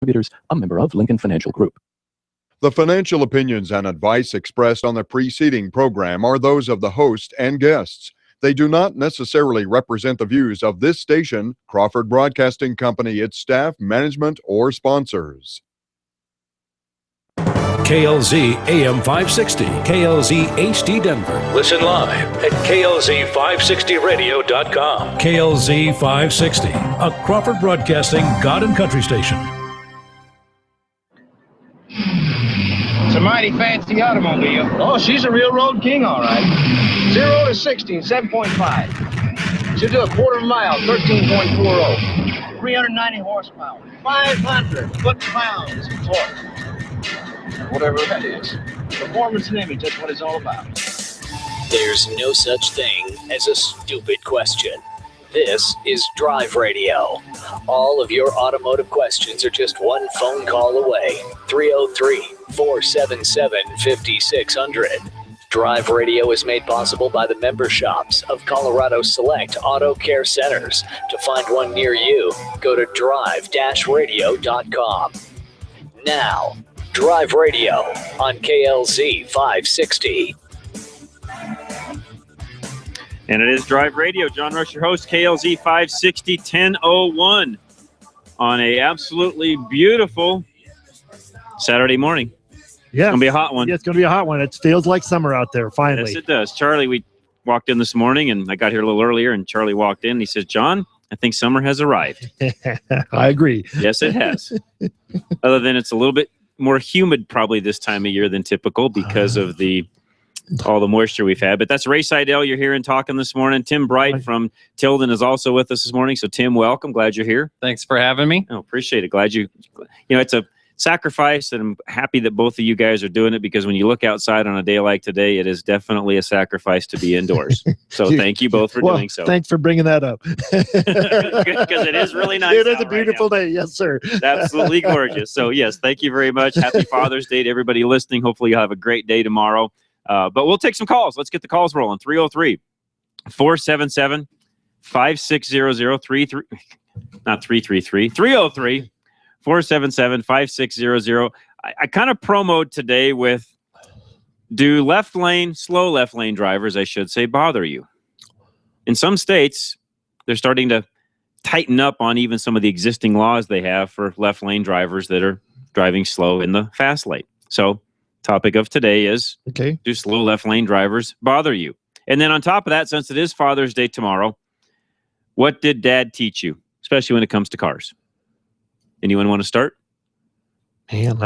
Distributors, a member of Lincoln Financial Group. The financial opinions and advice expressed on the preceding program are those of the host and guests. They do not necessarily represent the views of this station, Crawford Broadcasting Company, its staff, management, or sponsors. KLZ AM 560, KLZ HD Denver. Listen live at KLZ560radio.com. KLZ 560, a Crawford Broadcasting God and Country station. It's a mighty fancy automobile. Oh, she's a real road king, all right. 0 to 60 in 7.5. She'll do a quarter mile, 13.40. 390 horsepower, 500 foot-pounds of torque. Whatever that is. Performance and image, that's what it's all about. There's no such thing as a stupid question. This is Drive Radio. All of your automotive questions are just one phone call away. 303-477-5600. Drive Radio is made possible by the member shops of Colorado Select Auto Care Centers. To find one near you, go to drive-radio.com. Now, Drive Radio on KLZ 560. And it is Drive Radio. John Rush, your host, KLZ 560, 10:01 on a absolutely beautiful Saturday morning. Yeah, it's going to be a hot one. Yeah, it's going to be a hot one. It feels like summer out there, finally. Yes, it does. Charlie, we walked in this morning, and I got here a little earlier, and Charlie walked in, and he says, John, I think summer has arrived. I agree. Yes, it has. Other than it's a little bit more humid probably this time of year than typical because of all the moisture we've had. But that's Ray Seidel you're hearing talking this morning. Tim Bright from Tilden is also with us this morning. So, Tim, welcome. Glad you're here. Thanks for having me. Oh, appreciate it. Glad it's a sacrifice, and I'm happy that both of you guys are doing it, because when you look outside on a day like today, it is definitely a sacrifice to be indoors. So thank you both for doing so. Thanks for bringing that up. Because it is really nice. It is a beautiful day. Yes, sir. It's absolutely gorgeous. So, yes, thank you very much. Happy Father's Day to everybody listening. Hopefully you'll have a great day tomorrow. But we'll take some calls. Let's get the calls rolling. 303-477-5600. 303-477-5600. I kind of promoed today with, do slow left lane drivers, I should say, bother you? In some states, they're starting to tighten up on even some of the existing laws they have for left lane drivers that are driving slow in the fast lane. So, topic of today is, do slow left lane drivers bother you? And then on top of that, since it is Father's Day tomorrow, what did Dad teach you, especially when it comes to cars? Anyone want to start? Man,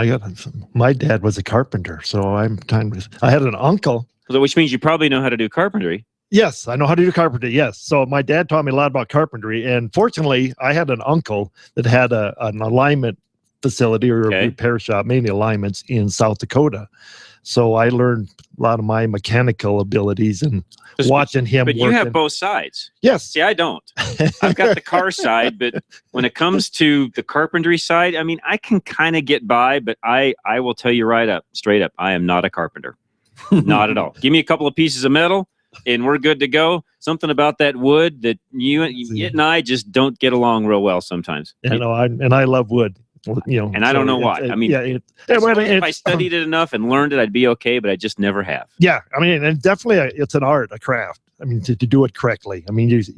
my dad was a carpenter, so I had an uncle. Which means you probably know how to do carpentry. Yes, I know how to do carpentry, yes. So my dad taught me a lot about carpentry, and fortunately, I had an uncle that had an alignment facility or a repair shop, mainly alignments, in South Dakota. So I learned a lot of my mechanical abilities and watching him work. But you have both sides. Yes. See, I don't. I've got the car side, but when it comes to the carpentry side, I mean, I can kind of get by, but I will tell you straight up, I am not a carpenter. Not at all. Give me a couple of pieces of metal and we're good to go. Something about that wood that you and I just don't get along real well sometimes. I love wood. And I don't know why. I mean, if I studied it enough and learned it, I'd be okay, but I just never have. Yeah, I mean, and definitely it's an art, a craft. I mean, to do it correctly. I mean, there's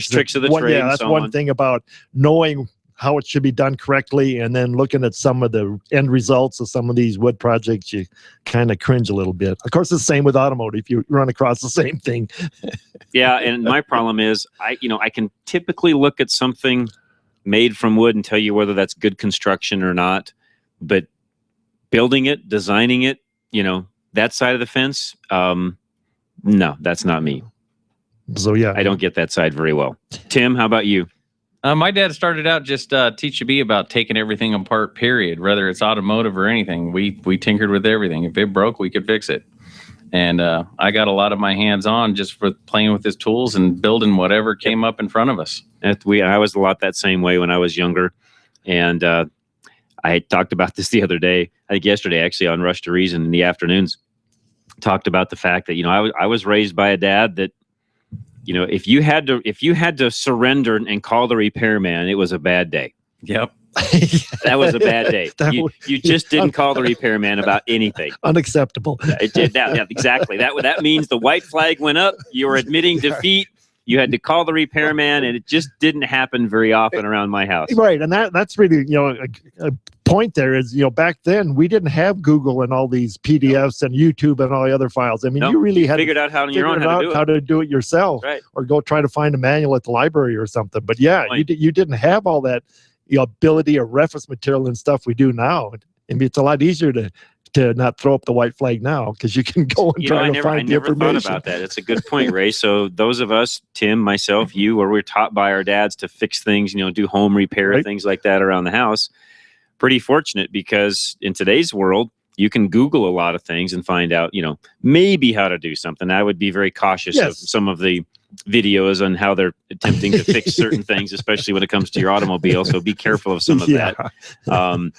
tricks of the trade. Yeah, that's one thing about knowing how it should be done correctly, and then looking at some of the end results of some of these wood projects, you kind of cringe a little bit. Of course, it's the same with automotive. You run across the same thing. Yeah, and my problem is, I can typically look at something made from wood and tell you whether that's good construction or not, but building it, designing it, that side of the fence, no, that's not me. So yeah, I don't get that side very well. Tim, how about you? My dad started out just teaching me about taking everything apart, period, whether it's automotive or anything. We tinkered with everything. If it broke, we could fix it. And I got a lot of my hands on just for playing with his tools and building whatever came up in front of us. I was a lot that same way when I was younger. And I talked about this the other day, I think yesterday actually, on Rush to Reason in the afternoons. Talked about the fact that, I was raised by a dad that, if you had to surrender and call the repairman, it was a bad day. Yep. That was a bad day. That You, was- you just didn't call the repairman about anything. Unacceptable. It did that. Yeah, exactly. That means the white flag went up. You were admitting defeat. You had to call the repairman, and it just didn't happen very often around my house. Right, and that's really a point there is back then we didn't have Google and all these PDFs and YouTube and all the other files. I mean, Nope. you really had Figured out how on your own how to do it yourself, Right. or go try to find a manual at the library or something. But yeah, Right. you didn't have all that ability or reference material and stuff we do now. I mean, it's a lot easier to not throw up the white flag now because you can go and try to find the I never information. thought about that. It's a good point, Ray. So those of us, Tim, myself, you, where we're taught by our dads to fix things, do home repair, Right. things like that around the house. Pretty fortunate because in today's world, you can Google a lot of things and find out, maybe how to do something. I would be very cautious of Yes. some of the videos on how they're attempting to fix certain things, especially when it comes to your automobile. So be careful of some of Yeah. that.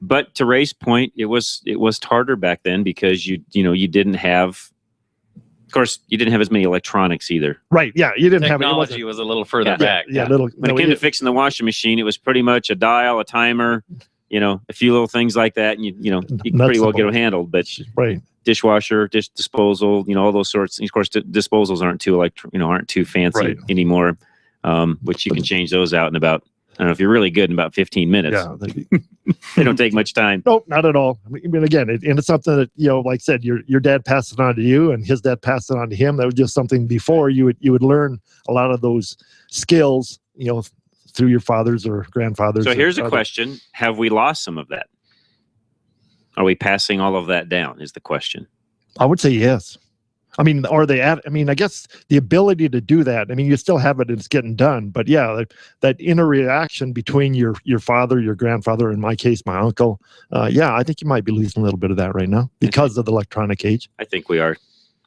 But to Ray's point, it was harder back then because you didn't have, of course, you didn't have as many electronics either. Right, yeah, you didn't have it. Technology was a little further Yeah. back. Yeah, little. When it came to fixing the washing machine, it was pretty much a dial, a timer, a few little things like that, and you can Nuts pretty well and get them bolts. handled. But right. dishwasher, dish disposal, all those sorts. And of course, disposals aren't too fancy Right. anymore, which you can change those out in about, I don't know, if you're really good, in about 15 minutes. Yeah. They don't take much time. Nope, not at all. I mean, again, and it's something that like I said, your dad passed it on to you, and his dad passed it on to him. That was just something before you would learn a lot of those skills, through your fathers or grandfathers. So or here's a other- question: have we lost some of that? Are we passing all of that down? Is the question. I would say yes. I mean, are they at? I mean, I guess the ability to do that. I mean, you still have it; it's getting done. But yeah, that interreaction between your father, your grandfather, in my case, my uncle. Yeah, I think you might be losing a little bit of that right now because of the electronic age. I think we are.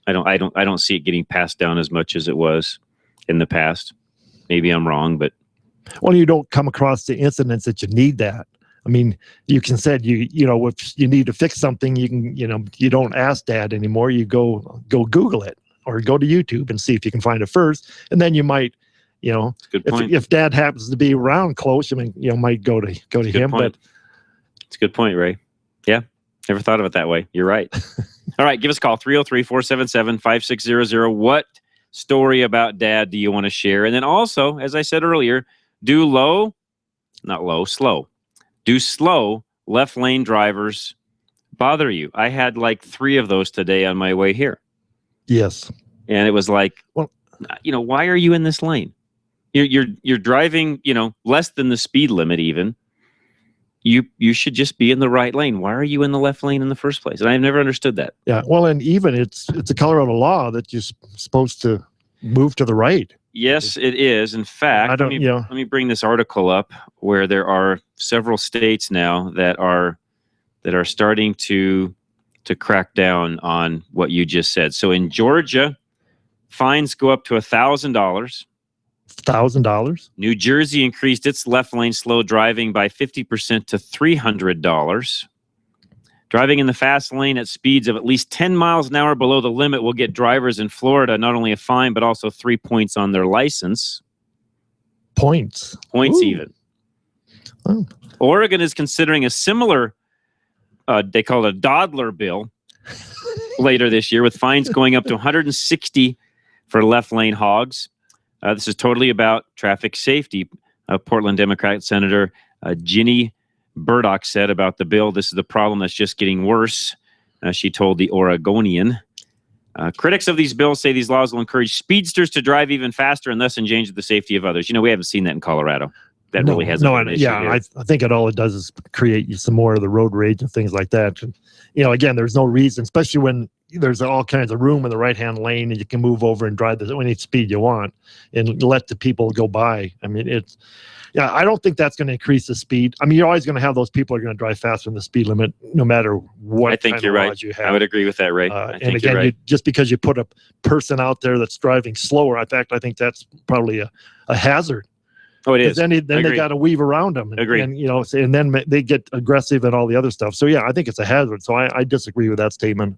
I don't see it getting passed down as much as it was in the past. Maybe I'm wrong, but Well, you don't come across the incidents that you need that. I mean, you can said if you need to fix something, you can you don't ask dad anymore. You go Google it or go to YouTube and see if you can find it first, and then you might good point. if dad happens to be around close, I mean might go to Good him. point. It's a good point, Ray. Yeah, never thought of it that way. You're right. All right, give us a call 303-477-5600. What story about dad do you want to share? And then also, as I said earlier, slow left lane drivers bother you? I had like 3 of those today on my way here. Yes. And it was like, Well- why are you in this lane? You're driving, less than the speed limit even. You should just be in the right lane. Why are you in the left lane in the first place? And I've never understood that. Yeah. Well, and even it's a Colorado law that you're supposed to move to the right. Yes, it is. In fact, I don't. let me bring this article up where there are several states now that are starting to crack down on what you just said. So in Georgia, fines go up to $1,000. $1,000. New Jersey increased its left lane slow driving by 50% to $300. Driving in the fast lane at speeds of at least 10 miles an hour below the limit will get drivers in Florida not only a fine, but also 3 points on their license. Points. Points Ooh. even. Oh. Oregon is considering a similar, they call it a Dodler bill, later this year, with fines going up to $160 for left lane hogs. This is totally about traffic safety. Portland Democrat Senator Ginny Burdock said about the bill, "This is the problem that's just getting worse," she told the Oregonian. Critics of these bills say these laws will encourage speedsters to drive even faster and thus endanger the safety of others. We haven't seen that in Colorado. That really hasn't been an issue here. I think all it does is create some more of the road rage and things like that. And, again, there's no reason, especially when there's all kinds of room in the right-hand lane and you can move over and drive any speed you want and let the people go by. I mean, I don't think that's going to increase the speed. I mean, you're always going to have those people who are going to drive faster than the speed limit, no matter what. I think kind you're of right. laws you have. I would agree with that, Ray. And again, just because you put a person out there that's driving slower, in fact, I think that's probably a hazard. Oh, it is. Then they got to weave around them. Agreed. And then they get aggressive and all the other stuff. So yeah, I think it's a hazard. So I disagree with that statement.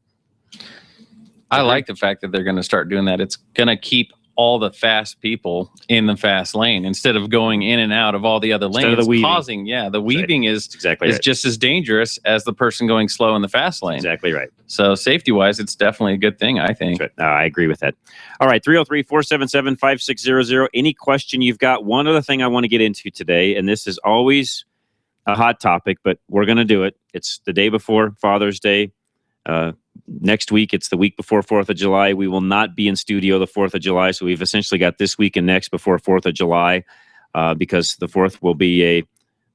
I like the fact that they're going to start doing that. It's going to keep all the fast people in the fast lane instead of going in and out of all the other lanes, causing the weaving is just as dangerous as the person going slow in the fast lane. Exactly right. So safety wise, it's definitely a good thing, I think. Right. I agree with that. All right, 303-477-5600. Any question you've got? One other thing I want to get into today, and this is always a hot topic, but we're going to do it. It's the day before Father's Day. Next week, it's the week before 4th of July. We will not be in studio the 4th of July, so we've essentially got this week and next before 4th of July because the 4th will be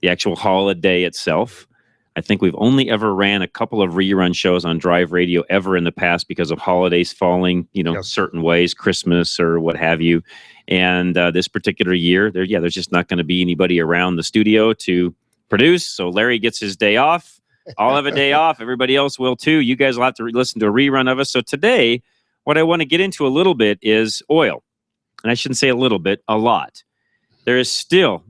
the actual holiday itself. I think we've only ever ran a couple of rerun shows on Drive Radio ever in the past because of holidays falling, certain ways, Christmas or what have you. And this particular year, there's just not going to be anybody around the studio to produce, so Larry gets his day off. I'll have a day off. Everybody else will too. You guys will have to listen to a rerun of us. So today, what I want to get into a little bit is oil. And I shouldn't say a little bit, a lot. There is still,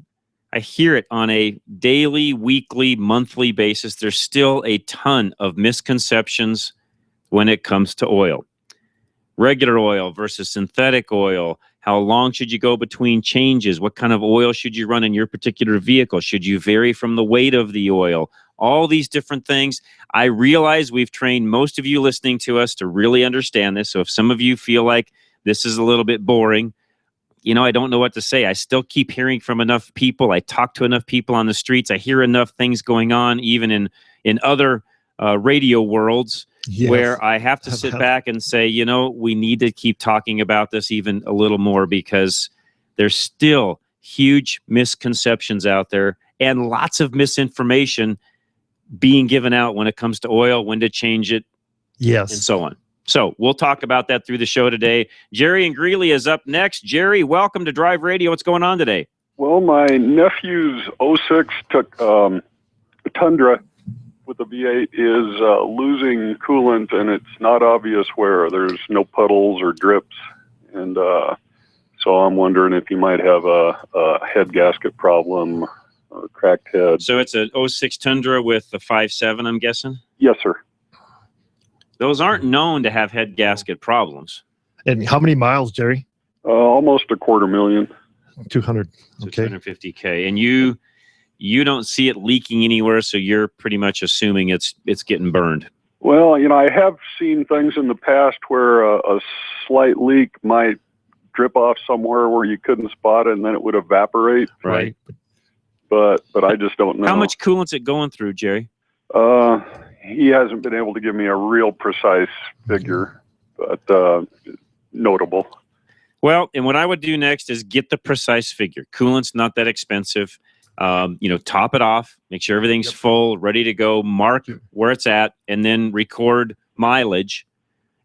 I hear it on a daily, weekly, monthly basis, there's still a ton of misconceptions when it comes to oil. Regular oil versus synthetic oil. How long should you go between changes? What kind of oil should you run in your particular vehicle? Should you vary from the weight of the oil? All these different things. I realize we've trained most of you listening to us to really understand this. So if some of you feel like this is a little bit boring, I don't know what to say. I still keep hearing from enough people. I talk to enough people on the streets. I hear enough things going on, even in other radio worlds, where I have to sit back and say, we need to keep talking about this even a little more because there's still huge misconceptions out there and lots of misinformation being given out when it comes to oil, when to change it, and so on. So we'll talk about that through the show today. Jerry and Greeley is up next. Jerry, welcome to Drive Radio. What's going on today? Well, my nephew's 06 Tundra with the V8 is losing coolant, and it's not obvious where. There's no puddles or drips, and so I'm wondering if you might have a head gasket problem, a cracked head. So it's a 06 Tundra with the 5.7, I'm guessing? Yes, sir. Those aren't known to have head gasket problems. And how many miles, Jerry? Almost 250,000. 200. Okay. 250K. And you don't see it leaking anywhere, so you're pretty much assuming it's getting burned. Well, I have seen things in the past where a slight leak might drip off somewhere where you couldn't spot it, and then it would evaporate. Right. But I just don't know. How much coolant's it going through, Jerry? He hasn't been able to give me a real precise figure, but notable. Well, and what I would do next is get the precise figure. Coolant's not that expensive. Top it off, make sure everything's full, ready to go, mark where it's at, and then record mileage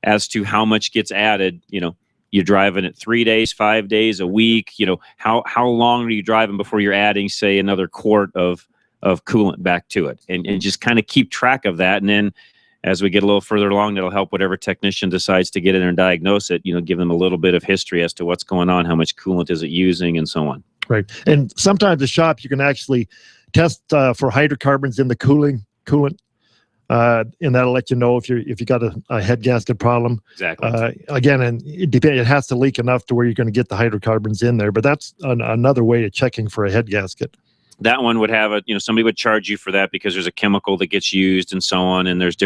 as to how much gets added. You're driving it 3 days, 5 days, a week. How long are you driving before you're adding, say, another quart of coolant back to it, and just kind of keep track of that. And then as we get a little further along, that'll help whatever technician decides to get in there and diagnose it, give them a little bit of history as to what's going on, how much coolant is it using, and so on. Right. And sometimes the shop, you can actually test for hydrocarbons in the coolant, and that'll let you know if you got a head gasket problem. Exactly. Again, and it has to leak enough to where you're going to get the hydrocarbons in there, but that's another way of checking for a head gasket. That one would have somebody would charge you for that because there's a chemical that gets used and so on. And there's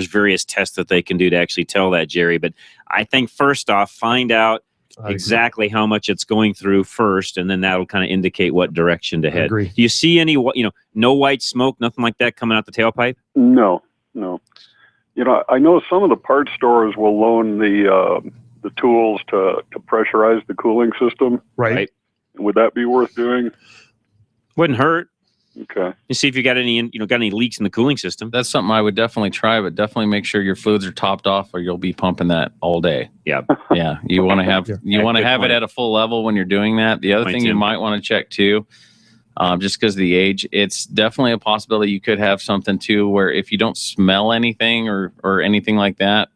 various tests that they can do to actually tell that, Jerry. But I think first off, find out exactly how much it's going through first, and then that'll kind of indicate what direction to head. Do you see any, no white smoke, nothing like that coming out the tailpipe? No. I know some of the parts stores will loan the tools to pressurize the cooling system. Right. Would that be worth doing? Wouldn't hurt. Okay. You see if you got any leaks in the cooling system. That's something I would definitely try, but definitely make sure your fluids are topped off, or you'll be pumping that all day. Yeah. Yeah. You want to have it at a full level when you're doing that. The other thing you might want to check too, just because of the age, it's definitely a possibility you could have something too, where if you don't smell anything or anything like that,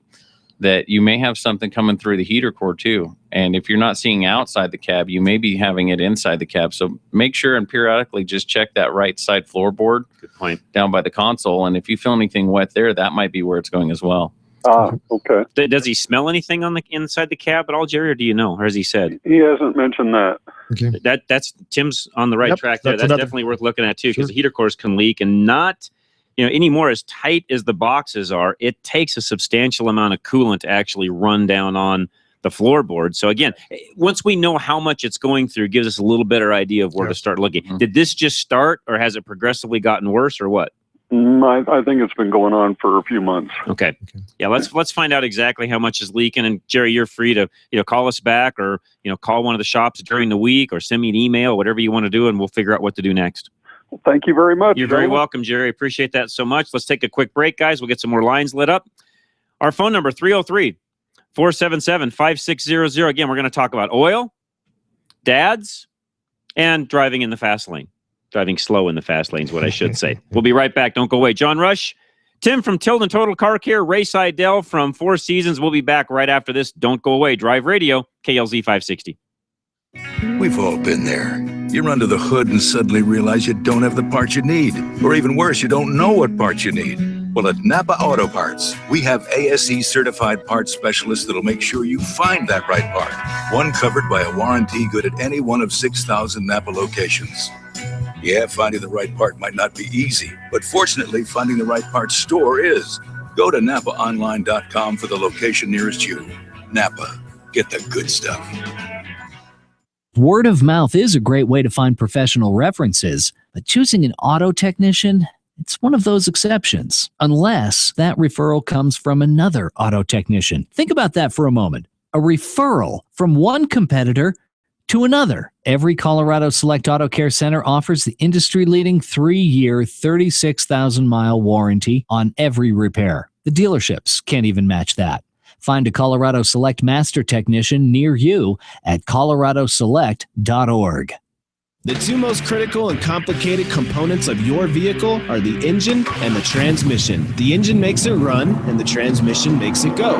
that you may have something coming through the heater core too. And if you're not seeing outside the cab, you may be having it inside the cab. So make sure and periodically just check that right side floorboard. Good point. Down by the console. And if you feel anything wet there, that might be where it's going as well. Okay. Does he smell anything on the inside the cab at all, Jerry, or do you know? Or has he said? He hasn't mentioned that. Okay. That's Tim's on the right track there. that's That's another- definitely worth looking at too, because the heater cores can leak, and not, anymore as tight as the boxes are, it takes a substantial amount of coolant to actually run down on the floorboard. So again, once we know how much it's going through, it gives us a little better idea of where to start looking. Mm-hmm. Did this just start, or has it progressively gotten worse, or what? I think it's been going on for a few months. Okay. Yeah, let's find out exactly how much is leaking. And Jerry, you're free to call us back, or call one of the shops during the week, or send me an email, whatever you want to do, and we'll figure out what to do next. Well, thank you very much. You're very welcome, Jerry. Appreciate that so much. Let's take a quick break, guys. We'll get some more lines lit up. Our phone number 303-477-5600. Again, we're going to talk about oil, dads, and driving in the fast lane. Driving slow in the fast lane is what I should say. We'll be right back. Don't go away. John Rush, Tim from Tilden Total Car Care, Ray Seidel from Four Seasons. We'll be back right after this. Don't go away. Drive Radio, KLZ 560. We've all been there. You're under the hood and suddenly realize you don't have the parts you need. Or even worse, you don't know what parts you need. Well, at Napa Auto Parts, we have ASE certified parts specialists that'll make sure you find that right part. One covered by a warranty good at any one of 6,000 Napa locations. Yeah, finding the right part might not be easy, but fortunately, finding the right part store is. Go to NapaOnline.com for the location nearest you. Napa, get the good stuff. Word of mouth is a great way to find professional references, but choosing an auto technician, it's one of those exceptions, unless that referral comes from another auto technician. Think about that for a moment. A referral from one competitor to another. Every Colorado Select Auto Care Center offers the industry-leading 3-year, 36,000-mile warranty on every repair. The dealerships can't even match that. Find a Colorado Select Master Technician near you at coloradoselect.org. The two most critical and complicated components of your vehicle are the engine and the transmission. The engine makes it run, and the transmission makes it go.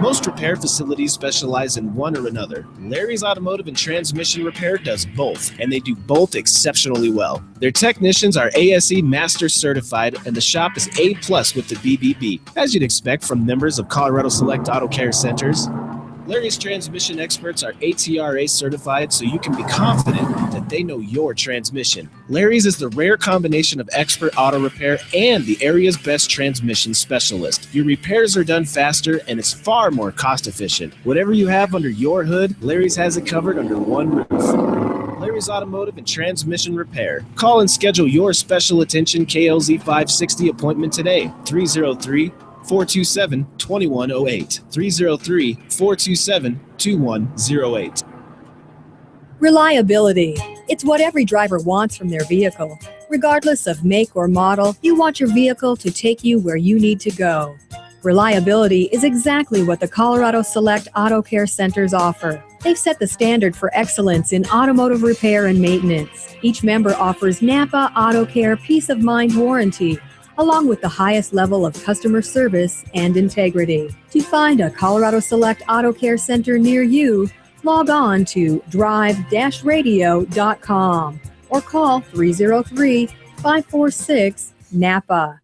Most repair facilities specialize in one or another. Larry's Automotive and Transmission Repair does both, and they do both exceptionally well. Their technicians are ASE Master Certified, and the shop is A+ with the BBB, as you'd expect from members of Colorado Select Auto Care Centers. Larry's transmission experts are ATRA certified, so you can be confident that they know your transmission. Larry's is the rare combination of expert auto repair and the area's best transmission specialist. Your repairs are done faster, and it's far more cost efficient. Whatever you have under your hood, Larry's has it covered under one roof. Larry's Automotive and Transmission Repair. Call and schedule your special attention KLZ 560 appointment today. 303-427-2108. 303-427-2108. Reliability. It's what every driver wants from their vehicle. Regardless of make or model, you want your vehicle to take you where you need to go. Reliability is exactly what the Colorado Select Auto Care Centers offer. They've set the standard for excellence in automotive repair and maintenance. Each member offers Napa Auto Care Peace of Mind Warranty, along with the highest level of customer service and integrity. To find a Colorado Select Auto Care Center near you, log on to drive-radio.com or call 303-546-NAPA.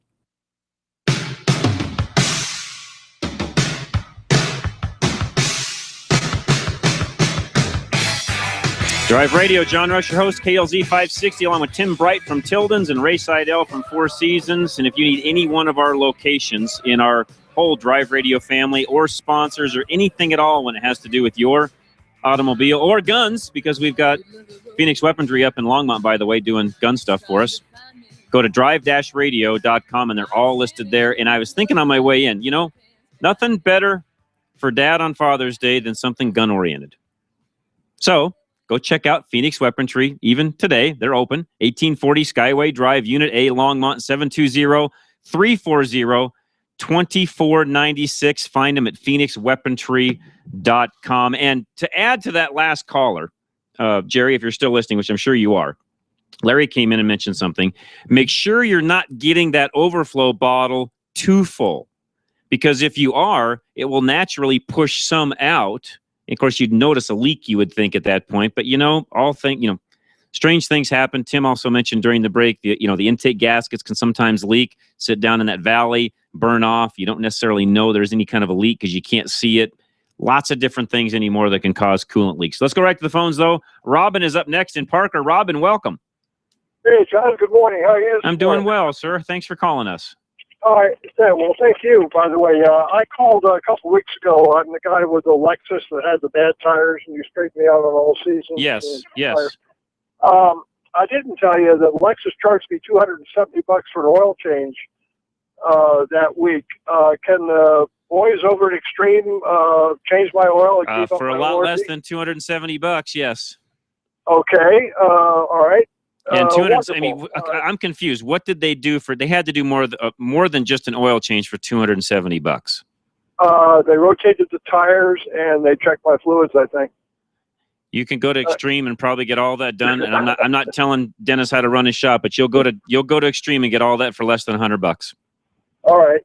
Drive Radio, John Rush, your host, KLZ 560, along with Tim Bright from Tilden's and Ray Seidel from Four Seasons. And if you need any one of our locations in our whole Drive Radio family, or sponsors, or anything at all when it has to do with your automobile or guns, because we've got Phoenix Weaponry up in Longmont, by the way, doing gun stuff for us, go to drive-radio.com, and they're all listed there. And I was thinking on my way in, nothing better for Dad on Father's Day than something gun-oriented. So go check out Phoenix Weaponry. Even today, they're open. 1840 Skyway Drive, Unit A, Longmont, 720-340-2496. Find them at phoenixweaponry.com. And to add to that last caller, Jerry, if you're still listening, which I'm sure you are, Larry came in and mentioned something. Make sure you're not getting that overflow bottle too full, because if you are, it will naturally push some out. Of course, you'd notice a leak, you would think, at that point. But, strange things happen. Tim also mentioned during the break, the intake gaskets can sometimes leak, sit down in that valley, burn off. You don't necessarily know there's any kind of a leak because you can't see it. Lots of different things anymore that can cause coolant leaks. Let's go right to the phones, though. Robin is up next in Parker. Robin, welcome. Hey, John. Good morning. How are you? I'm doing well, sir. Thanks for calling us. All right. Well, thank you, by the way. I called a couple weeks ago. I'm the guy with the Lexus that had the bad tires, and you straightened me out on all seasons. Yes. I didn't tell you that Lexus charged me $270 for an oil change that week. Can the boys over at Extreme change my oil and keep for up a my lot warranty? less than $270? Yes. Okay. All right. And 200. I wonderful. mean, I'm confused. What did they do for? They had to do more than just an oil change for $270. They rotated the tires and they checked my fluids, I think. You can go to Extreme and probably get all that done. And I'm not telling Dennis how to run his shop, but you'll go to Extreme and get all that for less than $100. All right.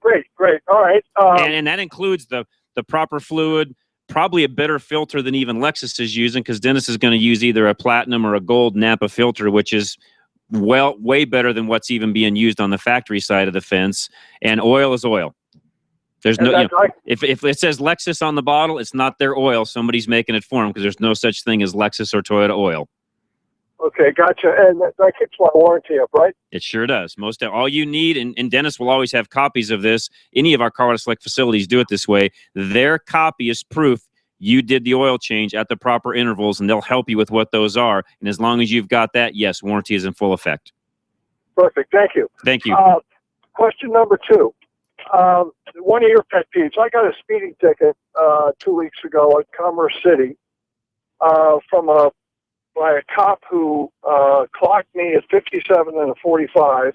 Great. All right. And that includes the proper fluid, probably a better filter than even Lexus is using, because Dennis is going to use either a platinum or a gold Napa filter, which is way better than what's even being used on the factory side of the fence. And oil is oil. There's no, if it says Lexus on the bottle, it's not their oil. Somebody's making it for them, because there's no such thing as Lexus or Toyota oil. Okay, gotcha. And that keeps my warranty up, right? It sure does. All you need, and Dennis will always have copies of this. Any of our Colorado Select facilities do it this way. Their copy is proof you did the oil change at the proper intervals, and they'll help you with what those are. And as long as you've got that, yes, warranty is in full effect. Perfect. Thank you. Thank you. Question number 2. One of your pet peeves. I got a speeding ticket 2 weeks ago at Commerce City by a cop who clocked me at 57 and a 45.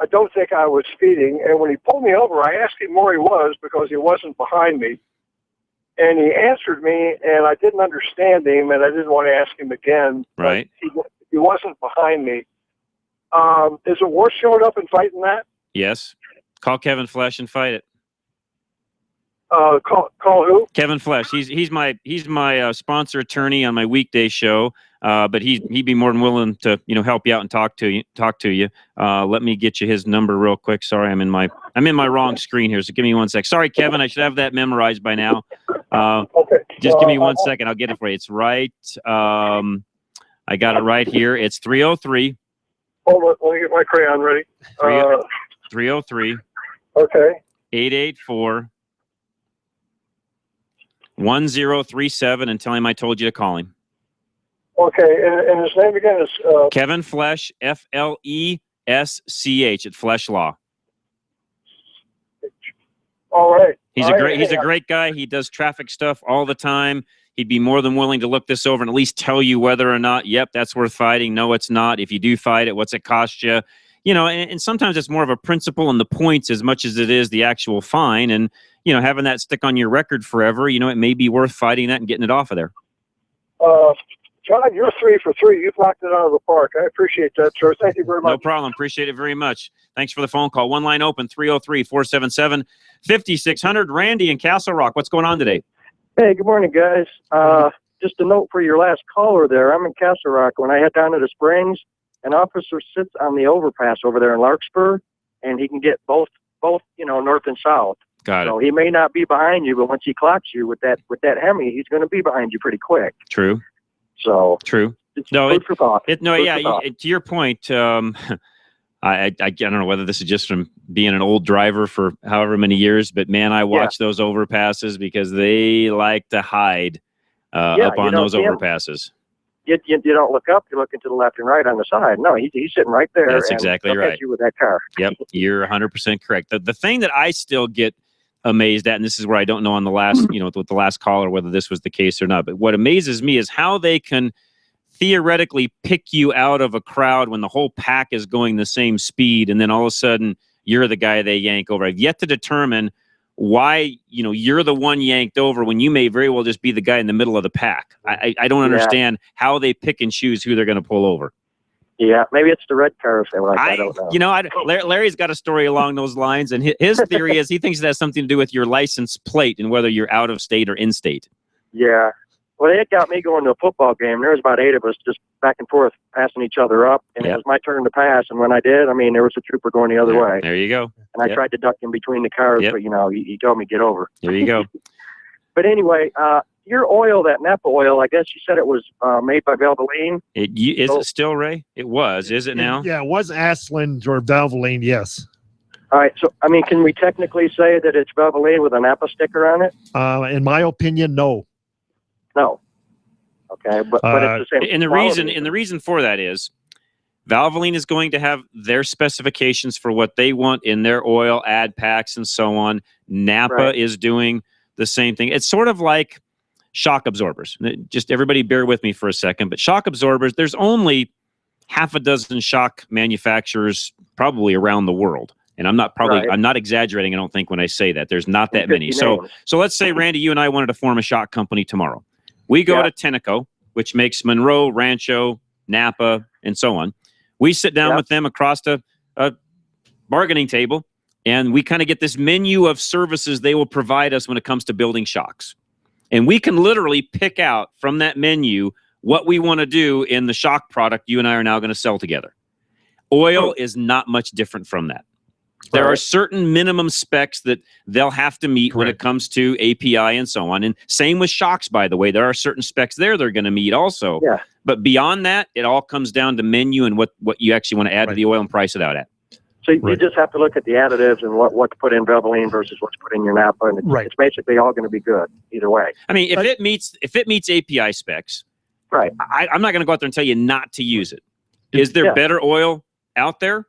I don't think I was speeding. And when he pulled me over, I asked him where he was because he wasn't behind me. And he answered me, and I didn't understand him, and I didn't want to ask him again. Right. He wasn't behind me. Is it worth showing up and fighting that? Yes. Call Kevin Flesh and fight it. Call who? Kevin Flesh. He's my sponsor attorney on my weekday show. But he'd be more than willing to help you out and talk to you. Let me get you his number real quick. Sorry, I'm in my wrong screen here. So give me 1 sec. Sorry, Kevin. I should have that memorized by now. Okay. Just give me 1 second. I'll get it for you. It's right. I got it right here. It's 303. Hold on. Let me get my crayon ready. 303. Okay. 884. 1037, and tell him I told you to call him. Okay, and his name again is Kevin Flesh, Flesch at Flesh Law. All right. He's a great guy. He does traffic stuff all the time. He'd be more than willing to look this over and at least tell you whether or not, yep, that's worth fighting. No, it's not. If you do fight it, what's it cost you? And sometimes it's more of a principle and the points as much as it is the actual fine. And, having that stick on your record forever, it may be worth fighting that and getting it off of there. John, you're 3 for 3. You've knocked it out of the park. I appreciate that, sir. Thank you very much. No problem. Appreciate it very much. Thanks for the phone call. One line open, 303-477-5600. Randy in Castle Rock. What's going on today? Hey, good morning, guys. Just a note for your last caller there. I'm in Castle Rock. When I head down to the Springs, an officer sits on the overpass over there in Larkspur, and he can get both north and south. Got it. So he may not be behind you, but once he clocks you with that Hemi, he's going to be behind you pretty quick. True. So true. No, food for thought. To your point, I don't know whether this is just from being an old driver for however many years, but man, I watch those overpasses because they like to hide up on those overpasses. You don't look up; you're looking to the left and right on the side. No, he's sitting right there. That's exactly right. At you with that car. Yep, you're 100% correct. The thing that I still get amazed at, and this is where I don't know on the last, with the last caller whether this was the case or not, but what amazes me is how they can theoretically pick you out of a crowd when the whole pack is going the same speed, and then all of a sudden you're the guy they yank over. I've yet to determine why you're the one yanked over when you may very well just be the guy in the middle of the pack. I don't understand how they pick and choose who they're going to pull over. Yeah, maybe it's the red car. I don't know. Larry's got a story along those lines, and his theory is he thinks it has something to do with your license plate and whether you're out of state or in state. Yeah. Well, it got me going to a football game. There was about 8 of us just back and forth passing each other up, and it was my turn to pass. And when I did, I mean, there was a trooper going the other way. There you go. And I tried to duck in between the cars, but, you know, he told me get over. There you go. But anyway, your oil, that Napa oil, I guess you said it was made by Valvoline. Is it still, Ray? It was. Is it now? Yeah, it was Ashland or Valvoline, yes. All right. So, I mean, can we technically say that it's Valvoline with a Napa sticker on it? In my opinion, no. No. Okay, but it's the same. And the reason for that is Valvoline is going to have their specifications for what they want in their oil, ad packs, and so on. Napa is doing the same thing. It's sort of like shock absorbers. Just everybody bear with me for a second, but shock absorbers, there's only half a dozen shock manufacturers probably around the world. And I'm not exaggerating, I don't think, when I say that. There's not that many. So let's say, Randy, you and I wanted to form a shock company tomorrow. We go to Tenneco, which makes Monroe, Rancho, Napa, and so on. We sit down with them across a bargaining table, and we kind of get this menu of services they will provide us when it comes to building shocks. And we can literally pick out from that menu what we want to do in the shock product you and I are now going to sell together. Oil is not much different from that. There are certain minimum specs that they'll have to meet when it comes to API and so on. And same with shocks, by the way. There are certain specs there they're going to meet also. Yeah. But beyond that, it all comes down to menu and what you actually want to add to the oil and price it out at. So you just have to look at the additives and what to put in Valvoline versus what's put in your Napa, and it's basically all going to be good either way. I mean, if it meets API specs, I'm not going to go out there and tell you not to use it. Is there better oil out there?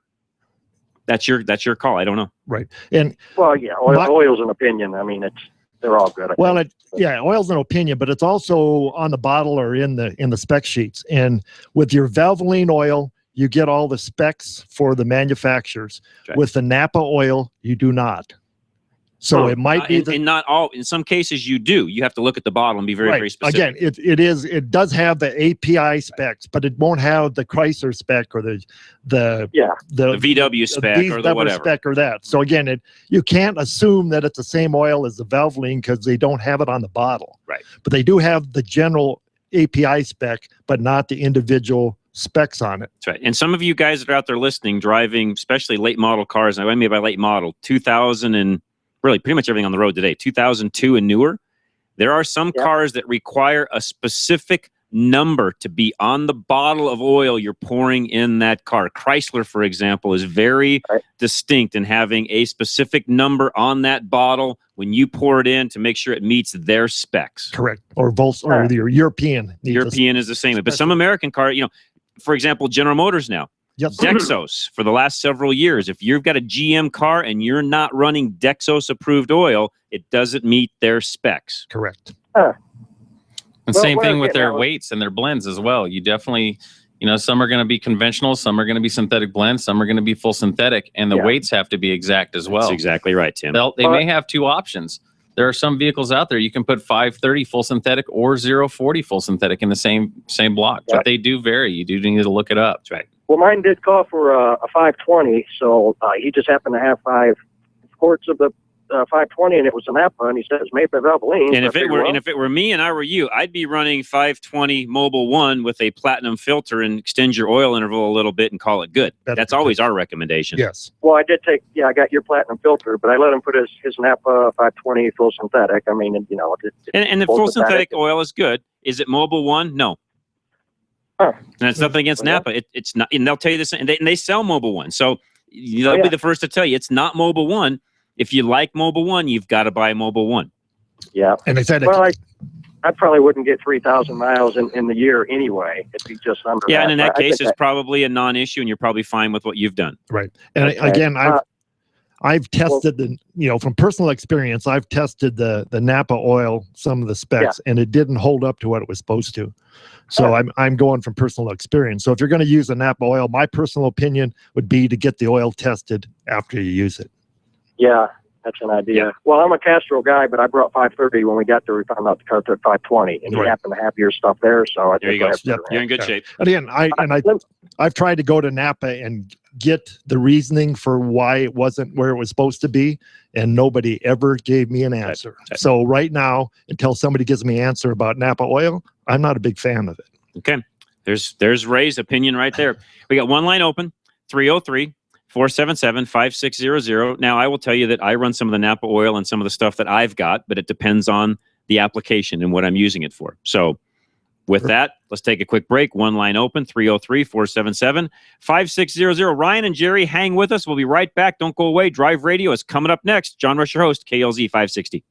That's your call. I don't know. Right. And oil's an opinion. I mean, they're all good. Oil's an opinion, but it's also on the bottle or in the spec sheets. And with your Valvoline oil, you get all the specs for the manufacturers. Okay. With the Napa oil, you do not. So it might be and not all. In some cases, you do. You have to look at the bottle and be very, very specific. Again, it does have the API specs, but it won't have the Chrysler spec or the VW spec or the whatever spec or that. So again, you can't assume that it's the same oil as the Valvoline because they don't have it on the bottle. Right. But they do have the general API spec, but not the individual specs on it. That's right. And some of you guys that are out there listening, driving, especially late model cars, and I mean by late model, 2000 and really pretty much everything on the road today, 2002 and newer, there are some cars that require a specific number to be on the bottle of oil you're pouring in that car. Chrysler, for example, is very distinct in having a specific number on that bottle when you pour it in to make sure it meets their specs. Correct. Or or the European. European is the same. But some American car, for example, General Motors now, Dexos for the last several years. If you've got a GM car and you're not running Dexos approved oil, it doesn't meet their specs. Correct. And same thing with their weights and their blends as well. You definitely, some are going to be conventional, some are going to be synthetic blends, some are going to be full synthetic, and the weights have to be exact as well. That's exactly right, Tim. They may have two options. There are some vehicles out there you can put 530 full synthetic or 040 full synthetic in the same block, but they do vary. You do need to look it up. That's right. Well, mine did call for a 520, so he just happened to have 5 quarts of the 520, and it was a Napa, and he said it's made by Valvoline. And if it were me and I were you, I'd be running 520 Mobil 1 with a platinum filter and extend your oil interval a little bit and call it good. That's always our recommendation. Yes. Well, I did I got your platinum filter, but I let him put his Napa 520 full synthetic. I mean, and the full synthetic oil is good. Is it Mobil 1? No. Huh. And it's nothing against Napa. It's not, and they'll tell you this, and they sell Mobil 1. So they'll be the first to tell you it's not Mobil 1. If you like Mobil 1, you've got to buy Mobil 1. Yeah. And they said, I probably wouldn't get 3,000 miles in the year anyway. It'd be just under that. Yeah, and in that case, it's probably a non-issue, and you're probably fine with what you've done. Right. And again, I've tested from personal experience, I've tested the Napa oil, some of the specs, and it didn't hold up to what it was supposed to. So I'm going from personal experience. So if you're going to use a Napa oil, my personal opinion would be to get the oil tested after you use it. Yeah, that's an idea. Yeah. Well, I'm a Castrol guy, but I brought 530 when we got there. We found out the car took 520, and he happened to have your stuff there. So there you go. You're in good shape. And again, I've tried to go to Napa and get the reasoning for why it wasn't where it was supposed to be, and nobody ever gave me an answer. So right now, until somebody gives me an answer about Napa oil, I'm not a big fan of it. Okay. There's Ray's opinion right there. We got one line open, 303-477-5600. Now, I will tell you that I run some of the Napa oil and some of the stuff that I've got, but it depends on the application and what I'm using it for. So with that, let's take a quick break. One line open, 303-477-5600. Ryan and Jerry, hang with us. We'll be right back. Don't go away. Drive Radio is coming up next. John Rush, your host, KLZ 560.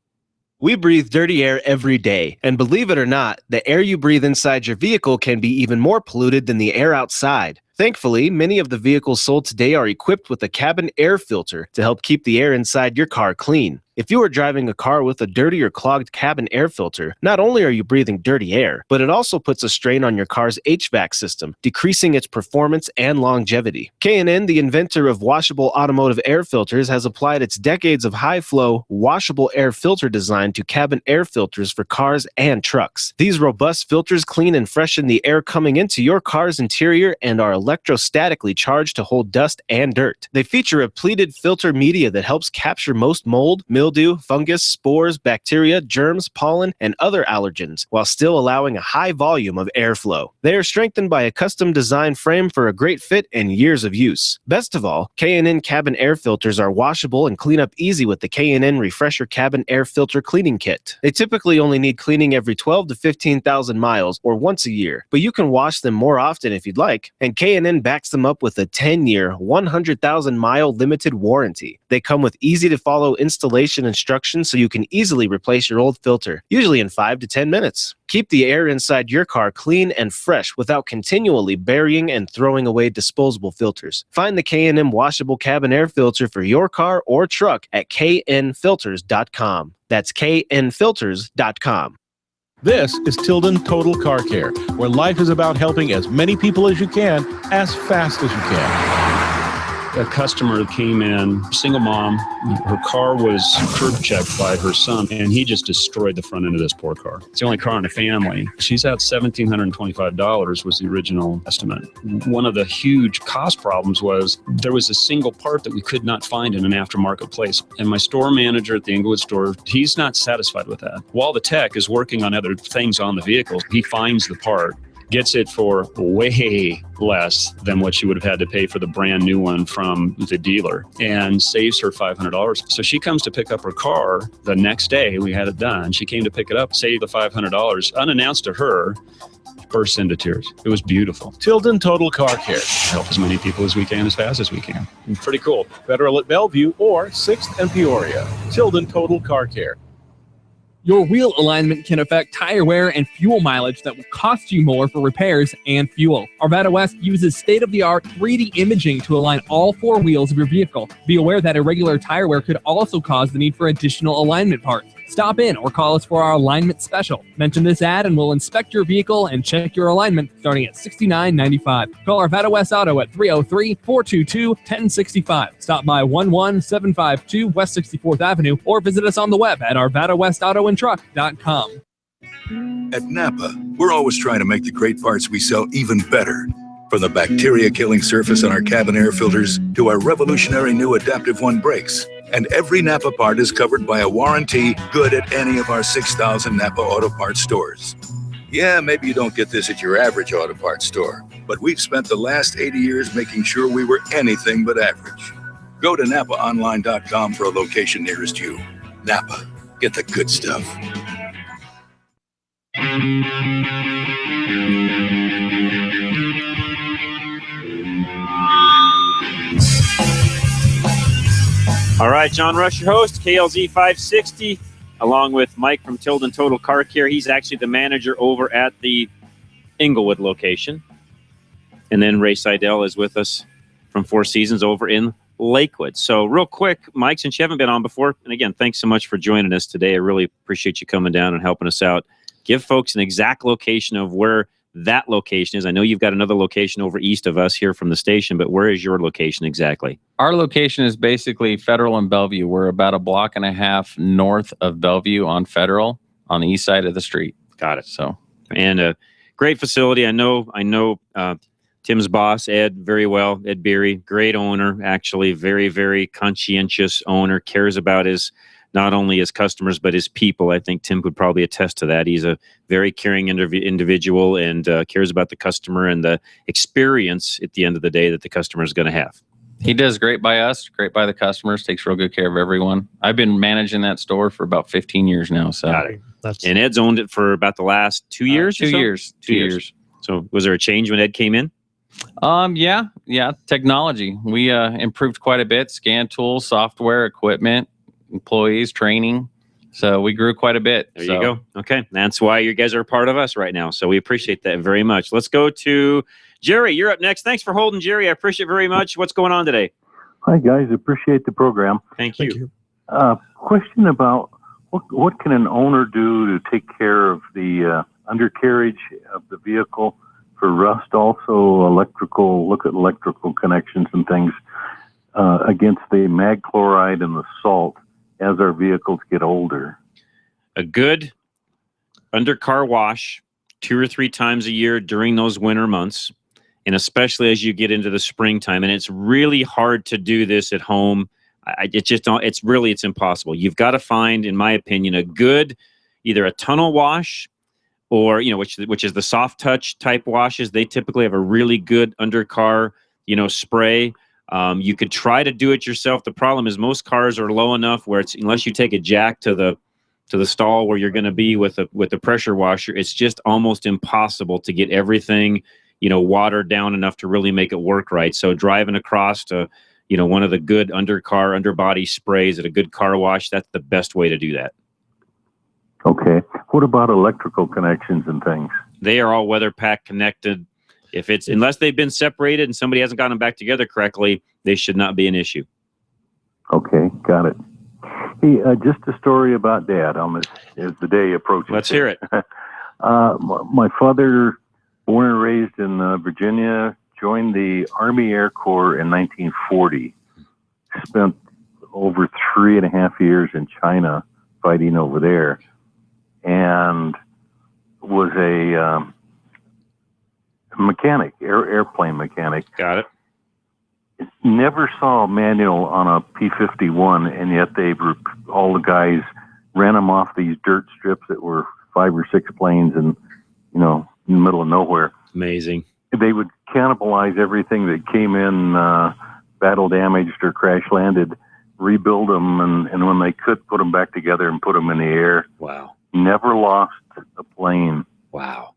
We breathe dirty air every day, and believe it or not, the air you breathe inside your vehicle can be even more polluted than the air outside. Thankfully, many of the vehicles sold today are equipped with a cabin air filter to help keep the air inside your car clean. If you are driving a car with a dirty or clogged cabin air filter, not only are you breathing dirty air, but it also puts a strain on your car's HVAC system, decreasing its performance and longevity. K&N, the inventor of washable automotive air filters, has applied its decades of high-flow, washable air filter design to cabin air filters for cars and trucks. These robust filters clean and freshen the air coming into your car's interior and are electrostatically charged to hold dust and dirt. They feature a pleated filter media that helps capture most mold, mildew, fungus, spores, bacteria, germs, pollen, and other allergens, while still allowing a high volume of airflow. They are strengthened by a custom design frame for a great fit and years of use. Best of all, K&N cabin air filters are washable and clean up easy with the K&N Refresher Cabin Air Filter Cleaning Kit. They typically only need cleaning every 12 to 15,000 miles or once a year, but you can wash them more often if you'd like, and K&N backs them up with a 10-year, 100,000-mile limited warranty. They come with easy-to-follow installation instructions so you can easily replace your old filter, usually in 5 to 10 minutes. Keep the air inside your car clean and fresh without continually burying and throwing away disposable filters. Find the K&N washable cabin air filter for your car or truck at knfilters.com. That's knfilters.com. This is Tilden Total Car Care, where life is about helping as many people as you can, as fast as you can. A customer came in, single mom. Her car was curb checked by her son, and he just destroyed the front end of this poor car. It's the only car in the family. She's at $1,725 was the original estimate. One of the huge cost problems was there was a single part that we could not find in an aftermarket place. And my store manager at the Inglewood store, he's not satisfied with that. While the tech is working on other things on the vehicle, he finds the part, gets it for way less than what she would have had to pay for the brand new one from the dealer, and saves her $500. So she comes to pick up her car the next day. We had it done. She came to pick it up, saved the $500, unannounced to her, burst into tears. It was beautiful. Tilden Total Car Care. Help as many people as we can, as fast as we can. Pretty cool. Federal at Bellevue or 6th and Peoria. Tilden Total Car Care. Your wheel alignment can affect tire wear and fuel mileage that will cost you more for repairs and fuel. Arvada West uses state-of-the-art 3D imaging to align all 4 wheels of your vehicle. Be aware that irregular tire wear could also cause the need for additional alignment parts. Stop in or call us for our alignment special. Mention this ad and we'll inspect your vehicle and check your alignment starting at $69.95. Call Arvada West Auto at 303-422-1065. Stop by 11752 West 64th Avenue or visit us on the web at arvadawestautoandtruck.com. At Napa, we're always trying to make the great parts we sell even better. From the bacteria-killing surface on our cabin air filters to our revolutionary new Adaptive One brakes. And every Napa part is covered by a warranty good at any of our 6,000 Napa Auto Parts stores. Yeah, maybe you don't get this at your average auto parts store, but we've spent the last 80 years making sure we were anything but average. Go to NapaOnline.com for a location nearest you. Napa, get the good stuff. All right, John Rush, your host, KLZ 560, along with Mike from Tilden Total Car Care. He's actually the manager over at the Inglewood location. And then Ray Seidel is with us from Four Seasons over in Lakewood. So real quick, Mike, since you haven't been on before, and again, thanks so much for joining us today. I really appreciate you coming down and helping us out. Give folks an exact location of where that location is. I know you've got another location over east of us here from the station, but where is your location exactly? Our location is basically Federal and Bellevue. We're about a block and a half north of Bellevue on Federal on the east side of the street. Got it. So, and a great facility. I know Tim's boss, Ed, very well. Ed Beery, great owner, actually, very, very conscientious owner, cares about not only his customers, but his people. I think Tim would probably attest to that. He's a very caring individual and cares about the customer and the experience at the end of the day that the customer is going to have. He does great by us, great by the customers, takes real good care of everyone. I've been managing that store for about 15 years now. So, and Ed's owned it for about the last 2 years? 2 years. 2 years. So was there a change when Ed came in? Yeah. Technology. We improved quite a bit. Scan tools, software, equipment, employees, training. So we grew quite a bit. There you go. Okay. That's why you guys are a part of us right now. So we appreciate that very much. Let's go to Jerry. You're up next. Thanks for holding, Jerry. I appreciate it very much. What's going on today? Hi, guys. Appreciate the program. Thank you. Question about what can an owner do to take care of the undercarriage of the vehicle for rust? Also, look at electrical connections and things against the mag chloride and the salt as our vehicles get older. A good undercar wash 2 or 3 times a year during those winter months, and especially as you get into the springtime. And it's really hard to do this at home. It's impossible. You've got to find, in my opinion, a good, either a tunnel wash or, which is the soft touch type washes. They typically have a really good undercar, spray. You could try to do it yourself. The problem is most cars are low enough where unless you take a jack to the stall where you're going to be with a pressure washer, it's just almost impossible to get everything, watered down enough to really make it work right. So driving across to, one of the good underbody sprays at a good car wash, that's the best way to do that. Okay. What about electrical connections and things? They are all weather pack connected. Unless they've been separated and somebody hasn't gotten them back together correctly, they should not be an issue. Okay, got it. Hey, just a story about Dad as the day approaches. Let's hear it. My father, born and raised in Virginia, joined the Army Air Corps in 1940. Spent over 3.5 years in China fighting over there, and was a mechanic, airplane mechanic. Got it. Never saw a manual on a P-51, and yet all the guys ran them off these dirt strips that were 5 or 6 planes in the middle of nowhere. Amazing. They would cannibalize everything that came in battle damaged or crash landed, rebuild them, and when they could, put them back together and put them in the air. Wow. Never lost a plane. Wow.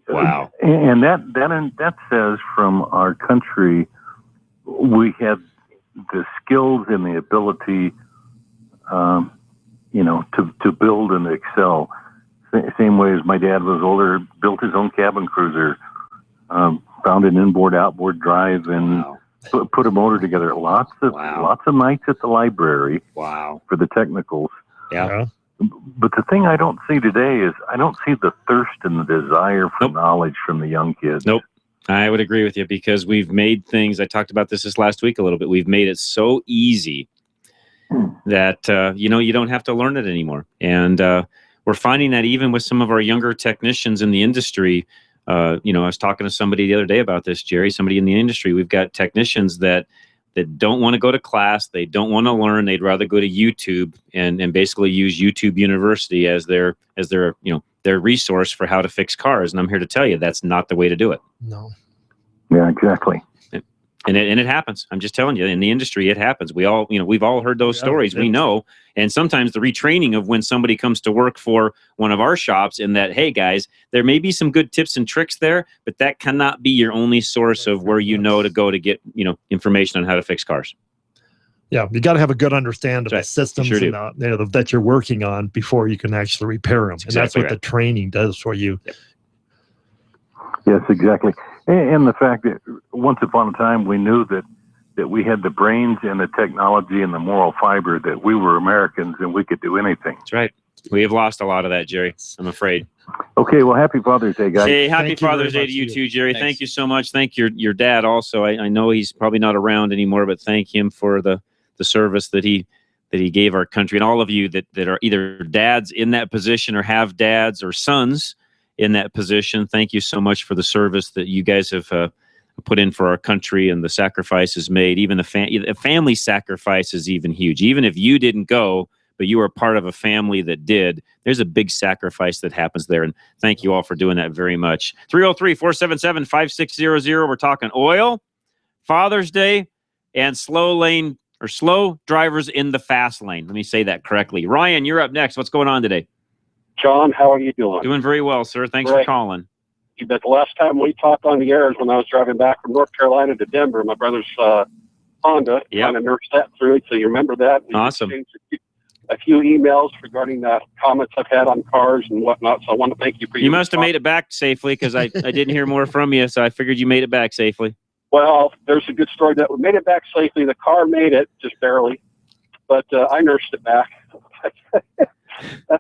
Wow. And that says from our country, we had the skills and the ability, to build and excel. Same way as my dad was older, built his own cabin cruiser, found an inboard outboard drive, and put a motor together. Lots of nights at the library. Wow. For the technicals. Yeah. But the thing I don't see today is I don't see the thirst and the desire for knowledge from the young kids. Nope. I would agree with you because we've made things, I talked about this last week a little bit, we've made it so easy that, you don't have to learn it anymore. And we're finding that even with some of our younger technicians in the industry, I was talking to somebody the other day about this, Jerry, somebody in the industry, we've got technicians that don't want to go to class, they don't want to learn, they'd rather go to YouTube and basically use YouTube University as their resource for how to fix cars. And I'm here to tell you that's not the way to do it. No. Yeah, exactly. And it happens. I'm just telling you, in the industry, it happens. We all, we've all heard those stories. We know. And sometimes the retraining of when somebody comes to work for one of our shops in that, hey guys, there may be some good tips and tricks there, but that cannot be your only source of where to go to get, information on how to fix cars. Yeah, you got to have a good understanding of the systems sure that you're working on before you can actually repair them. And that's what the training does for you. Yep. Yes, exactly. And the fact that once upon a time we knew that we had the brains and the technology and the moral fiber, that we were Americans and we could do anything. That's right. We have lost a lot of that, Jerry, I'm afraid. Okay, well, happy Father's Day, guys. Hey, happy Father's Day to you too, Jerry. Thanks. Thank you so much. Thank your dad also. I know he's probably not around anymore, but thank him for the service that he gave our country, and all of you that are either dads in that position or have dads or sons in that position. Thank you so much for the service that you guys have put in for our country and the sacrifices made. Even the family sacrifice is even huge. Even if you didn't go, but you were part of a family that did, there's a big sacrifice that happens there. And thank you all for doing that very much. 303-477-5600. We're talking oil, Father's Day, and slow drivers in the fast lane. Let me say that correctly. Ryan, you're up next. What's going on today? John, how are you doing? Doing very well, sir. Thanks for calling. You bet. The last time we talked on the air is when I was driving back from North Carolina to Denver. My brother's Honda, trying to nurse that through. So you remember that? We awesome. A few emails regarding comments I've had on cars and whatnot. So I want to thank you for You must have made it back safely, because I didn't hear more from you. So I figured you made it back safely. Well, there's a good story that we made it back safely. The car made it, just barely, but I nursed it back.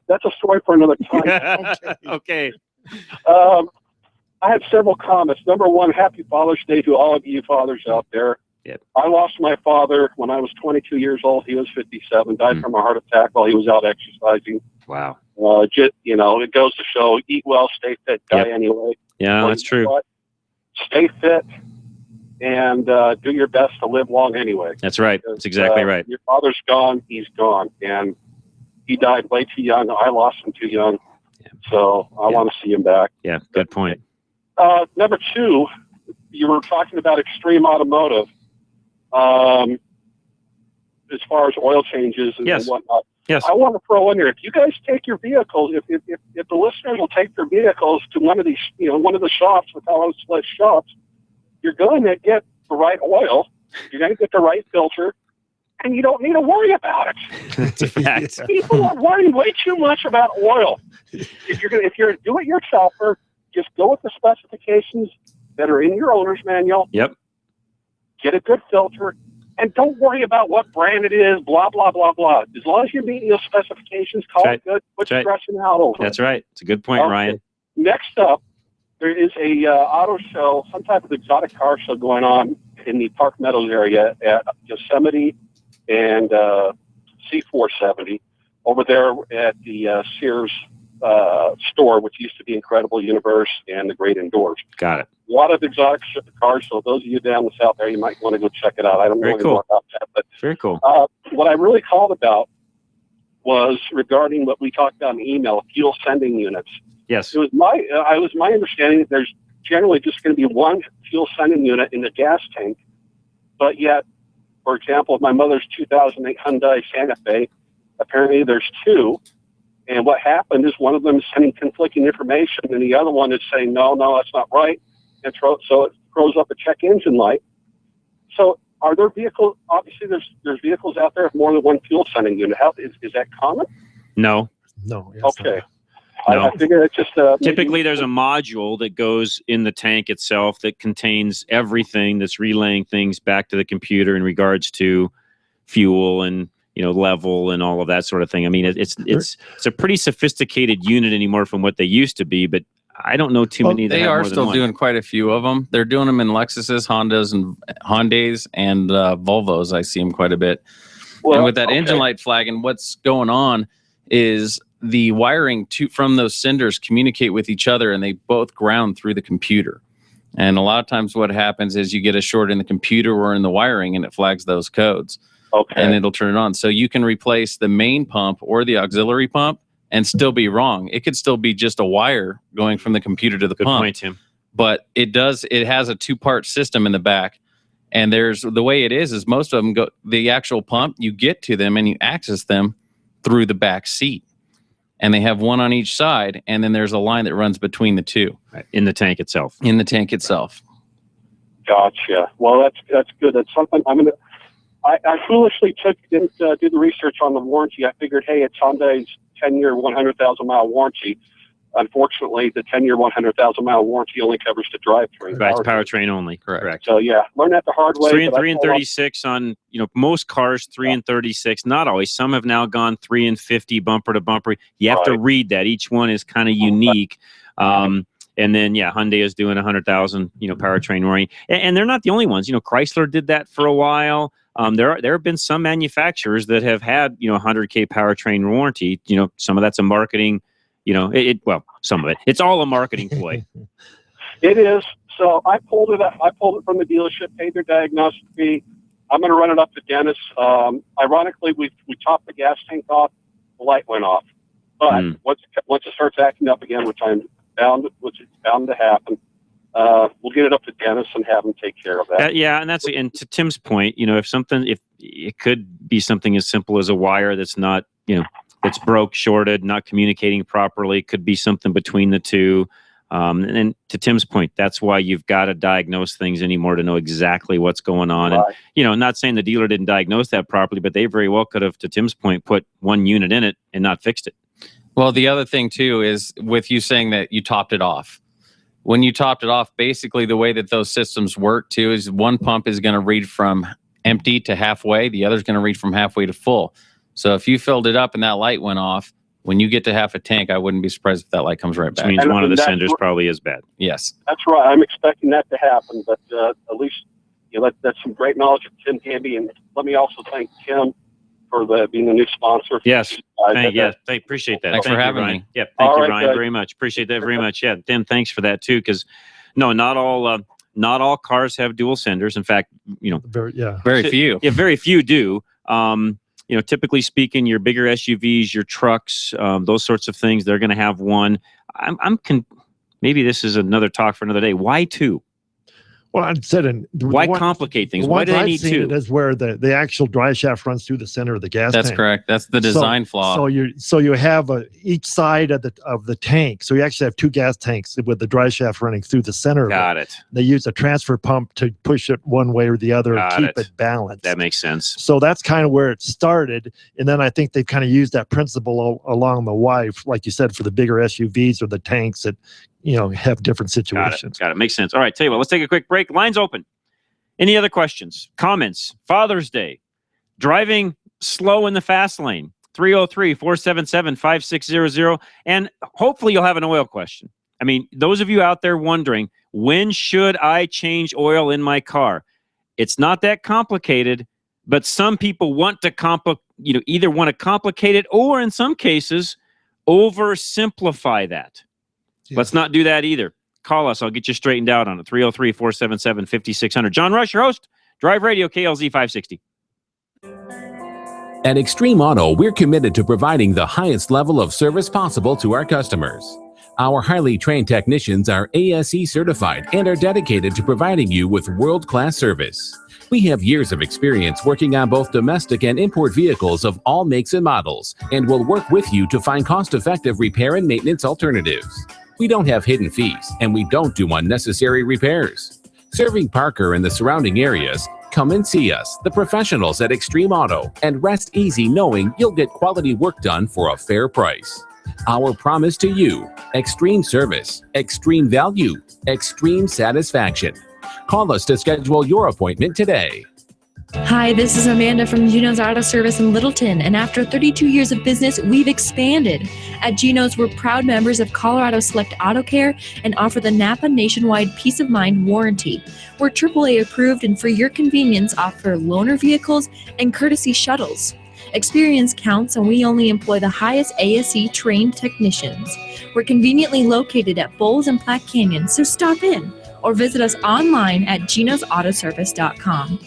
That's a story for another time. Okay. I have several comments. Number one, happy Father's Day to all of you fathers out there. Yep. I lost my father when I was 22 years old. He was 57, died from a heart attack while he was out exercising. Wow. It goes to show, eat well, stay fit, die anyway. Yeah, that's true. Stay fit and do your best to live long anyway. That's right. That's exactly right. Your father's gone. He's gone. And he died way too young. I lost him too young. Yeah. So I want to see him back. Yeah, good point. Number two, you were talking about Extreme Automotive as far as oil changes and whatnot. Yes. I want to throw in there, if you guys take your vehicles, if the listeners will take their vehicles to one of these, one of the shops, the Colorado Select shops, you're going to get the right oil, you're going to get the right filter, and you don't need to worry about it. That's a fact. People are worrying way too much about oil. If you're a do-it-yourselfer, just go with the specifications that are in your owner's manual. Yep. Get a good filter, and don't worry about what brand it is, blah, blah, blah, blah. As long as you're meeting those specifications, call it good, quit stressing out over it. That's right. It's a good point, Ryan. Next up, there is a auto show, some type of exotic car show going on in the Park Meadows area at Yosemite and C470 over there at the Sears store, which used to be Incredible Universe and the Great Indoors. Got it. A lot of exotic cars, so those of you down the south there, you might want to go check it out. I don't know any more about that, but very cool. What I really called about was regarding what we talked about in the email, fuel sending units. Yes. It was my understanding that there's generally just going to be one fuel sending unit in the gas tank, but yet, for example, my mother's 2008 Hyundai Santa Fe, apparently there's two. And what happened is one of them is sending conflicting information, and the other one is saying, no, that's not right. And so it throws up a check engine light. So are there vehicles, obviously there's vehicles out there with more than one fuel sending unit. Is that common? No. Okay. No. I figure it's just typically there's a module that goes in the tank itself that contains everything that's relaying things back to the computer in regards to fuel and level and all of that sort of thing. I mean, it's a pretty sophisticated unit anymore from what they used to be, but I don't know too many. That they have are more than still one. doing quite a few of them. They're doing them in Lexuses, Hondas, and Hyundais, and Volvos. I see them quite a bit. Well, and with that engine light flagging, what's going on is the wiring from those senders communicate with each other, and they both ground through the computer. And a lot of times what happens is you get a short in the computer or in the wiring, and it flags those codes. Okay. And it'll turn it on. So you can replace the main pump or the auxiliary pump and still be wrong. It could still be just a wire going from the computer to the pump. Good point, Tim. But it has a two-part system in the back. And the way it is most of them the actual pump, you get to them and you access them through the back seat. And they have one on each side, and then there's a line that runs between the two. Right. In the tank itself. Gotcha. Well, that's good. That's something I foolishly didn't do the research on the warranty. I figured, hey, it's Hyundai's 10-year, 100,000-mile warranty. Unfortunately, the 10-year, 100,000-mile warranty only covers the drivetrain. Right, it's powertrain only. Correct. So yeah, learn that the hard way. 3 and 36 on most cars. 3 and 36. Not always. Some have now gone 3 and 50 bumper to bumper. You have to read that. Each one is kind of unique. And then Hyundai is doing 100,000 powertrain warranty, and they're not the only ones. Chrysler did that for a while. There have been some manufacturers that have had 100K powertrain warranty. Some of that's a marketing. Some of it. It's all a marketing ploy. It is. So I pulled it up. I pulled it from the dealership, paid their diagnostic fee. I'm going to run it up to Dennis. Ironically, we topped the gas tank off. The light went off. But once it starts acting up again, which is bound to happen, we'll get it up to Dennis and have him take care of that. And to Tim's point, if it could be something as simple as a wire that's not, that's broke, shorted, not communicating properly, could be something between the two. And to Tim's point, that's why you've got to diagnose things anymore to know exactly what's going on. Right. And, not saying the dealer didn't diagnose that properly, but they very well could have, to Tim's point, put one unit in it and not fixed it. Well, the other thing, too, is with you saying that you topped it off. When you topped it off, basically the way that those systems work, too, is one pump is going to read from empty to halfway. The other is going to read from halfway to full. So if you filled it up and that light went off, when you get to half a tank, I wouldn't be surprised if that light comes right back. Which means one of the senders probably is bad. Yes. That's right. I'm expecting that to happen, but at least that's some great knowledge of Tim Hamby. And let me also thank Tim for being the new sponsor. Yes. Appreciate that. Thanks for having Ryan. me. Yeah, thank you, right, Ryan, guys. very much. Appreciate that very much. Yeah, Tim, thanks for that too. Because not all cars have dual senders. In fact, very few. Yeah, very few do. Typically speaking, your bigger SUVs, your trucks, those sorts of things, they're going to have one. Maybe this is another talk for another day. Why two? Well, I said, why complicate things? Why do they need two? It is where the actual drive shaft runs through the center of the gas tank. That's correct. That's the design flaw. So you have each side of the tank. So you actually have two gas tanks with the drive shaft running through the center. Got it. They use a transfer pump to push it one way or the other and keep it balanced. That makes sense. So that's kind of where it started. And then I think they've kind of used that principle along the way, like you said, for the bigger SUVs or the tanks that have different situations. Got it. Makes sense. All right, tell you what, let's take a quick break. Lines open. Any other questions, comments? Father's Day, driving slow in the fast lane, 303-477-5600. And hopefully you'll have an oil question. I mean, those of you out there wondering, when should I change oil in my car? It's not that complicated, but some people want to either want to complicate it or in some cases oversimplify that. Yeah. Let's not do that either. Call us. I'll get you straightened out on it. 303-477-5600. John Rush, your host, Drive Radio, KLZ 560. At Extreme Auto, we're committed to providing the highest level of service possible to our customers. Our highly trained technicians are ASE certified and are dedicated to providing you with world-class service. We have years of experience working on both domestic and import vehicles of all makes and models, and will work with you to find cost-effective repair and maintenance alternatives. We don't have hidden fees, and we don't do unnecessary repairs. Serving Parker and the surrounding areas, come and see us, the professionals at Extreme Auto, and rest easy knowing you'll get quality work done for a fair price. Our promise to you: extreme service, extreme value, extreme satisfaction. Call us to schedule your appointment today. Hi, this is Amanda from Geno's Auto Service in Littleton, and after 32 years of business, we've expanded. At Geno's, we're proud members of Colorado Select Auto Care and offer the Napa Nationwide Peace of Mind warranty. We're AAA approved and for your convenience offer loaner vehicles and courtesy shuttles. Experience counts, and we only employ the highest ASE trained technicians. We're conveniently located at Bowles and Platte Canyon, so stop in or visit us online at genosautoservice.com.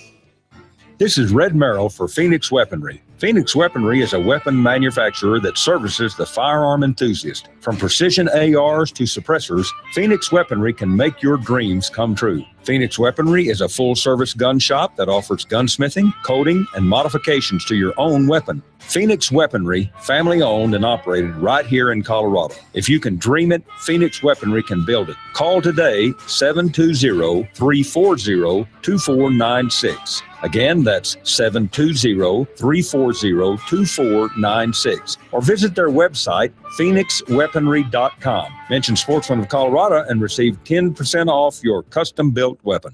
This is Red Merrill for Phoenix Weaponry. Phoenix Weaponry is a weapon manufacturer that services the firearm enthusiast. From precision ARs to suppressors, Phoenix Weaponry can make your dreams come true. Phoenix Weaponry is a full-service gun shop that offers gunsmithing, coating, and modifications to your own weapon. Phoenix Weaponry, family-owned and operated right here in Colorado. If you can dream it, Phoenix Weaponry can build it. Call today, 720-340-2496. Again, that's 720-340-2496. Or visit their website, phoenixweaponry.com. Mention Sportsman of Colorado and receive 10% off your custom-built weapon.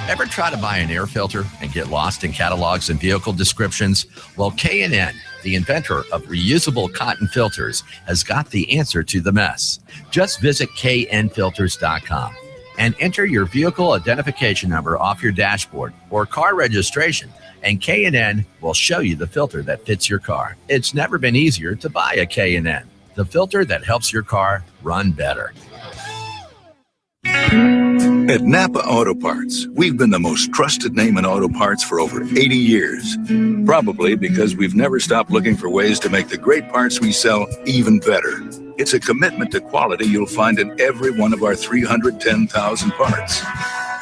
Ever try to buy an air filter and get lost in catalogs and vehicle descriptions? Well, K&N, the inventor of reusable cotton filters, has got the answer to the mess. Just visit knfilters.com and enter your vehicle identification number off your dashboard or car registration, and K&N will show you the filter that fits your car. It's never been easier to buy a K&N, the filter that helps your car run better. At Napa Auto Parts, we've been the most trusted name in auto parts for over 80 years. Probably because we've never stopped looking for ways to make the great parts we sell even better. It's a commitment to quality you'll find in every one of our 310,000 parts.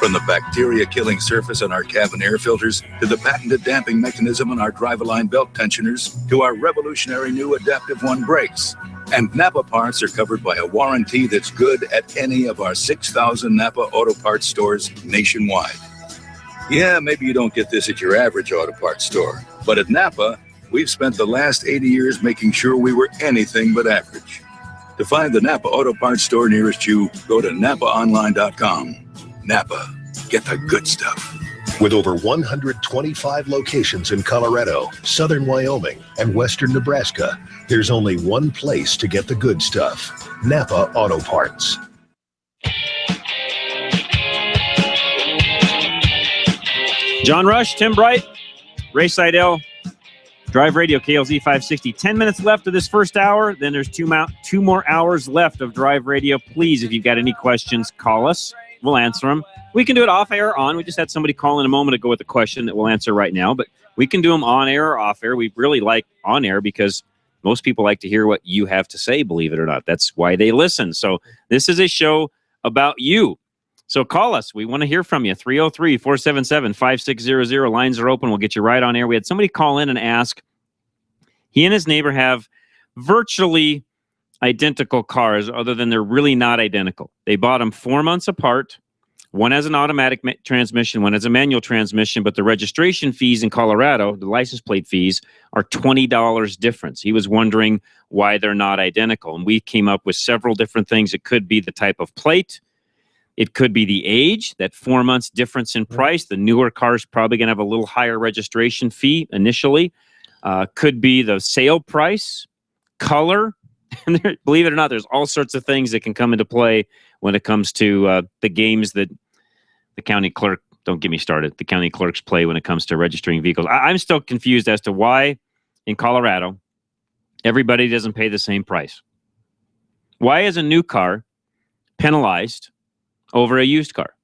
From the bacteria-killing surface on our cabin air filters, to the patented damping mechanism on our drive-align belt tensioners, to our revolutionary new Adaptive One brakes. And Napa parts are covered by a warranty that's good at any of our 6,000 Napa Auto Parts stores nationwide. Yeah, maybe you don't get this at your average auto parts store, but at Napa, we've spent the last 80 years making sure we were anything but average. To find the Napa Auto Parts store nearest you, go to NapaOnline.com. Napa, get the good stuff. With over 125 locations in Colorado, southern Wyoming, and western Nebraska, there's only one place to get the good stuff: Napa Auto Parts. John Rush, Tim Bright, Ray Seidel, Drive Radio, KLZ 560. 10 minutes left of this first hour. Then there's two more hours left of Drive Radio. Please, if you've got any questions, call us. We'll answer them. We can do it off air or on. We just had somebody call in a moment ago with a question that we'll answer right now, but we can do them on air or off air. We really like on air because most people like to hear what you have to say, believe it or not. That's why they listen. So this is a show about you. So call us. We want to hear from you. 303-477-5600. Lines are open. We'll get you right on air. We had somebody call in and ask, he and his neighbor have virtually identical cars, other than they're really not identical. They bought them 4 months apart. One has an automatic transmission, one has a manual transmission, but the registration fees in Colorado, the license plate fees, are $20 difference. He was wondering why they're not identical. And we came up with several different things. It could be the type of plate. It could be the age, that 4 months difference in price. The newer car's probably going to have a little higher registration fee initially. Could be the sale price, color. And there, believe it or not, there's all sorts of things that can come into play when it comes to the games that the county clerk, don't get me started, the county clerks play when it comes to registering vehicles. I'm still confused as to why in Colorado everybody doesn't pay the same price. Why is a new car penalized over a used car?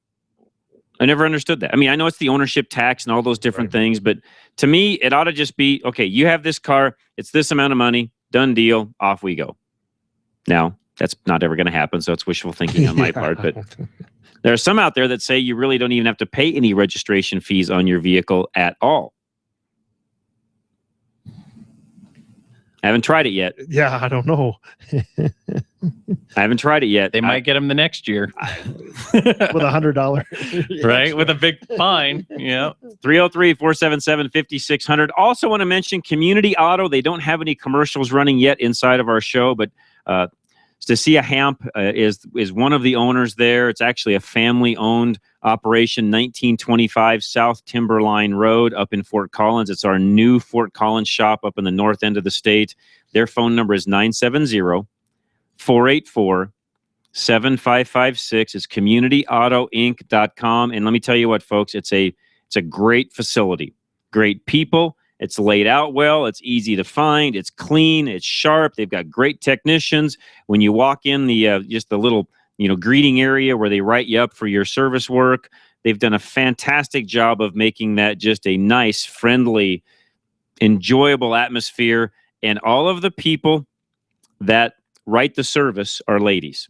I never understood that. I mean, I know it's the ownership tax and all those different things, but to me, it ought to just be, okay, you have this car, it's this amount of money, done deal, off we go. Now, that's not ever going to happen, so it's wishful thinking on my part, but there are some out there that say you really don't even have to pay any registration fees on your vehicle at all. I haven't tried it yet. Yeah, I don't know. I haven't tried it yet. They might get them the next year. With $100. Right? With a big fine. Yeah. 303-477-5600. Also want to mention Community Auto. They don't have any commercials running yet inside of our show, but Stacia Hamp is one of the owners there. It's actually a family-owned operation, 1925 South Timberline Road up in Fort Collins. It's our new Fort Collins shop up in the north end of the state. Their phone number is 970-484-7556. It's communityautoinc.com. And let me tell you what, folks, it's a great facility, great people. It's laid out well. It's easy to find. It's clean. It's sharp. They've got great technicians. When you walk in the just the little greeting area where they write you up for your service work, they've done a fantastic job of making that just a nice, friendly, enjoyable atmosphere. And all of the people that write the service are ladies.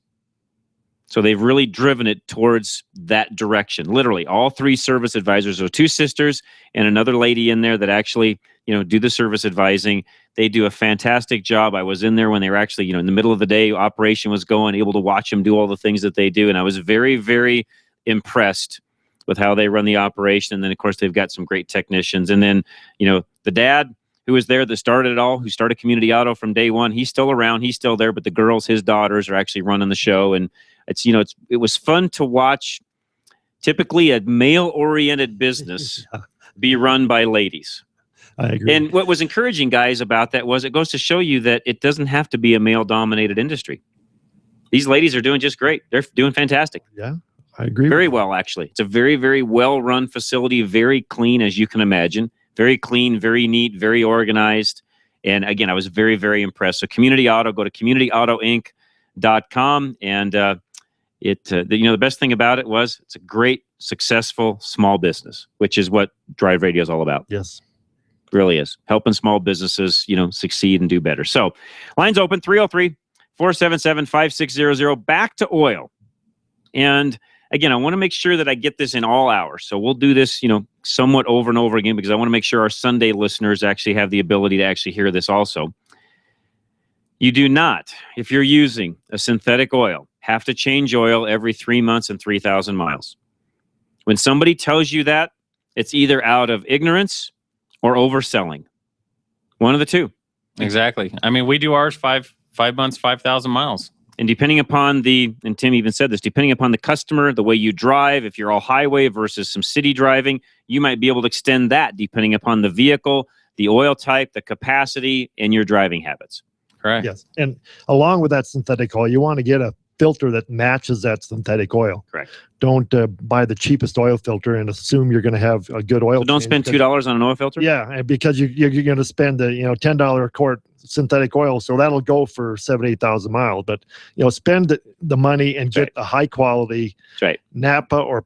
So they've really driven it towards that direction. Literally, all three service advisors are two sisters and another lady in there that actually, do the service advising. They do a fantastic job. I was in there when they were actually, in the middle of the day, operation was going, able to watch them do all the things that they do. And I was very, very impressed with how they run the operation. And then, of course, they've got some great technicians. And then, the dad who was there that started it all, who started Community Auto from day one, he's still around. He's still there. But the girls, his daughters, are actually running the show. And it was fun to watch typically a male-oriented business be run by ladies. I agree. And what was encouraging, guys, about that was it goes to show you that it doesn't have to be a male-dominated industry. These ladies are doing just great. They're doing fantastic. Yeah, I agree. Very well, actually. It's a very, very well-run facility, very clean, as you can imagine. Very clean, very neat, very organized. And again, I was very, very impressed. So Community Auto, go to communityautoinc.com. And The best thing about it was it's a great, successful small business, which is what Drive Radio is all about. Yes. Really is. Helping small businesses, succeed and do better. So, lines open, 303-477-5600. Back to oil. And again, I want to make sure that I get this in all hours. So we'll do this, somewhat over and over again, because I want to make sure our Sunday listeners actually have the ability to actually hear this also. You do not, if you're using a synthetic oil, have to change oil every 3 months and 3,000 miles. When somebody tells you that, it's either out of ignorance or overselling. One of the two. Exactly. I mean, we do ours 5 months, 5,000 miles. And depending upon and Tim even said this, depending upon the customer, the way you drive, if you're all highway versus some city driving, you might be able to extend that depending upon the vehicle, the oil type, the capacity, and your driving habits. Correct. Yes. And along with that synthetic oil, you want to get a filter that matches that synthetic oil. Correct. Don't buy the cheapest oil filter and assume you're going to have a good oil. So don't spend $2 on an oil filter? Yeah, and because you're going to spend $10 a quart synthetic oil, so that'll go for 7,000-8,000 miles. But spend the money and get a high quality Napa or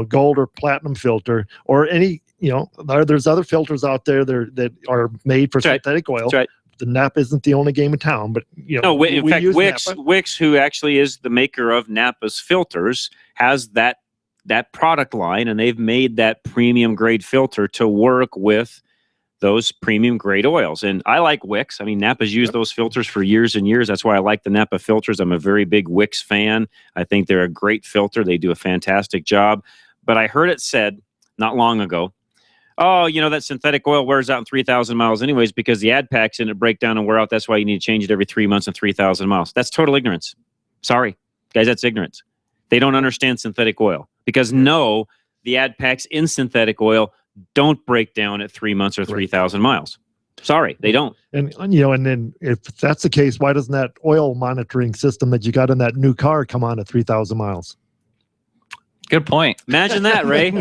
gold or platinum filter, or any there's other filters out there that are made for synthetic oil. That's right. The Napa isn't the only game in town, but no. In fact, Wix, who actually is the maker of Napa's filters, has that product line, and they've made that premium grade filter to work with those premium grade oils. And I like Wix. I mean, Napa's used those filters for years and years. That's why I like the Napa filters. I'm a very big Wix fan. I think they're a great filter. They do a fantastic job. But I heard it said not long ago, oh, that synthetic oil wears out in 3,000 miles anyways because the ad packs didn't break down and wear out. That's why you need to change it every 3 months and 3,000 miles. That's total ignorance. Sorry, guys, that's ignorance. They don't understand synthetic oil because the ad packs in synthetic oil don't break down at 3 months or 3,000 miles. Sorry, they don't. And and then if that's the case, why doesn't that oil monitoring system that you got in that new car come on at 3,000 miles? Good point. Imagine that, Ray.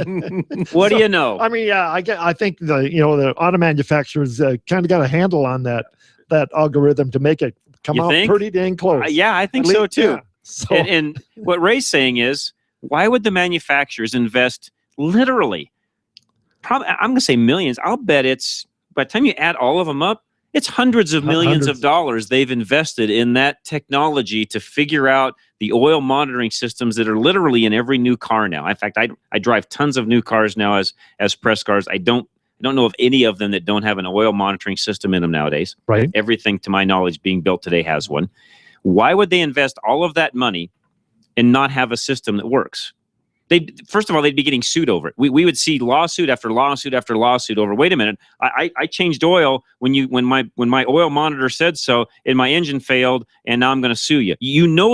What do you know? I mean, yeah, I think the auto manufacturers kind of got a handle on that algorithm to make it come out pretty dang close. Yeah, I think so too. Yeah. So. And what Ray's saying is, why would the manufacturers invest literally? Probably, I'm going to say millions. I'll bet it's by the time you add all of them up, it's hundreds of millions of dollars they've invested in that technology to figure out the oil monitoring systems that are literally in every new car now. In fact, I drive tons of new cars now as press cars. I don't know of any of them that don't have an oil monitoring system in them nowadays. Right. Everything, to my knowledge, being built today has one. Why would they invest all of that money and not have a system that works? First of all, they'd be getting sued over it. We would see lawsuit after lawsuit after lawsuit over. Wait a minute, I changed oil when my oil monitor said so, and my engine failed, and now I'm going to sue you.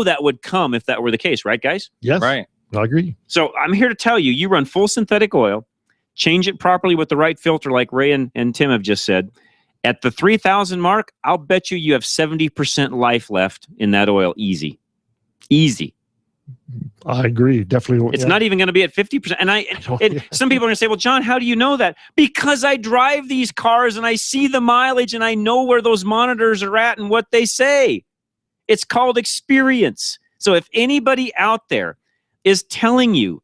That would come if that were the case, right, guys? Yes, right. I agree. So I'm here to tell you, you run full synthetic oil, change it properly with the right filter, like Ray and Tim have just said. At the 3,000 mark, I'll bet you have 70% life left in that oil, easy. I agree. Definitely. It's not even going to be at 50%. And some people are going to say, well, John, how do you know that? Because I drive these cars and I see the mileage and I know where those monitors are at and what they say. It's called experience. So if anybody out there is telling you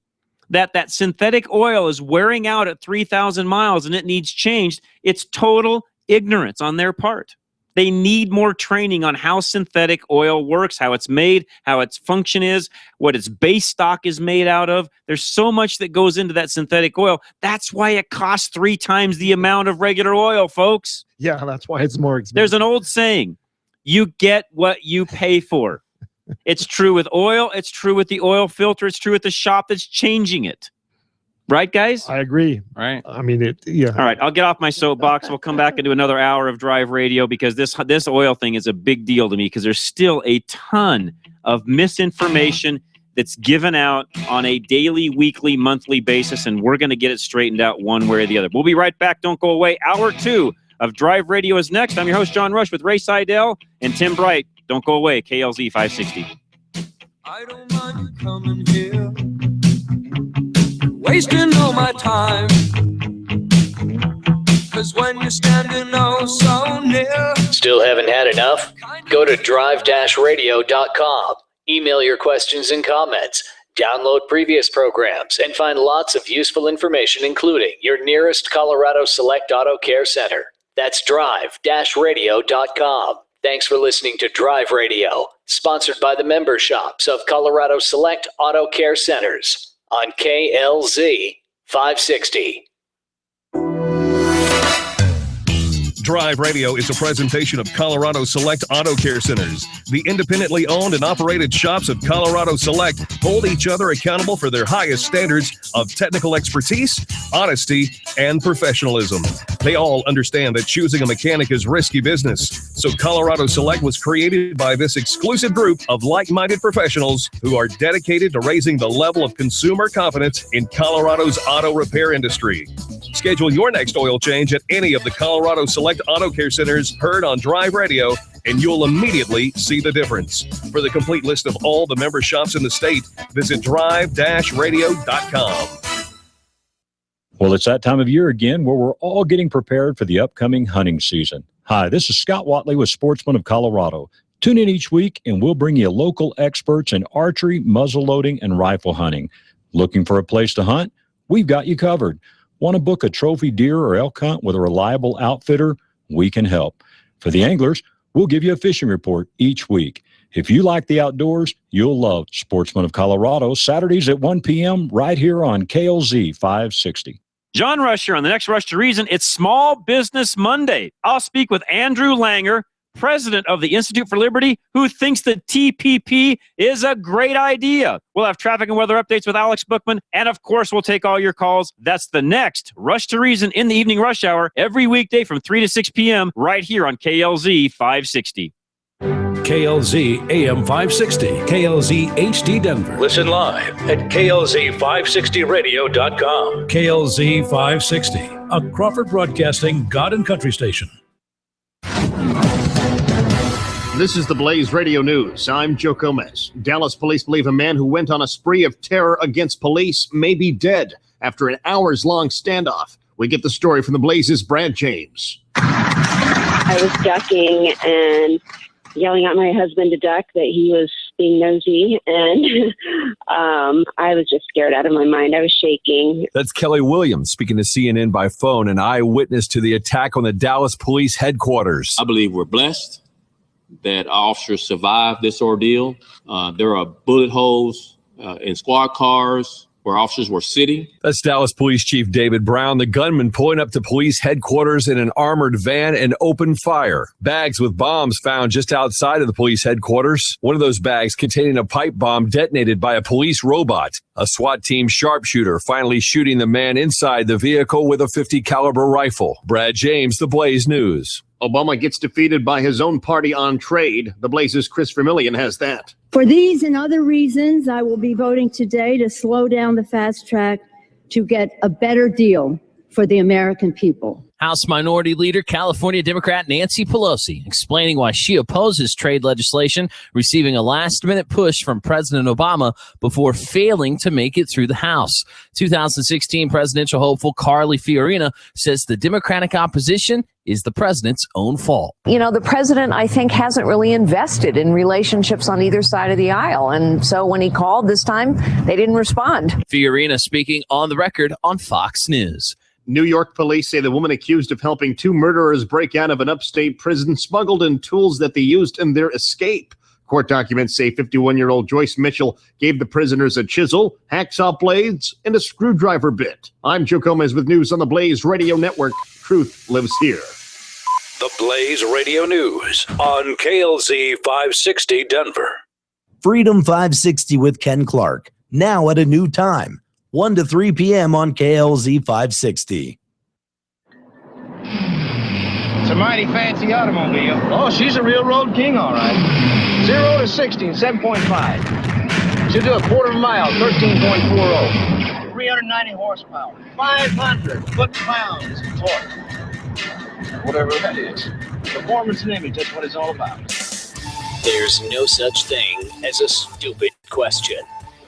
that synthetic oil is wearing out at 3,000 miles and it needs changed, it's total ignorance on their part. They need more training on how synthetic oil works, how it's made, how its function is, what its base stock is made out of. There's so much that goes into that synthetic oil. That's why it costs 3 times the amount of regular oil, folks. Yeah, that's why it's more expensive. There's an old saying, you get what you pay for. It's true with oil. It's true with the oil filter. It's true with the shop that's changing it. Right, guys? I agree. Right. I mean, yeah. All right, I'll get off my soapbox. We'll come back and do another hour of Drive Radio because this oil thing is a big deal to me because there's still a ton of misinformation that's given out on a daily, weekly, monthly basis, and we're going to get it straightened out one way or the other. We'll be right back. Don't go away. Hour 2 of Drive Radio is next. I'm your host, John Rush, with Ray Seidel and Tim Bright. Don't go away. KLZ 560. I don't mind you coming here, wasting all my time, 'cause when you're standing oh so near. Still haven't had enough? Go to drive-radio.com. Email your questions and comments, download previous programs, and find lots of useful information, including your nearest Colorado Select Auto Care Center. That's drive-radio.com. Thanks for listening to Drive Radio, sponsored by the member shops of Colorado Select Auto Care Centers on KLZ 560. Drive Radio is a presentation of Colorado Select Auto Care Centers. The independently owned and operated shops of Colorado Select hold each other accountable for their highest standards of technical expertise, honesty, and professionalism. They all understand that choosing a mechanic is risky business, so Colorado Select was created by this exclusive group of like-minded professionals who are dedicated to raising the level of consumer confidence in Colorado's auto repair industry. Schedule your next oil change at any of the Colorado Select Auto Care Centers heard on Drive Radio, and you'll immediately see the difference. For the complete list of all the member shops in the state, visit drive-radio.com. Well, it's that time of year again where we're all getting prepared for the upcoming hunting season. Hi, this is Scott Watley with Sportsman of Colorado. Tune in each week and we'll bring you local experts in archery, muzzleloading, and rifle hunting. Looking for a place to hunt? We've got you covered. Want to book a trophy deer or elk hunt with a reliable outfitter? We can help. For the anglers, we'll give you a fishing report each week. If you like the outdoors, you'll love Sportsman of Colorado, Saturdays at 1 p.m. right here on KLZ 560. John Rush here on the next Rush to Reason. It's Small Business Monday. I'll speak with Andrew Langer, president of the Institute for Liberty, who thinks that TPP is a great idea. We'll have traffic and weather updates with Alex Bookman, and of course, we'll take all your calls. That's the next Rush to Reason in the evening rush hour, every weekday from 3 to 6 p.m. right here on KLZ 560. KLZ AM 560, KLZ HD Denver. Listen live at KLZ560radio.com. KLZ 560, a Crawford Broadcasting God and Country station. This is the Blaze Radio News. I'm Joe Gomez. Dallas police believe a man who went on a spree of terror against police may be dead after an hours-long standoff. We get the story from the Blaze's Brad James. I was ducking and yelling at my husband to duck, that he was being nosy, and I was just scared out of my mind. I was shaking. That's Kelly Williams speaking to CNN by phone, an eyewitness to the attack on the Dallas Police headquarters. I believe we're blessed that our officers survived this ordeal. There are bullet holes in squad cars where officers were sitting. That's Dallas Police Chief David Brown, the gunman pulling up to police headquarters in an armored van and opened fire. Bags with bombs found just outside of the police headquarters. One of those bags containing a pipe bomb detonated by a police robot. A SWAT team sharpshooter finally shooting the man inside the vehicle with a .50 caliber rifle. Brad James, The Blaze News. Obama gets defeated by his own party on trade. The Blaze's Chris Vermillion has that. For these and other reasons, I will be voting today to slow down the fast track to get a better deal for the American people. House Minority Leader, California Democrat Nancy Pelosi, explaining why she opposes trade legislation, receiving a last-minute push from President Obama before failing to make it through the House. 2016 presidential hopeful Carly Fiorina says the Democratic opposition is the president's own fault. You know, the president, I think, hasn't really invested in relationships on either side of the aisle. And so when he called this time, they didn't respond. Fiorina speaking on the record on Fox News. New York police say the woman accused of helping two murderers break out of an upstate prison smuggled in tools that they used in their escape. Court documents say 51-year-old Joyce Mitchell gave the prisoners a chisel, hacksaw blades, and a screwdriver bit. I'm Joe Gomez with news on the Blaze Radio Network. Truth lives here. The Blaze Radio News on KLZ 560 Denver. Freedom 560 with Ken Clark, now at a new time, 1 to 3 p.m. on KLZ 560. It's a mighty fancy automobile. Oh, she's a real road king, all right. 0 to 60 in 7.5. She'll do a quarter of a mile, 13.40. 390 horsepower, 500 foot-pounds of torque. Whatever that is. Performance and image, that's what it's all about. There's no such thing as a stupid question.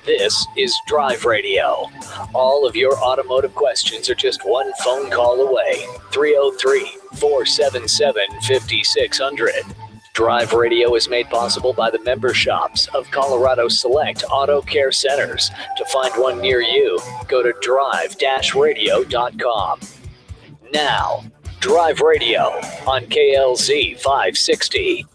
This is Drive Radio. All of your automotive questions are just one phone call away. 303-477-5600. Drive Radio is made possible by the member shops of Colorado Select Auto Care Centers. To find one near you, go to drive-radio.com. Now, Drive Radio on KLZ 560.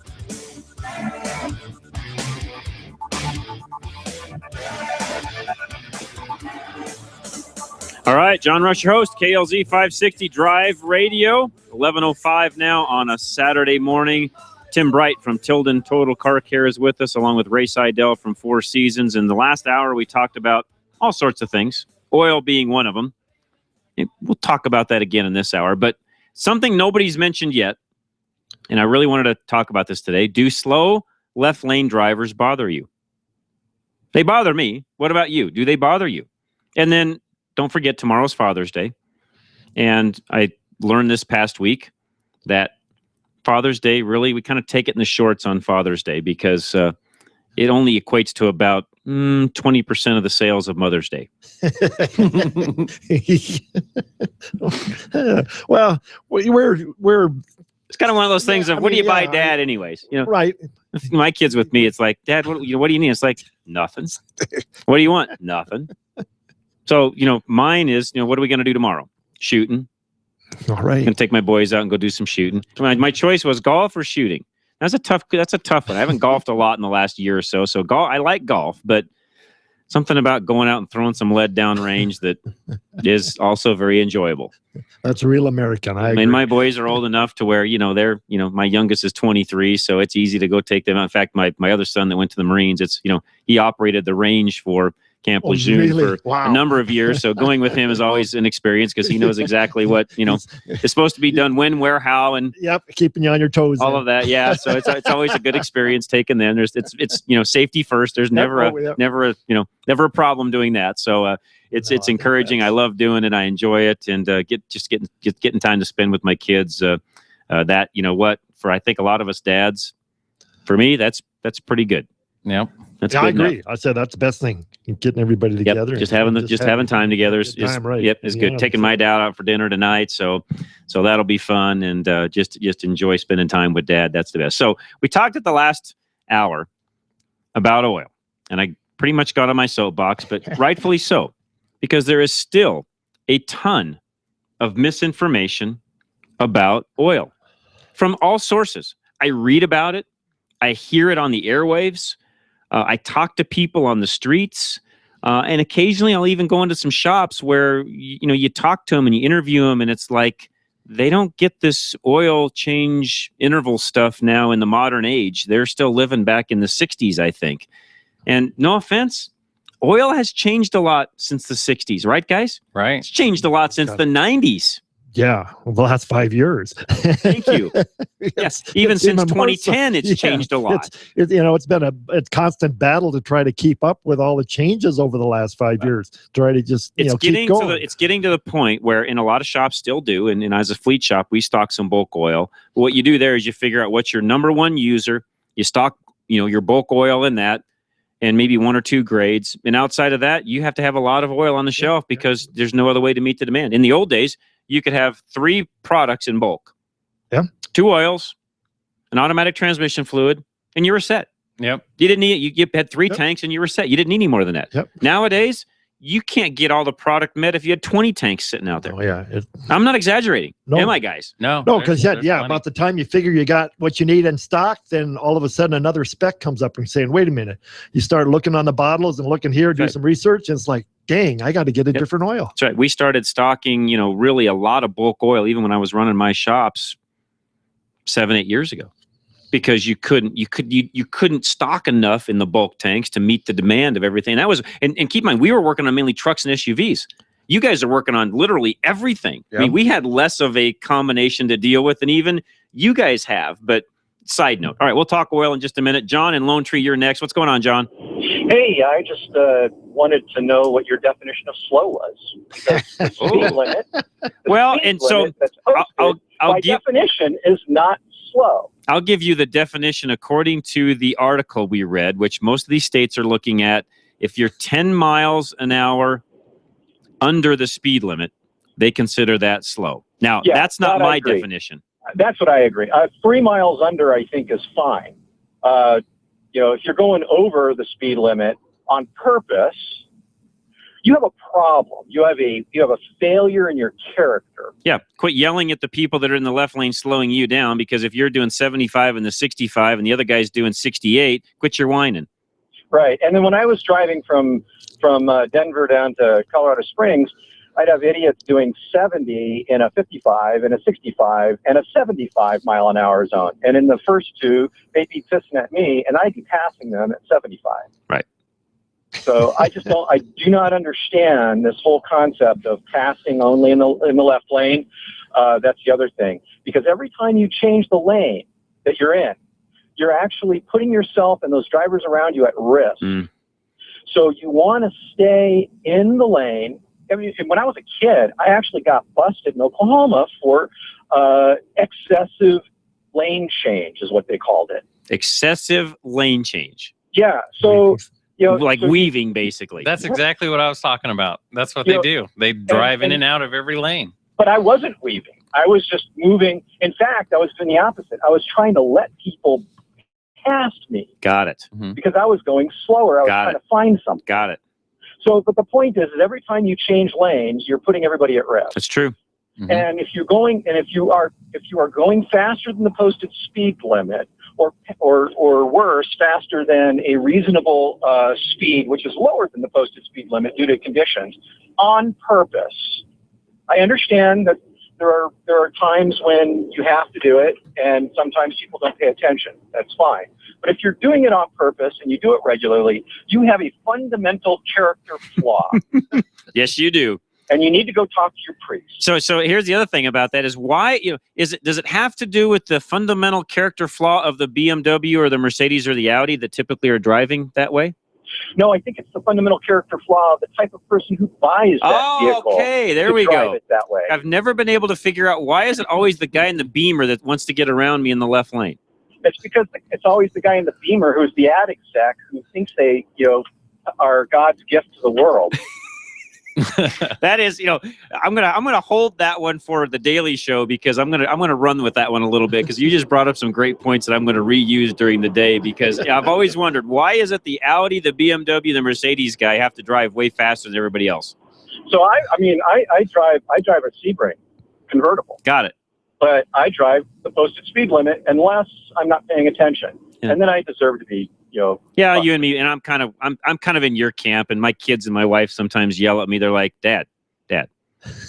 All right, John Rush, your host, KLZ 560 Drive Radio, 11:05 now on a Saturday morning. Tim Bright from Tilden Total Car Care is with us, along with Ray Seidel from Four Seasons. In the last hour, we talked about all sorts of things, oil being one of them. We'll talk about that again in this hour, but something nobody's mentioned yet, and I really wanted to talk about this today. Do slow left lane drivers bother you? They bother me. What about you? Do they bother you? And then don't forget, tomorrow's Father's Day. And I learned this past week that Father's Day, really, we kind of take it in the shorts on Father's Day because it only equates to about 20% of the sales of Mother's Day. Well, we're it's kind of one of those things of, what do you buy Dad anyways? You know, right. My kids with me, it's like, Dad, what do you need? It's like, nothing. What do you want? Nothing. So, mine is, what are we going to do tomorrow? Shooting. All right. I'm going to take my boys out and go do some shooting. My choice was golf or shooting. That's a tough one. I haven't golfed a lot in the last year or so. So I like golf, but something about going out and throwing some lead down range that is also very enjoyable. That's real American. I mean, my boys are old enough to where, they're, my youngest is 23, so it's easy to go take them out. In fact, my other son that went to the Marines, it's, he operated the range for Camp Lejeune for a number of years. So going with him is always an experience because he knows exactly what, is supposed to be done when, where, how, and keeping you on your toes. All of that. Yeah. So it's always a good experience taking them. It's safety first. There's never a problem doing that. So it's encouraging. I love doing it. I enjoy it, and getting time to spend with my kids. That, for I think a lot of us dads, for me, that's pretty good. Yep. That's I agree. Enough. I said that's the best thing. Getting everybody together. Just having time together is right. Yep, is good. Taking my dad out for dinner tonight, so that'll be fun, and just enjoy spending time with Dad. That's the best. So we talked at the last hour about oil, and I pretty much got on my soapbox, but rightfully so, because there is still a ton of misinformation about oil from all sources. I read about it. I hear it on the airwaves. I talk to people on the streets, and occasionally I'll even go into some shops where, you talk to them and you interview them, and it's like they don't get this oil change interval stuff now in the modern age. They're still living back in the 60s, I think. And no offense, oil has changed a lot since the 60s, right, guys? Right. It's changed a lot since the 90s. Yeah, well, the last 5 years. Thank you. Yes, even since 2010, it's changed a lot. It's been a constant battle to try to keep up with all the changes over the last 5 years. Try to just keep going. It's getting to the point where, in a lot of shops still do, and as a fleet shop, we stock some bulk oil. But what you do there is you figure out what's your number one user. You stock, your bulk oil in that, and maybe one or two grades. And outside of that, you have to have a lot of oil on the shelf because there's no other way to meet the demand. In the old days, you could have 3 products in bulk. Yeah. 2 oils, an automatic transmission fluid, and you were set. Yep. You didn't need you had 3 tanks and you were set. You didn't need any more than that. Yep. Nowadays, you can't get all the product met if you had 20 tanks sitting out there. Oh, yeah. I'm not exaggerating. No. Am I, guys? No, because about the time you figure you got what you need in stock, then all of a sudden another spec comes up and saying, wait a minute. You start looking on the bottles and looking here, do some research, and it's like, dang, I got to get a different oil. That's right. We started stocking, really a lot of bulk oil, even when I was running my shops 7-8 years ago, because you couldn't stock enough in the bulk tanks to meet the demand of everything. That was, and keep in mind, we were working on mainly trucks and SUVs. You guys are working on literally everything. Yep. I mean, we had less of a combination to deal with than even you guys have. But side note. All right, we'll talk oil in just a minute. John in Lone Tree, you're next. What's going on, John? Hey, I just wanted to know what your definition of slow was. Because the speed limit, by definition is not slow. I'll give you the definition according to the article we read, which most of these states are looking at. If you're 10 miles an hour under the speed limit, they consider that slow. Now, that's not my definition. That's what I agree. 3 miles under, I think, is fine. If you're going over the speed limit on purpose, you have a problem. You have a failure in your character. Yeah, quit yelling at the people that are in the left lane slowing you down, because if you're doing 75 and the 65 and the other guy's doing 68, quit your whining. Right. And then when I was driving from Denver down to Colorado Springs, I'd have idiots doing 70 in a 55 and a 65 and a 75 mile an hour zone. And in the first two, they'd be pissing at me and I'd be passing them at 75. Right. So I do not understand this whole concept of passing only in the left lane. That's the other thing, because every time you change the lane that you're in, you're actually putting yourself and those drivers around you at risk. So you want to stay in the lane. I mean, when I was a kid, I actually got busted in Oklahoma for excessive lane change, is what they called it. Excessive lane change. Yeah. So, weaving, basically. That's exactly what I was talking about. That's what they do. They drive in and out of every lane. But I wasn't weaving. I was just moving. In fact, I was doing the opposite. I was trying to let people past me. Got it. Because I was going slower. I was trying to find something. Got it. So, but the point is every time you change lanes, you're putting everybody at risk. That's true. And if you are going faster than the posted speed limit, or worse, faster than a reasonable speed, which is lower than the posted speed limit due to conditions, on purpose. I understand that there are times when you have to do it, and sometimes people don't pay attention. That's fine. But if you're doing it on purpose and you do it regularly, you have a fundamental character flaw. Yes, you do. And you need to go talk to your priest. So here's the other thing about that is why, does it have to do with the fundamental character flaw of the BMW or the Mercedes or the Audi that typically are driving that way? No, I think it's the fundamental character flaw of the type of person who buys that vehicle. Okay, there to we drive go. It that way. I've never been able to figure out, why is it always the guy in the Beamer that wants to get around me in the left lane? It's because it's always the guy in the Beamer who's the ad exec who thinks they, are God's gift to the world. That is, I'm gonna hold that one for the Daily Show, because I'm gonna run with that one a little bit, because you just brought up some great points that I'm gonna reuse during the day, because I've always wondered, why is it the Audi, the BMW, the Mercedes guy have to drive way faster than everybody else? So I drive a Sebring convertible. Got it. But I drive the posted speed limit unless I'm not paying attention, and then I deserve to be. Yeah, you and me, and I'm kind of in your camp, and my kids and my wife sometimes yell at me. They're like, Dad,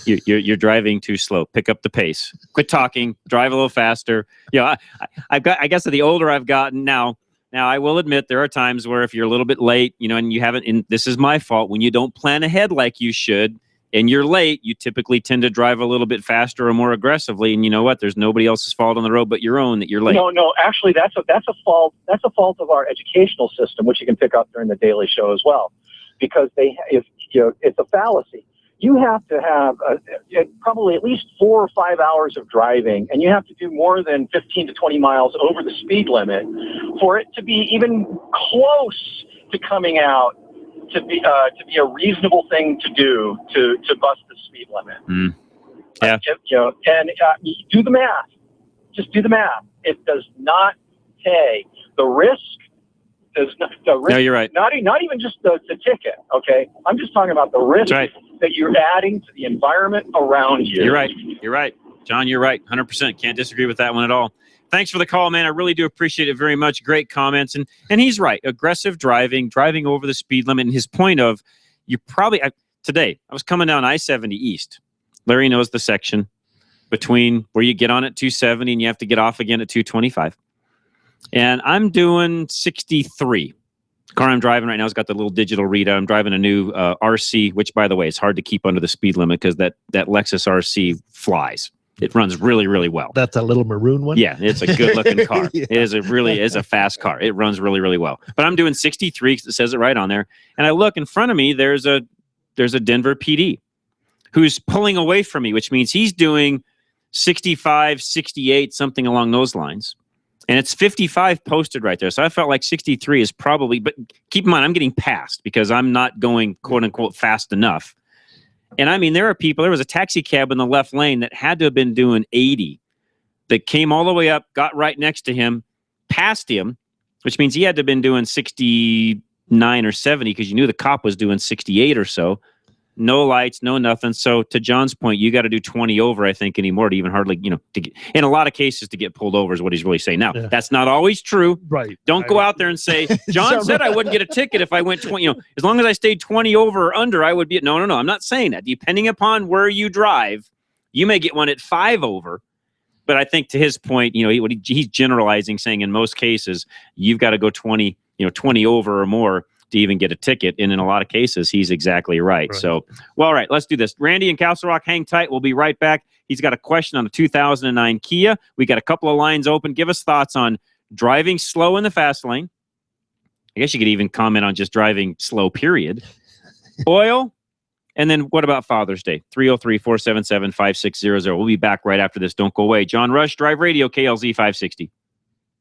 you're driving too slow. Pick up the pace. Quit talking. Drive a little faster. I guess the older I've gotten now I will admit there are times where if you're a little bit late, and you haven't, and this is my fault, when you don't plan ahead like you should, and you're late, you typically tend to drive a little bit faster or more aggressively. And you know what? There's nobody else's fault on the road but your own that you're late. No, actually, that's a fault. That's a fault of our educational system, which you can pick up during the Daily Show as well, because it's a fallacy. You have to have probably at least 4 or 5 hours of driving, and you have to do more than 15 to 20 miles over the speed limit for it to be even close to coming out to be a reasonable thing to do to bust the speed limit. Yeah. And do the math. Just do the math. It does not pay. The risk does not. The risk, no, you're right. Not even just the ticket. Okay, I'm just talking about the risk that you're adding to the environment around you. You're right. You're right, John. You're right. 100%. Can't disagree with that one at all. Thanks for the call, man. I really do appreciate it very much. Great comments. And he's right. Aggressive driving over the speed limit. And his point of, today, I was coming down I-70 East. Larry knows the section between where you get on at 270 and you have to get off again at 225. And I'm doing 63. The car I'm driving right now has got the little digital readout. I'm driving a new RC, which, by the way, is hard to keep under the speed limit because that Lexus RC flies. It runs really, really well. That's a little maroon one? Yeah, it's a good-looking car. Yeah. It is a fast car. It runs really, really well. But I'm doing 63 because it says it right on there. And I look in front of me, there's a Denver PD who's pulling away from me, which means he's doing 65, 68, something along those lines. And it's 55 posted right there. So I felt like 63 is probably, but keep in mind, I'm getting passed because I'm not going, quote unquote, fast enough. And I mean, there was a taxi cab in the left lane that had to have been doing 80 that came all the way up, got right next to him, passed him, which means he had to have been doing 69 or 70 because you knew the cop was doing 68 or so. No lights, no nothing. So to John's point, you got to do 20 over, I think, anymore to even hardly, to get, in a lot of cases, to get pulled over is what he's really saying. Now, that's not always true. Right. Don't go out there and say, John said I wouldn't get a ticket if I went 20, as long as I stayed 20 over or under, I would be. No. I'm not saying that. Depending upon where you drive, you may get one at 5 over. But I think to his point, he's generalizing, saying in most cases, you've got to go 20 over or more to even get a ticket. And in a lot of cases, he's exactly right. So, well, all right, let's do this. Randy in Castle Rock, hang tight. We'll be right back. He's got a question on a 2009 Kia. We got a couple of lines open. Give us thoughts on driving slow in the fast lane. I guess you could even comment on just driving slow, period. Oil. And then what about Father's Day? 303-477-5600. We'll be back right after this. Don't go away. John Rush, Drive Radio, KLZ 560.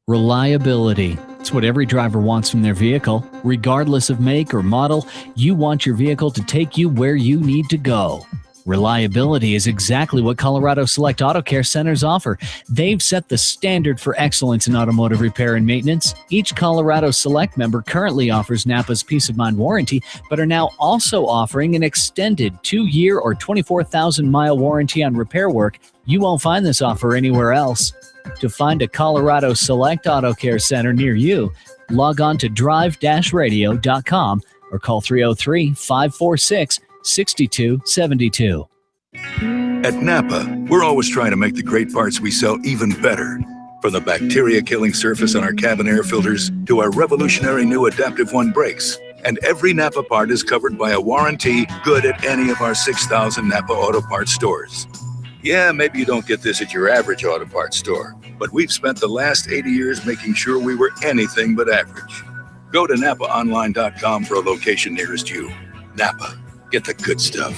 Reliability. It's what every driver wants from their vehicle. Regardless of make or model, you want your vehicle to take you where you need to go. Reliability is exactly what Colorado Select Auto Care Centers offer. They've set the standard for excellence in automotive repair and maintenance. Each Colorado Select member currently offers Napa's Peace of Mind warranty, but are now also offering an extended 2-year or 24,000-mile warranty on repair work. You won't find this offer anywhere else. To find a Colorado Select Auto Care Center near you, log on to drive-radio.com or call 303-546-6272. At Napa, we're always trying to make the great parts we sell even better. From the bacteria-killing surface on our cabin air filters to our revolutionary new Adaptive One brakes. And every Napa part is covered by a warranty good at any of our 6,000 Napa Auto Parts stores. Yeah, maybe you don't get this at your average auto parts store, but we've spent the last 80 years making sure we were anything but average. Go to NapaOnline.com for a location nearest you. Napa, get the good stuff.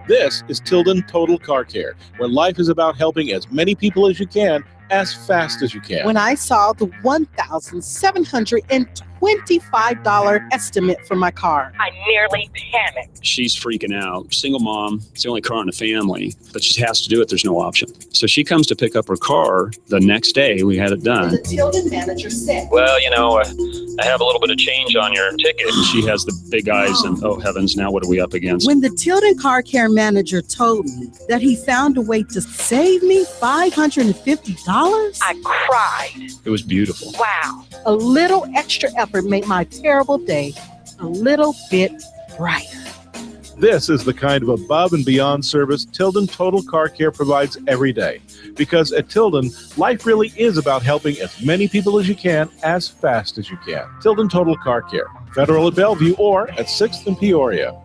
This is Tilden Total Car Care, where life is about helping as many people as you can, as fast as you can. When I saw the $1,725 estimate for my car, I nearly panicked. She's freaking out. Single mom. It's the only car in the family, but she has to do it. There's no option. So she comes to pick up her car the next day. We had it done. The Tilden manager said, well, I have a little bit of change on your ticket. And she has the big eyes and, oh heavens, now what are we up against? When the Tilden car care manager told me that he found a way to save me $550, I cried. It was beautiful. Wow. A little extra effort made my terrible day a little bit brighter. This is the kind of above and beyond service Tilden Total Car Care provides every day. Because at Tilden, life really is about helping as many people as you can, as fast as you can. Tilden Total Car Care, Federal at Bellevue or at 6th and Peoria.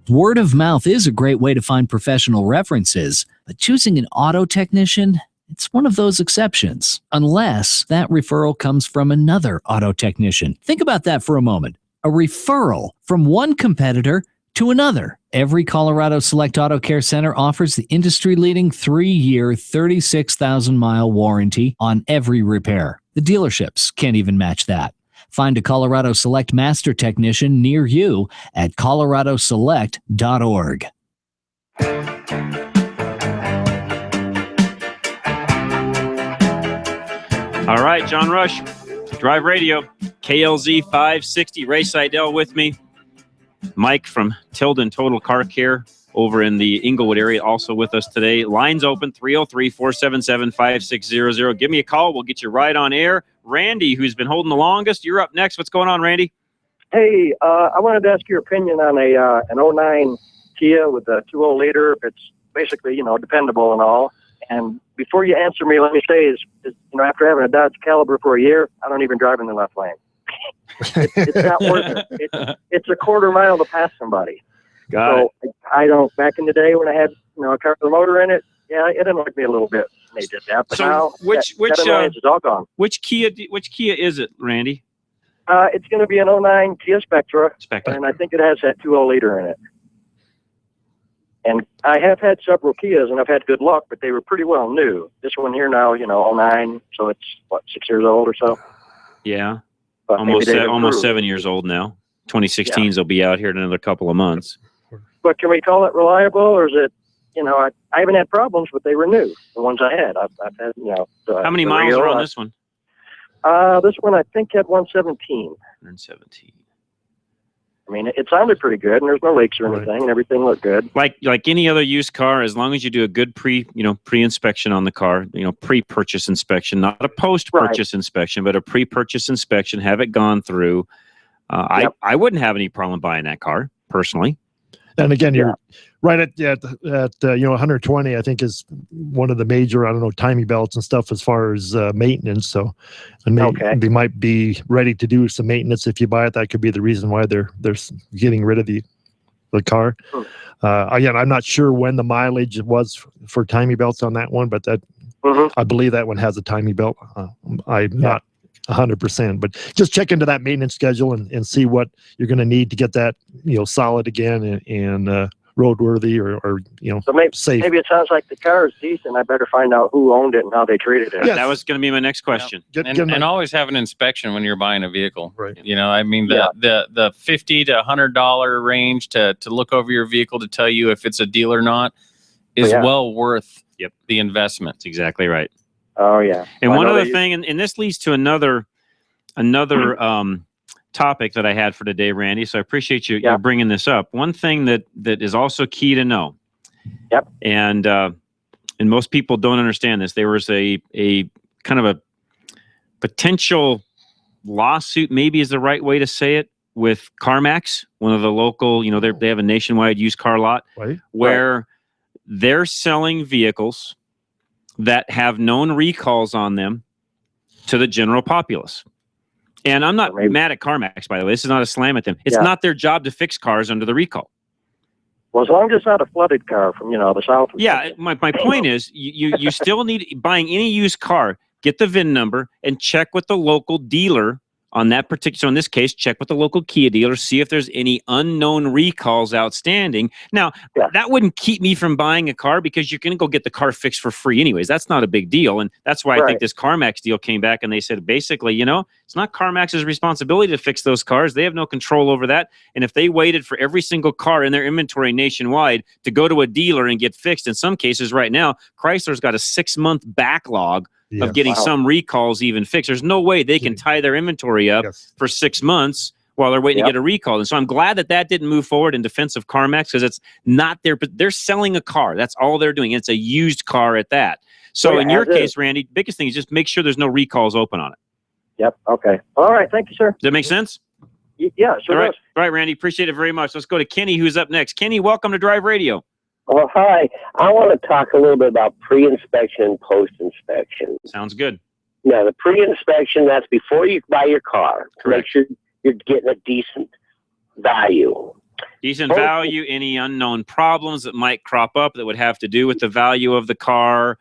Word of mouth is a great way to find professional references, but choosing an auto technician, it's one of those exceptions, unless that referral comes from another auto technician. Think about that for a moment. A referral from one competitor to another. Every Colorado Select Auto Care Center offers the industry-leading 3-year, 36,000-mile warranty on every repair. The dealerships can't even match that. Find a Colorado Select Master Technician near you at coloradoselect.org. All right, John Rush, Drive Radio, KLZ 560, Ray Seidel with me. Mike from Tilden Total Car Care over in the Inglewood area also with us today. Lines open, 303-477-5600. Give me a call. We'll get you right on air. Randy, who's been holding the longest, you're up next. What's going on, Randy? Hey, I wanted to ask your opinion on an 09 Kia with a 2.0 liter. If it's basically, dependable and all. And before you answer me, let me say is after having a Dodge Caliber for a year, I don't even drive in the left lane. It's not worth it. It's a quarter mile to pass somebody. Got it. I don't. Back in the day when I had a car with a motor in it, yeah, it annoyed me a little bit when they did that. But so now which annoyance is all gone. Which Kia is it, Randy? It's going to be an 09 Kia Spectra, and I think it has that 2.0 liter in it. And I have had several Kias, and I've had good luck, but they were pretty well new. This one here now, 09, so it's, 6 years old or so? Yeah, but almost 7 years old now. 2016s will be out here in another couple of months. But can we call it reliable, or is it, I haven't had problems, but they were new. The ones I had, I've had, How many miles are on this one? This one I think had 117. 117. I mean, it sounded pretty good, and there's no leaks or anything, and everything looked good. Like any other used car, as long as you do a good pre-inspection on the car, pre-purchase inspection, not a post-purchase inspection, but a pre-purchase inspection, have it gone through. I wouldn't have any problem buying that car personally. And again, you're right at 120. I think is one of the major timing belts and stuff as far as maintenance. So, they might be ready to do some maintenance if you buy it. That could be the reason why they're getting rid of the car. Again, I'm not sure when the mileage was for timing belts on that one, but that I believe that one has a timing belt. I'm not 100%, but just check into that maintenance schedule and see what you're going to need to get that solid again and roadworthy or so safe. Maybe it sounds like the car is decent. I better find out who owned it and how they treated it. Yes. That was going to be my next question. And always have an inspection when you're buying a vehicle. Right. The $50 to $100 range to look over your vehicle to tell you if it's a deal or not is well worth the investment. That's exactly right. Oh yeah. And one other thing, and this leads to another topic that I had for today, Randy. So I appreciate you bringing this up. One thing that is also key to know. Yep. And most people don't understand this. There was a kind of a potential lawsuit, maybe is the right way to say it, with CarMax, one of the local. They have a nationwide used car lot where they're selling vehicles that have known recalls on them to the general populace. And I'm not mad at CarMax, by the way. This is not a slam at them. It's not their job to fix cars under the recall. Well, as long as it's not a flooded car from, the south. Yeah, my point is you still need, buying any used car, get the VIN number and check with the local dealer on that particular. So in this case, check with the local Kia dealer, see if there's any unknown recalls outstanding. Now, that wouldn't keep me from buying a car because you're going to go get the car fixed for free anyways. That's not a big deal. And that's why I think this CarMax deal came back and they said, basically, it's not CarMax's responsibility to fix those cars. They have no control over that. And if they waited for every single car in their inventory nationwide to go to a dealer and get fixed, in some cases right now, Chrysler's got a 6-month backlog of getting some recalls even fixed. There's no way they can tie their inventory up for 6 months while they're waiting to get a recall. And so I'm glad that didn't move forward in defense of CarMax because it's not they're selling a car. That's all they're doing. It's a used car at that. So in your case, Randy, biggest thing is just make sure there's no recalls open on it. Yep. Okay. All right. Thank you, sir. Does that make sense? Yeah, sure. All right. All right, Randy. Appreciate it very much. Let's go to Kenny, who's up next. Kenny, welcome to Drive Radio. Oh, hi. I want to talk a little bit about pre-inspection and post-inspection. Sounds good. Now, the pre-inspection, that's before you buy your car. To make sure you're getting a decent value. Decent value, any unknown problems that might crop up that would have to do with the value of the car.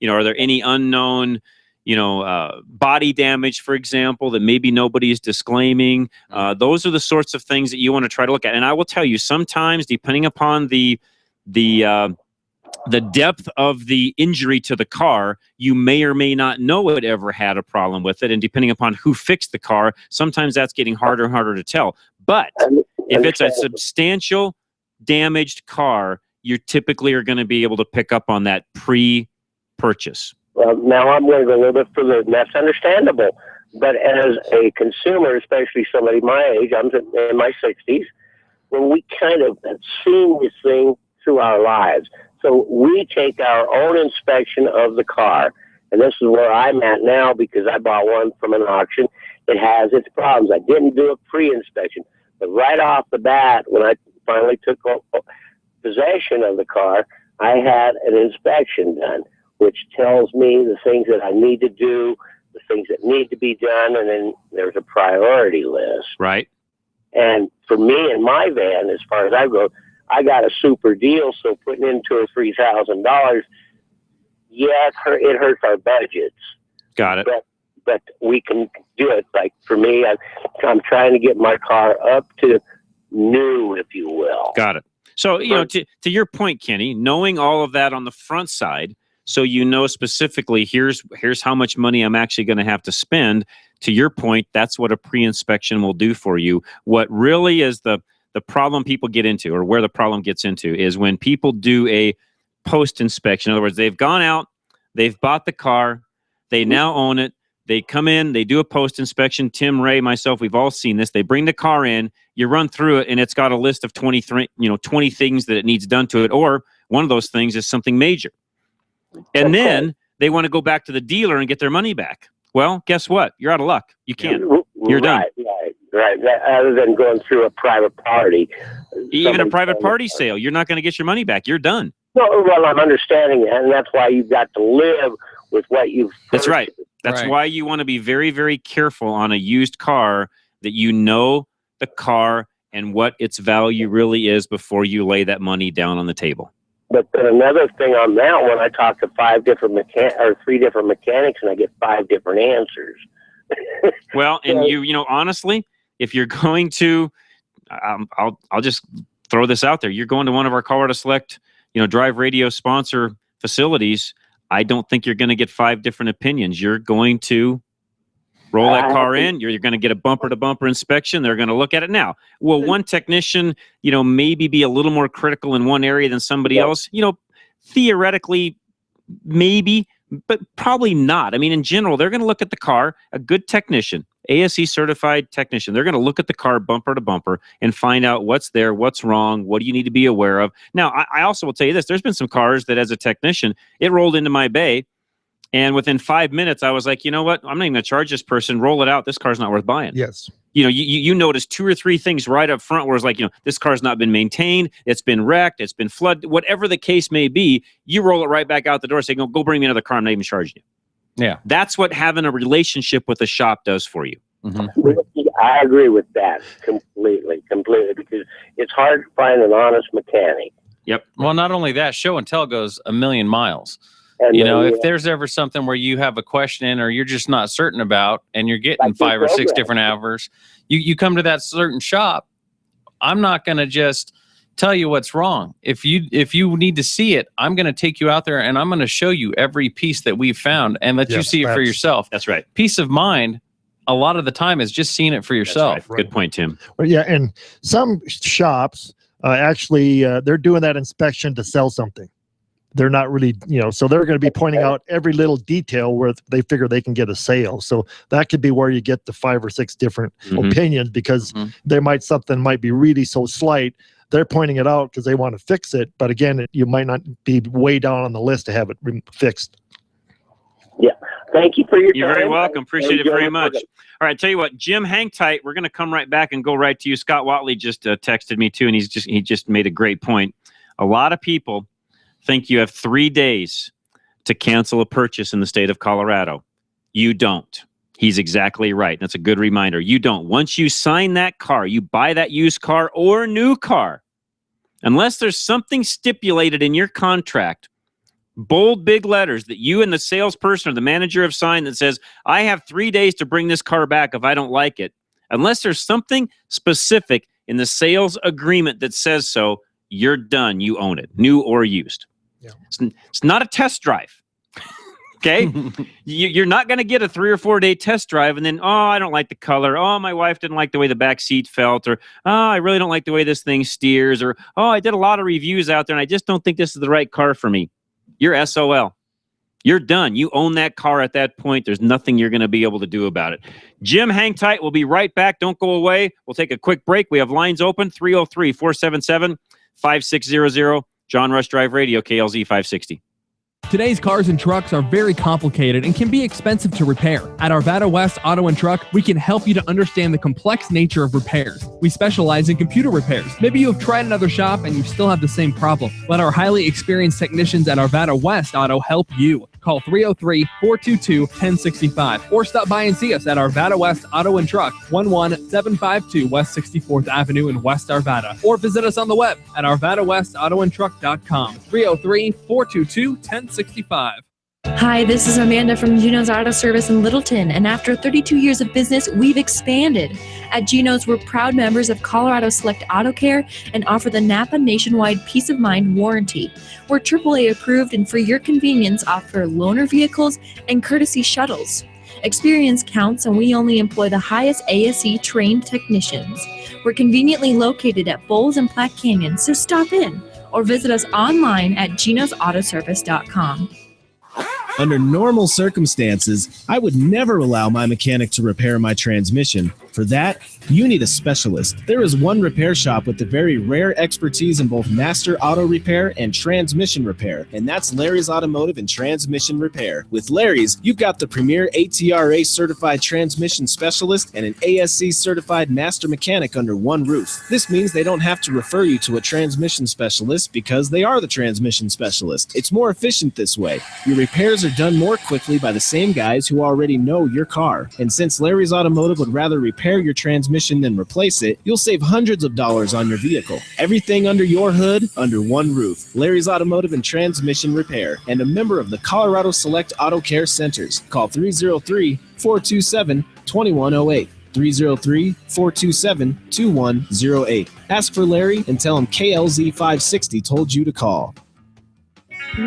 Are there any unknown, body damage, for example, that maybe nobody's disclaiming? Those are the sorts of things that you want to try to look at. And I will tell you, sometimes, depending upon the depth of the injury to the car, you may or may not know it ever had a problem with it. And depending upon who fixed the car, sometimes that's getting harder and harder to tell. But if it's a substantial damaged car, you typically are going to be able to pick up on that pre-purchase. Well, now I'm going to go a little bit further, and that's understandable. But as a consumer, especially somebody my age, I'm in my 60s, when we kind of have seen this thing through our lives. So we take our own inspection of the car. And this is where I'm at now because I bought one from an auction. It has its problems. I didn't do a pre-inspection. But right off the bat, when I finally took possession of the car, I had an inspection done, which tells me the things that I need to do, the things that need to be done, and then there's a priority list. Right. And for me and my van, as far as I go, I got a super deal, so putting in $2,000 or $3,000, it hurts our budgets. Got it. But we can do it. Like for me, I'm trying to get my car up to new, if you will. Got it. So, to your point, Kenny, knowing all of that on the front side, so specifically, here's how much money I'm actually going to have to spend. To your point, that's what a pre-inspection will do for you. What really is the problem people get into, or where the problem gets into, is when people do a post inspection. In other words, they've gone out, they've bought the car, they now own it. They come in, they do a post inspection. Tim, Ray, myself, we've all seen this. They bring the car in, you run through it, and it's got a list of 20 things that it needs done to it, or one of those things is something major. And then they want to go back to the dealer and get their money back. Well, guess what? You're out of luck. You can't. You're done. Right. Other than going through a private party. Even a private party sale, you're not going to get your money back. You're done. Well, I'm understanding that, and that's why you've got to live with what you've. That's right. That's why you want to be very, very careful on a used car, that you know the car and what its value really is before you lay that money down on the table. But then another thing on that one, I talked to 3 different mechanics, and I get 5 different answers. Well, and honestly, if you're going to, I'll just throw this out there. You're going to one of our Colorado Select, Drive Radio sponsor facilities. I don't think you're going to get 5 different opinions. You're going to roll that car in. You're going to get a bumper-to-bumper inspection. They're going to look at it. Now, will one technician, maybe be a little more critical in one area than somebody else? Theoretically, maybe, but probably not. I mean, in general, they're going to look at the car. A good technician, ASE certified technician, they're going to look at the car bumper to bumper and find out what's there, what's wrong, what do you need to be aware of. Now, I also will tell you this. There's been some cars that as a technician, it rolled into my bay, and within 5 minutes, I was like, you know what? I'm not even going to charge this person. Roll it out. This car's not worth buying. Yes. You notice 2 or 3 things right up front where it's like, this car's not been maintained, it's been wrecked, it's been flooded, whatever the case may be. You roll it right back out the door, say, go bring me another car. I'm not even charging you. Yeah. That's what having a relationship with a shop does for you. Mm-hmm. I agree with that completely, because it's hard to find an honest mechanic. Yep. Well, not only that, show and tell goes a million miles. And if there's ever something where you have a question or you're just not certain about, and you're getting 5 or 6 different hours, you come to that certain shop. I'm not going to just tell you what's wrong. If you need to see it, I'm going to take you out there and I'm going to show you every piece that we've found and let you see it for yourself. That's right. Peace of mind, a lot of the time, is just seeing it for yourself. That's right. Good point, Tim. Well, yeah, and some shops actually they're doing that inspection to sell something. They're not really, so they're going to be pointing out every little detail where they figure they can get a sale. So that could be where you get the 5 or 6 different opinions, because something might be really so slight. They're pointing it out because they want to fix it. But again, you might not be way down on the list to have it fixed. Yeah. Thank you for your time. You're very welcome. Appreciate it very much. All right, tell you what, Jim, hang tight. We're going to come right back and go right to you. Scott Watley just texted me too, and he just made a great point. A lot of people think you have 3 days to cancel a purchase in the state of Colorado. You don't. He's exactly right. That's a good reminder. You don't. Once you sign that car, you buy that used car or new car, unless there's something stipulated in your contract, bold big letters that you and the salesperson or the manager have signed that says, I have 3 days to bring this car back if I don't like it. Unless there's something specific in the sales agreement that says so, you're done. You own it, new or used. Yeah. It's not a test drive. Okay? You're not going to get a 3 or 4 day test drive and then, I don't like the color. My wife didn't like the way the back seat felt. Or, I really don't like the way this thing steers. Or, I did a lot of reviews out there and I just don't think this is the right car for me. You're SOL. You're done. You own that car at that point. There's nothing you're going to be able to do about it. Jim, hang tight. We'll be right back. Don't go away. We'll take a quick break. We have lines open, 303-477-5600. John Rush Drive Radio, KLZ 560. Today's cars and trucks are very complicated and can be expensive to repair. At Arvada West Auto and Truck, we can help you to understand the complex nature of repairs. We specialize in computer repairs. Maybe you have tried another shop and you still have the same problem. Let our highly experienced technicians at Arvada West Auto help you. Call 303-422-1065 or stop by and see us at Arvada West Auto and Truck, 11752 West 64th Avenue in West Arvada, or visit us on the web at arvadawestautoandtruck.com. 303-422-1065. Hi, this is Amanda from Geno's Auto Service in Littleton, and after 32 years of business, we've expanded. At Geno's, we're proud members of Colorado Select Auto Care and offer the Napa Nationwide Peace of Mind warranty. We're AAA approved and for your convenience offer loaner vehicles and courtesy shuttles. Experience counts, and we only employ the highest ASE trained technicians. We're conveniently located at Bowles and Platte Canyon, so stop in. or visit us online at genosautoservice.com. Under normal circumstances, I would never allow my mechanic to repair my transmission. For that, you need a specialist. There is one repair shop with the very rare expertise in both master auto repair and transmission repair, and that's Larry's Automotive and Transmission Repair. With Larry's, you've got the premier ATRA certified transmission specialist and an ASC certified master mechanic under one roof. This means they don't have to refer you to a transmission specialist because they are the transmission specialist. It's more efficient this way. Your repairs are done more quickly by the same guys who already know your car. And since Larry's Automotive would rather repair your transmission than replace it, you'll save hundreds of dollars on your vehicle. Everything under your hood, under one roof. Larry's Automotive and Transmission Repair, and a member of the Colorado Select Auto Care Centers. Call 303-427-2108. 303-427-2108. Ask for Larry and tell him KLZ 560 told you to call.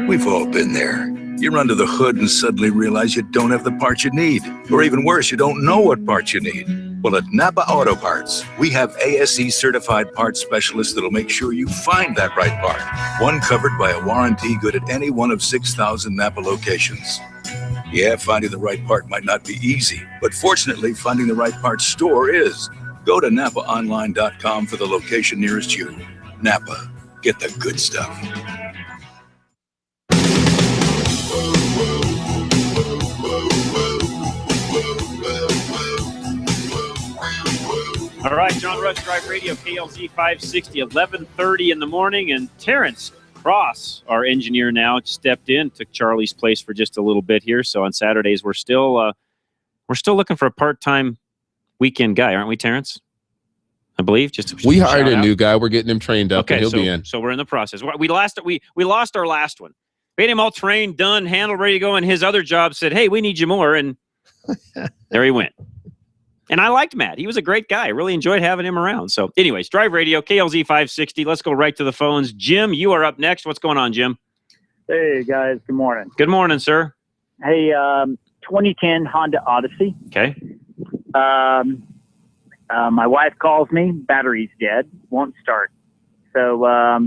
We've all been there. You're under the hood and suddenly realize you don't have the parts you need. Or even worse, you don't know what parts you need. Well, at Napa Auto Parts, we have ASE certified parts specialists that'll make sure you find that right part. One covered by a warranty good at any one of 6,000 Napa locations. Yeah, finding the right part might not be easy, but fortunately, finding the right part store is. Go to NapaOnline.com for the location nearest you. Napa, get the good stuff. All right, John Rush Drive Radio, KLZ 560, 11:30 in the morning, and Terrence Cross, our engineer now, stepped in, took Charlie's place for just a little bit here. So on Saturdays, we're still looking for a part-time weekend guy, aren't we, Terrence? I believe. We hired a new guy. We're getting him trained up, and he'll be in. So we're in the process. We lost our last one. We had him all trained, done, handled, ready to go, and his other job said, "Hey, we need you more," and there he went. And I liked Matt. He was a great guy. I really enjoyed having him around. So anyways, Drive Radio, KLZ 560. Let's go right to the phones. Jim, you are up next. What's going on, Jim? Hey, guys. Good morning. Good morning, sir. Hey, 2010 Honda Odyssey. Okay. My wife calls me. Battery's dead. Won't start. So I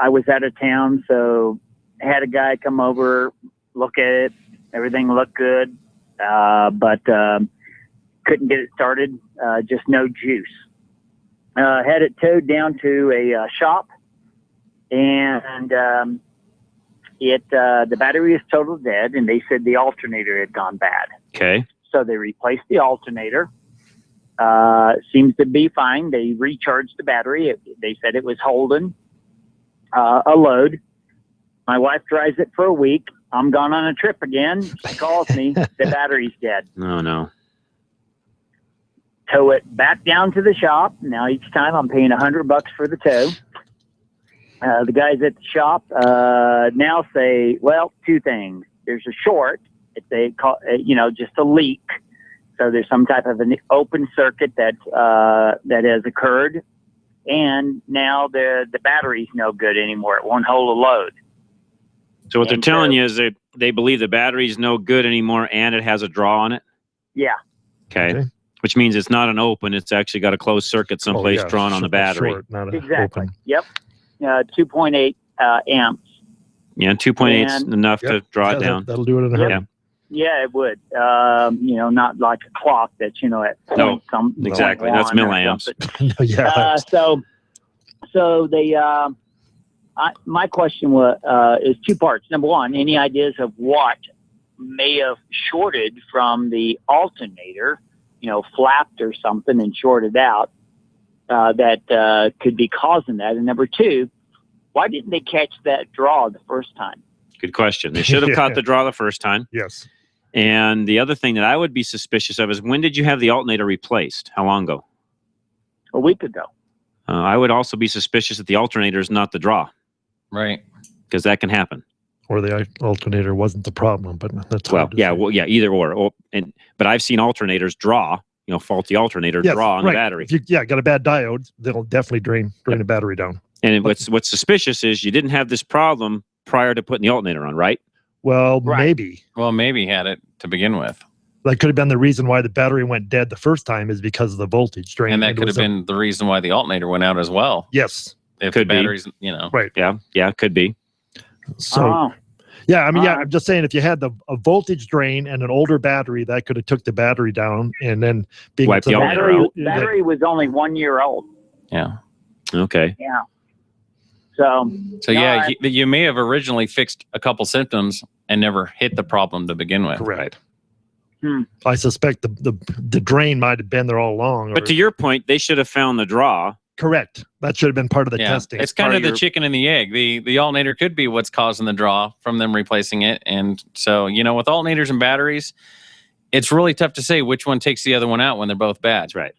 was out of town, so I had a guy come over, look at it. Everything looked good, but couldn't get it started. Just no juice. Had it towed down to a shop, and the battery is total dead, and they said the alternator had gone bad. Okay. So they replaced the alternator. Seems to be fine. They recharged the battery. They said it was holding a load. My wife drives it for a week. I'm gone on a trip again. She calls me. The battery's dead. Oh, no. Tow it back down to the shop. Now each time I'm paying $100 for the tow. The guys at the shop now say, well, two things. There's a short. It's just a leak. So there's some type of an open circuit that has occurred, and now the battery's no good anymore. It won't hold a load. So what they're telling you is they believe the battery's no good anymore, and it has a draw on it. Yeah. Okay. Which means it's not an open; it's actually got a closed circuit someplace drawn on the battery. Short, exactly. Open. Yep. 2.8 amps. Yeah, 2.8 is enough to draw it down. That'll do it in a hurry. Yeah, it would. Not like a clock that's, at point exactly. That's milliamps. So they, my question is two parts. Number one, any ideas of what may have shorted from the alternator, flapped or something and shorted out, that could be causing that? And number two, why didn't they catch that draw the first time? Good question. They should have caught the draw the first time. Yes. And the other thing that I would be suspicious of is, when did you have the alternator replaced? How long ago? A week ago. I would also be suspicious that the alternator is not the draw. Right. Because that can happen. Or the alternator wasn't the problem, but that's either or. But I've seen alternators draw, faulty alternator draw on the battery. If you got a bad diode, they'll definitely drain the battery down. And what's suspicious is you didn't have this problem prior to putting the alternator on, right? Well, maybe. Well, maybe had it to begin with. That could have been the reason why the battery went dead the first time, is because of the voltage drain. And that could have been the reason why the alternator went out as well. Yes. if Could the be. batteries, Right. Yeah, could be. So, yeah, I mean, I'm just saying if you had a voltage drain and an older battery, that could have took the battery down and then being Wipe the alternator out. Battery was only 1 year old. Yeah. Okay. Yeah. So yeah, you may have originally fixed a couple symptoms and never hit the problem to begin with. Correct. I suspect the drain might have been there all along. But to your point, they should have found the draw. Correct. That should have been part of the testing. It's kind of the chicken and the egg. The alternator could be what's causing the draw from them replacing it. And so, with alternators and batteries, it's really tough to say which one takes the other one out when they're both bad. That's right.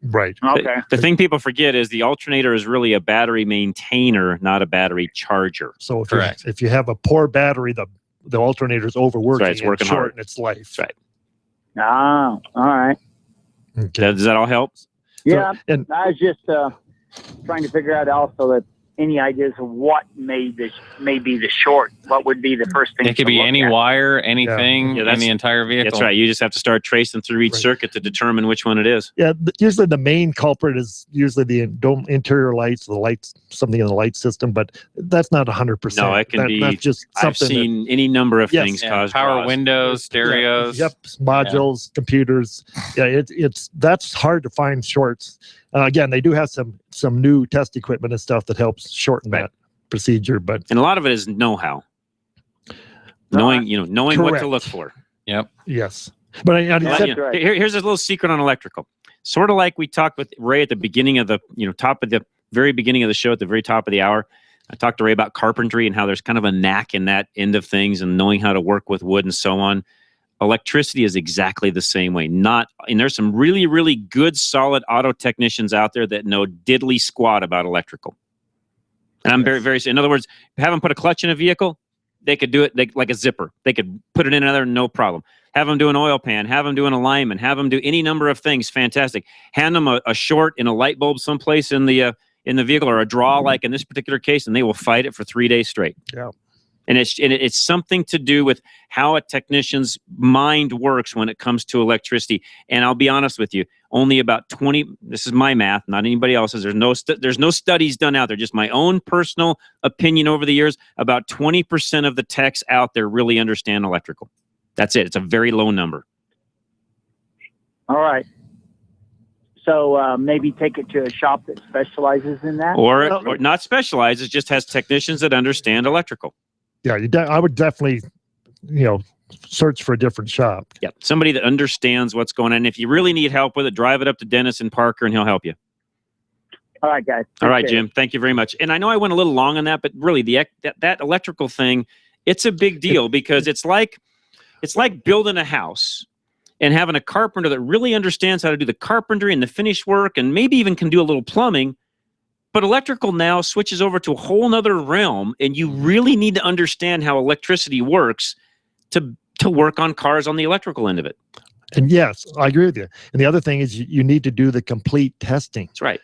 Right. Okay. The thing people forget is the alternator is really a battery maintainer, not a battery charger. So if you have a poor battery, the alternator is overworking. It's working hard. Shorten its life. That's right. all right. Okay. Does that all help? Yeah. I was just trying to figure out also that any ideas of what may be the short. What would be the first thing? It could be any wire, anything in the entire vehicle. That's right. You just have to start tracing through each circuit to determine which one it is. Yeah, usually the main culprit is usually the interior lights, something in the light system, but that's not 100%. No, it can be. That's just something. I've seen any number of things cause power draws. windows, stereos. Yep, modules, computers. Yeah, that's hard to find shorts. Again, they do have some new test equipment and stuff that helps shorten that procedure, but and a lot of it is know-how. Knowing what to look for. Yep. Yes. But here's a little secret on electrical. Sort of like we talked with Ray at the beginning of the, very beginning of the show, at the very top of the hour. I talked to Ray about carpentry and how there's kind of a knack in that end of things and knowing how to work with wood and so on. Electricity is exactly the same way. And there's some really, really good, solid auto technicians out there that know diddly squat about electrical. And I'm very, very, in other words, have them put a clutch in a vehicle, they could do it like a zipper. They could put it in another, no problem. Have them do an oil pan, have them do an alignment, have them do any number of things, fantastic. Hand them a short in a light bulb someplace in the vehicle, or a draw like in this particular case, and they will fight it for 3 days straight. Yeah. And it's something to do with how a technician's mind works when it comes to electricity. And I'll be honest with you, only about 20, this is my math, not anybody else's. There's no studies done out there, just my own personal opinion over the years. About 20% of the techs out there really understand electrical. That's it. It's a very low number. All right. So maybe take it to a shop that specializes in that? Or not specializes, just has technicians that understand electrical. Yeah, I would definitely, search for a different shop. Yeah, somebody that understands what's going on. And if you really need help with it, drive it up to Dennis and Parker, and he'll help you. All right, guys. All right, Jim. Thank you very much. And I know I went a little long on that, but really, that electrical thing, it's a big deal because it's like building a house and having a carpenter that really understands how to do the carpentry and the finish work, and maybe even can do a little plumbing. But electrical now switches over to a whole nother realm, and you really need to understand how electricity works to work on cars on the electrical end of it. And yes, I agree with you. And the other thing is you need to do the complete testing. That's right.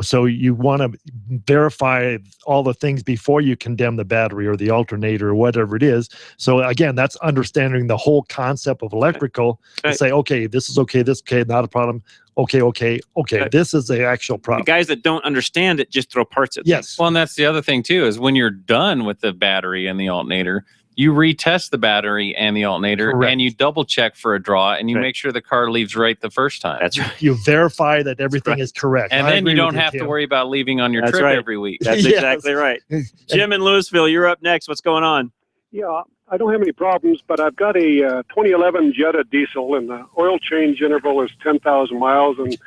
So you want to verify all the things before you condemn the battery or the alternator or whatever it is. So again, that's understanding the whole concept of electrical. Right. And say, okay, this is okay, this okay, not a problem. Okay, Right. this is the actual problem. The guys that don't understand it just throw parts at things. Well, and that's the other thing too, is when you're done with the battery and the alternator, you retest the battery and the alternator. Correct. And you double check for a draw, and you make sure the car leaves right the first time. That's right. You verify that everything is correct. And I then agree you don't with have to Tim. worry about leaving on your That's trip right. every week. That's Yes. exactly right. Jim in Louisville, you're up next. What's going on? Yeah, I don't have any problems, but I've got a 2011 Jetta diesel, and the oil change interval is 10,000 miles. And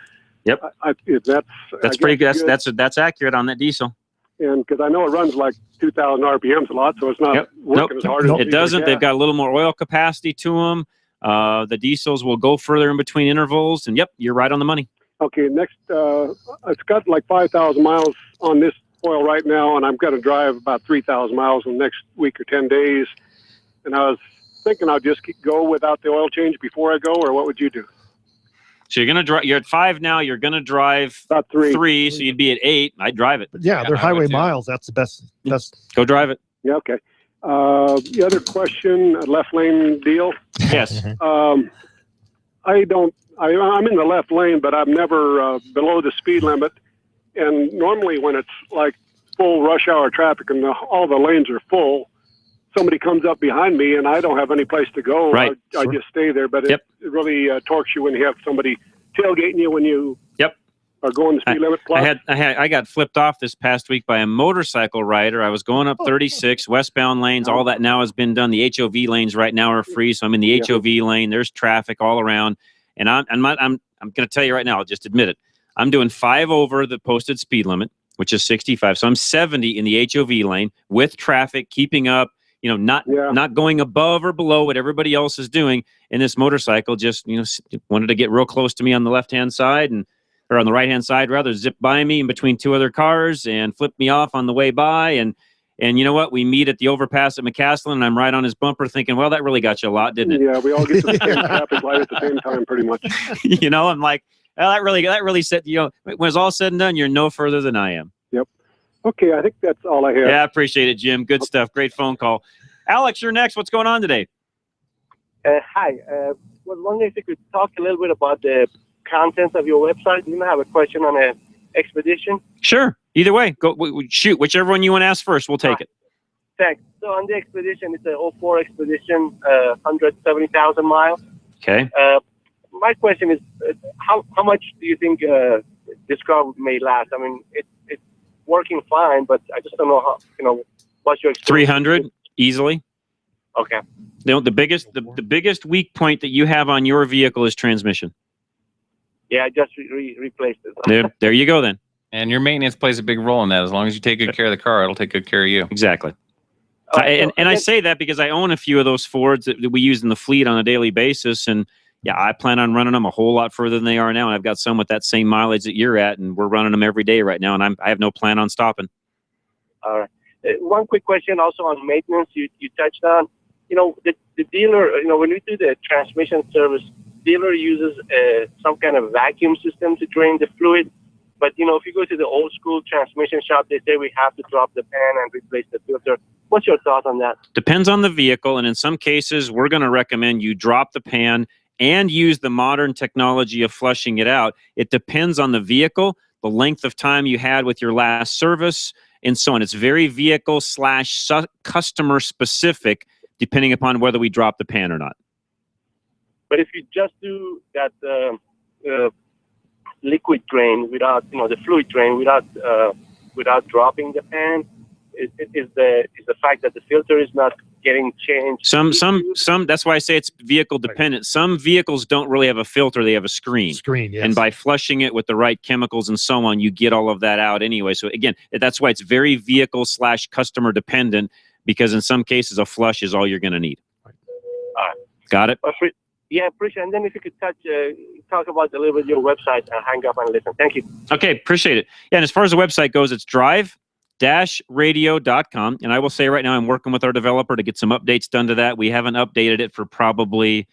yep, that's pretty good. That's accurate on that diesel. And because I know it runs like 2,000 RPMs a lot, so it's not working as hard as it doesn't. They've got a little more oil capacity to them. The diesels will go further in between intervals, and yep, you're right on the money. Okay, next, it's got like 5,000 miles on this oil right now, and I'm going to drive about 3,000 miles in the next week or 10 days. And I was thinking I'll just go without the oil change before I go, or what would you do? So you're gonna drive. You're at 5 now. You're gonna drive about 3, so you'd be at 8. I'd drive it. But yeah, they're highway miles. That's the best. Go drive it. Yeah, okay. The other question, left lane deal. Yes. I'm in the left lane, but I'm never below the speed limit. And normally when it's like full rush hour traffic and all the lanes are full, somebody comes up behind me and I don't have any place to go. Right. I just stay there. But it really torques you when you have somebody tailgating you when you are going the speed limit. Plus, I got flipped off this past week by a motorcycle rider. I was going up 36 westbound lanes. All that now has been done. The HOV lanes right now are free, so I'm in the HOV lane. There's traffic all around, and I'm going to tell you right now. I'll just admit it. I'm doing 5 over the posted speed limit, which is 65. So I'm 70 in the HOV lane with traffic, keeping up. Not going above or below what everybody else is doing. And this motorcycle just wanted to get real close to me on the left-hand side or on the right-hand side, rather, zip by me in between 2 other cars and flip me off on the way by. And you know what? We meet at the overpass at McCaslin, and I'm right on his bumper thinking, well, that really got you a lot, didn't it? Yeah, we all get to the same traffic light at the same time, pretty much. I'm like, well, that really said, when it's all said and done, you're no further than I am. Yep. Okay, I think that's all I have. Yeah, I appreciate it, Jim. Good stuff. Great phone call. Alex, you're next. What's going on today? Hi. I was wondering if you could talk a little bit about the contents of your website. You have a question on an expedition? Sure. Either way. Go shoot. Whichever one you want to ask first, we'll take it. Thanks. So on the expedition, it's an 04 expedition, 170,000 miles. Okay. My question is, how much do you think this car may last? I mean, it's working fine, but I just don't know how, what's your experience? 300 easily. Okay. The biggest weak point that you have on your vehicle is transmission. Yeah, I just replaced it. There you go then. And your maintenance plays a big role in that. As long as you take good care of the car, it'll take good care of you. Exactly. And I say that because I own a few of those Fords that we use in the fleet on a daily basis, and I plan on running them a whole lot further than they are now. And I've got some with that same mileage that you're at, and we're running them every day right now, and I have no plan on stopping. All right. One quick question also on maintenance you touched on. The dealer, when we do the transmission service, dealer uses some kind of vacuum system to drain the fluid. But, if you go to the old school transmission shop, they say we have to drop the pan and replace the filter. What's your thought on that? Depends on the vehicle. And in some cases, we're going to recommend you drop the pan and use the modern technology of flushing it out. It depends on the vehicle, the length of time you had with your last service, and so on. It's very vehicle/customer specific, depending upon whether we drop the pan or not. But if you just do that liquid drain without, the fluid drain without dropping the pan, is the fact that the filter is not getting changed. Some. That's why I say it's vehicle dependent. Some vehicles don't really have a filter; they have a screen. Yes. And by flushing it with the right chemicals and so on, you get all of that out anyway. So again, that's why it's very vehicle/customer dependent. Because in some cases, a flush is all you're going to need. All right. Got it? Yeah, appreciate it. And then if you could talk about a little bit your website and hang up and listen. Thank you. Okay, appreciate it. Yeah, and as far as the website goes, it's drive-radio.com. And I will say right now, I'm working with our developer to get some updates done to that. We haven't updated it for probably,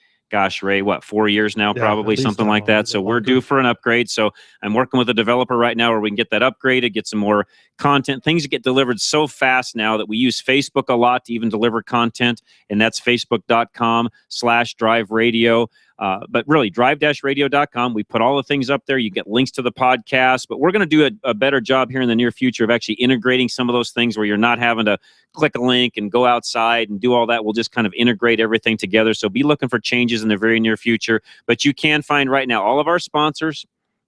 Ray, 4 years now, probably something like that. So we're due for an upgrade. So I'm working with a developer right now where we can get that upgraded, get some more content. Things get delivered so fast now that we use Facebook a lot to even deliver content. And that's facebook.com/Drive Radio. But really, drive-radio.com. We put all the things up there. You get links to the podcast. But we're going to do a better job here in the near future of actually integrating some of those things where you're not having to click a link and go outside and do all that. We'll just kind of integrate everything together. So be looking for changes in the very near future. But you can find right now all of our sponsors,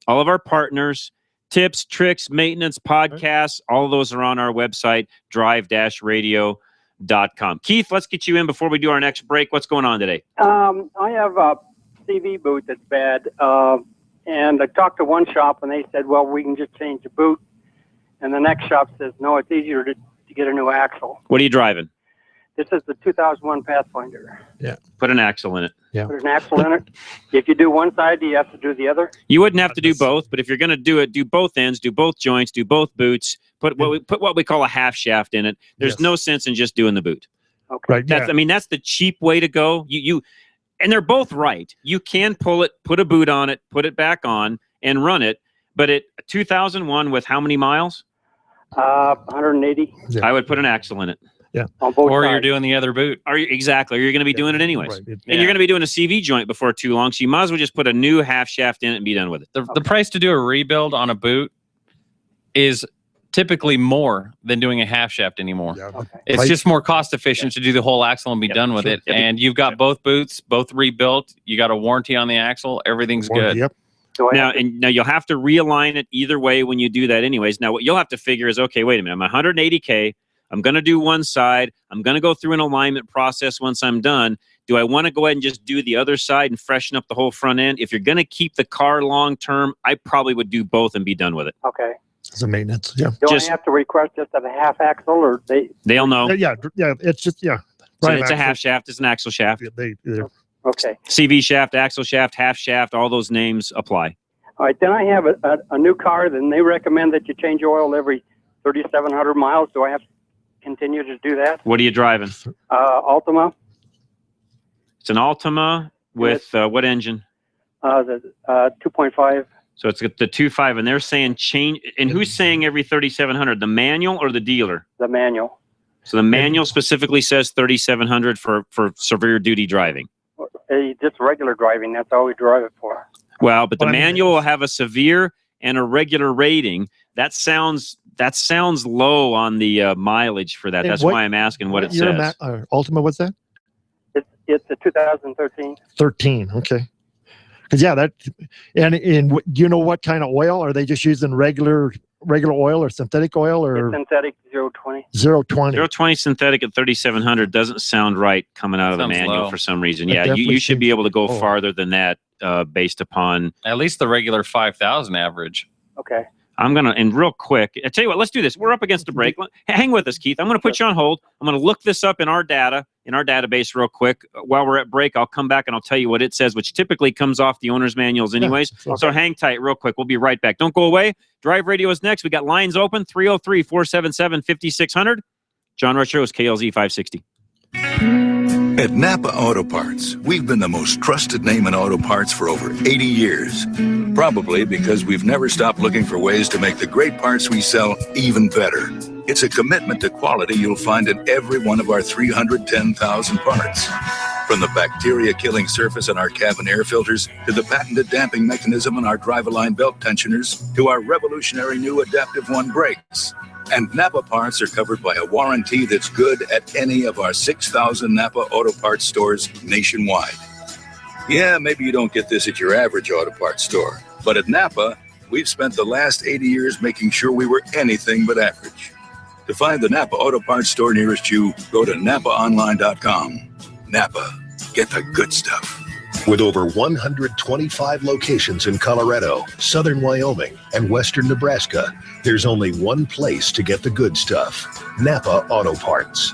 all of our partners, tips, tricks, maintenance, podcasts. All of those are on our website, drive-radio.com. Keith, let's get you in before we do our next break. What's going on today? I have a CV boot that's bad, and I talked to one shop, and they said, well, we can just change the boot. And the next shop says, no, it's easier to get a new axle. What are you driving? This is the 2001 Pathfinder. Yeah. Put an axle in it. Yeah. Put an axle in it. If you do one side, do you have to do the other? You wouldn't have to do both, but if you're going to do it, do both ends, do both joints, do both boots, put what we call a half shaft in it. There's no sense in just doing the boot. Okay. Right. That's the cheap way to go. And they're both right. You can pull it, put a boot on it, put it back on, and run it. But at 2001 with how many miles? 180. Yeah. I would put an axle in it. Yeah. On both Or sides. you're doing the other boot. Exactly. Or you're going to be doing it anyways. Right. And you're going to be doing a CV joint before too long. So you might as well just put a new half shaft in it and be done with it. The price to do a rebuild on a boot is typically more than doing a half shaft anymore. Okay. It's just more cost efficient to do the whole axle and be done with it. And you've got both boots, both rebuilt. You got a warranty on the axle. Everything's good. Yep. Now you'll have to realign it either way when you do that anyways. Now what you'll have to figure is, okay, wait a minute, I'm 180K. I'm going to do one side. I'm going to go through an alignment process once I'm done. Do I want to go ahead and just do the other side and freshen up the whole front end? If you're going to keep the car long term, I probably would do both and be done with it. Okay. It's a maintenance. Yeah. Do I have to request just a half axle, or they'll know? Yeah. It's just So it's a half shaft. It's an axle shaft. Okay. CV shaft, axle shaft, half shaft. All those names apply. All right. Then I have a new car. Then they recommend that you change oil every 3,700 miles. Do I have to continue to do that? What are you driving? Altima. It's an Altima with what engine? The 2.5. So it's got the 2.5, and they're saying change. And who's saying every 3,700? The manual or the dealer? The manual. So the manual specifically says 3,700 for severe duty driving. Just regular driving. That's all we drive it for. Well, but the manual will have a severe and a regular rating. That sounds low on the mileage for that. That's why I'm asking what it says. Ultima, what's that? It's a 2013. 13. Okay. Because and do you know what kind of oil? Are they just using regular oil or synthetic oil or it's synthetic 020? 020. 020 synthetic at 3,700 doesn't sound right coming out of the manual for some reason. Yeah, you should be able to go farther than that based upon at least the regular 5,000 average. Okay. I'm going to, and real quick, I tell you what, let's do this. We're up against the break. Hang with us, Keith. I'm going to put you on hold. I'm going to look this up in our database real quick. While we're at break, I'll come back and I'll tell you what it says, which typically comes off the owner's manuals anyways. Yeah, so hang tight real quick. We'll be right back. Don't go away. Drive Radio is next. We got lines open, 303-477-5600. John Rush Show is KLZ 560. At Napa Auto Parts, we've been the most trusted name in auto parts for over 80 years. Probably because we've never stopped looking for ways to make the great parts we sell even better. It's a commitment to quality you'll find in every one of our 310,000 parts. From the bacteria-killing surface on our cabin air filters, to the patented damping mechanism on our drive-align belt tensioners, to our revolutionary new Adaptive One brakes. And Napa parts are covered by a warranty that's good at any of our 6,000 Napa Auto Parts stores nationwide. Yeah, maybe you don't get this at your average auto parts store, but at Napa, we've spent the last 80 years making sure we were anything but average. To find the Napa Auto Parts store nearest you, go to NapaOnline.com. Napa, get the good stuff. With over 125 locations in Colorado, southern Wyoming, and western Nebraska, there's only one place to get the good stuff: Napa Auto Parts.